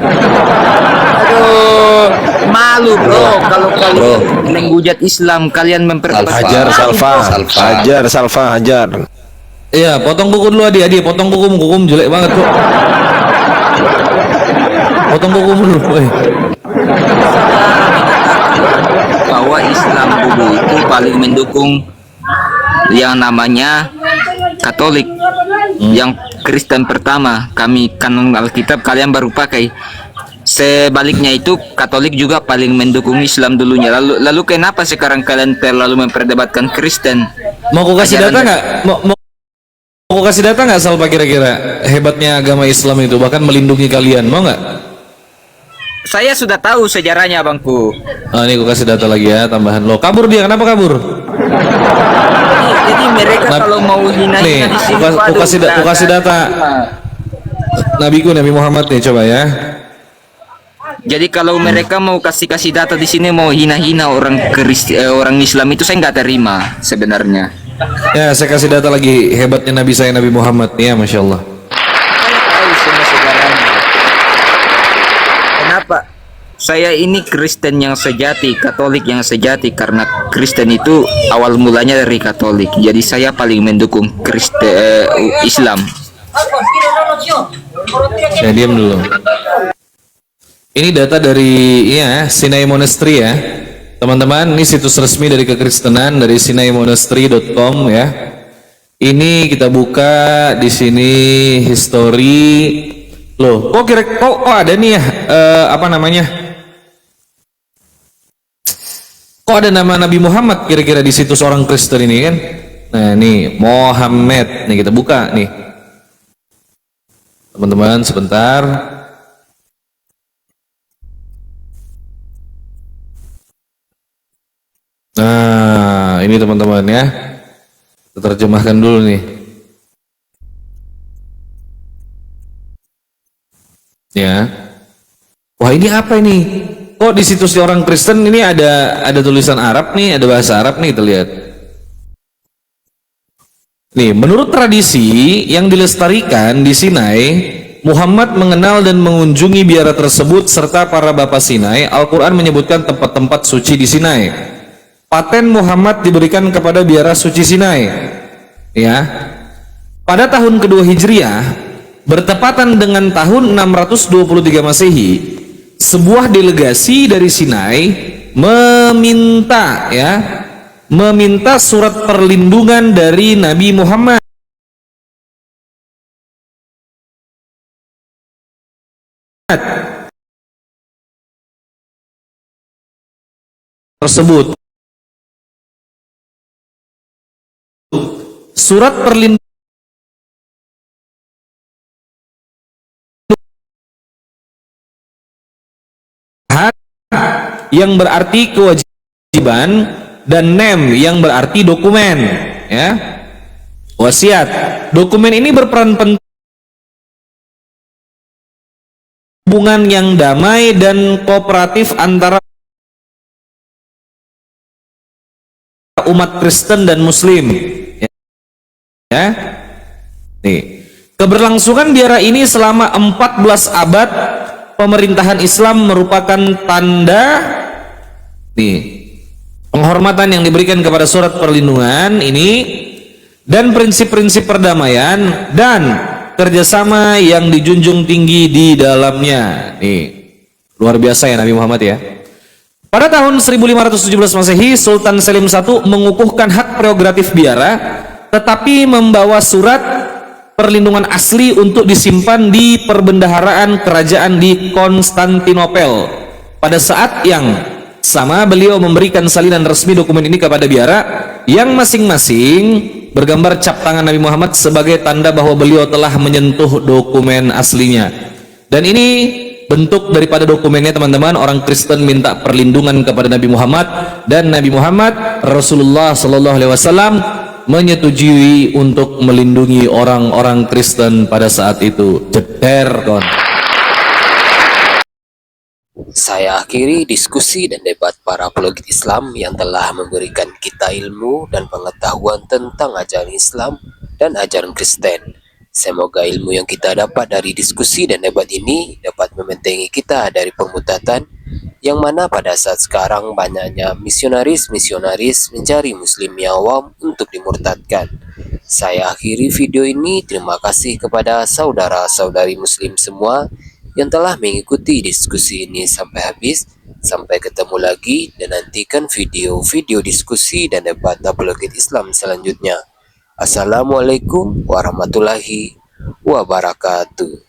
Aduh, malu bro. Kalau kalian menghujat Islam, kalian memperdebatkan. Hajar Salva, hajar. Iya, potong kuku dulu Adi, potong kukum jelek banget kok. Potong kuku dulu, woi. Bahwa Islam dulu itu paling mendukung yang namanya Katolik. Yang Kristen pertama, kami kanon Alkitab, kalian baru pakai. Sebaliknya itu Katolik juga paling mendukung Islam dulunya. Lalu kenapa sekarang kalian terlalu memperdebatkan Kristen? Mau aku kasih Ajaran data nggak? Mau aku kasih data nggak Salva kira-kira hebatnya agama Islam itu bahkan melindungi kalian, mau nggak? Saya sudah tahu sejarahnya abangku. Ini aku kasih data lagi ya, tambahan lo. Kabur dia, kenapa kabur? Jadi mereka kalau mau hina-hina Nih, di sini, aku kasih data. Nabiku Nabi Muhammad nih, coba ya. Jadi kalau mereka mau kasih data di sini mau hina-hina orang Islam itu saya nggak terima sebenarnya. Ya, saya kasih data lagi hebatnya Nabi saya Nabi Muhammad nih ya, masya Allah. Saya tahu semua sejarahnya. Kenapa? Saya ini Kristen yang sejati, Katolik yang sejati karena Kristen itu awal mulanya dari Katolik. Jadi saya paling mendukung Islam. Ya, diam dulu. Ini data dari Sinai Monastery ya. Teman-teman, ini situs resmi dari kekristenan dari sinaimonastery.com ya. Ini kita buka di sini history. Loh, kok ada nih ya apa namanya? Kok ada nama Nabi Muhammad kira-kira di situs orang Kristen ini kan? Nah, nih Muhammad. Nih kita buka nih. Teman-teman, sebentar. Nah, ini teman-teman ya. Kita terjemahkan dulu nih. Ya. Wah, ini apa ini? Kok di situs orang Kristen ini ada tulisan Arab nih, ada bahasa Arab nih, kita lihat. Nih, menurut tradisi yang dilestarikan di Sinai, Muhammad mengenal dan mengunjungi biara tersebut serta para bapak Sinai. Al-Quran menyebutkan tempat-tempat suci di Sinai. Paten Muhammad diberikan kepada biara suci Sinai. Ya, pada tahun kedua Hijriah, bertepatan dengan tahun 623 Masehi, sebuah delegasi dari Sinai meminta surat perlindungan dari Nabi Muhammad tersebut. Surat perlindungan yang berarti kewajiban dan nem yang berarti dokumen, ya. Wasiat. Dokumen ini berperan penting hubungan yang damai dan kooperatif antara umat Kristen dan Muslim. Ya. Nih, keberlangsungan biara ini selama 14 abad pemerintahan Islam merupakan tanda penghormatan yang diberikan kepada surat perlindungan ini dan prinsip-prinsip perdamaian dan kerjasama yang dijunjung tinggi di dalamnya. Nih, luar biasa ya Nabi Muhammad ya. Pada tahun 1517 Masehi, Sultan Selim I mengukuhkan hak prerogatif biara, tetapi membawa surat perlindungan asli untuk disimpan di perbendaharaan kerajaan di Konstantinopel. Pada saat yang sama, beliau memberikan salinan resmi dokumen ini kepada biara yang masing-masing bergambar cap tangan Nabi Muhammad sebagai tanda bahwa beliau telah menyentuh dokumen aslinya. Dan ini bentuk daripada dokumennya, teman-teman. Orang Kristen minta perlindungan kepada Nabi Muhammad, dan Nabi Muhammad Rasulullah Shallallahu Alaihi Wasallam menyetujui untuk melindungi orang-orang Kristen pada saat itu. Jeder kon. Saya akhiri diskusi dan debat para apologet Islam yang telah memberikan kita ilmu dan pengetahuan tentang ajaran Islam dan ajaran Kristen. Semoga ilmu yang kita dapat dari diskusi dan debat ini dapat membentengi kita dari pemutatan yang mana pada saat sekarang banyaknya misionaris-misionaris mencari muslim awam untuk dimurtadkan. Saya akhiri video ini. Terima kasih kepada saudara-saudari muslim semua yang telah mengikuti diskusi ini sampai habis. Sampai ketemu lagi dan nantikan video-video diskusi dan debat apologet Islam selanjutnya. Assalamualaikum warahmatullahi wabarakatuh.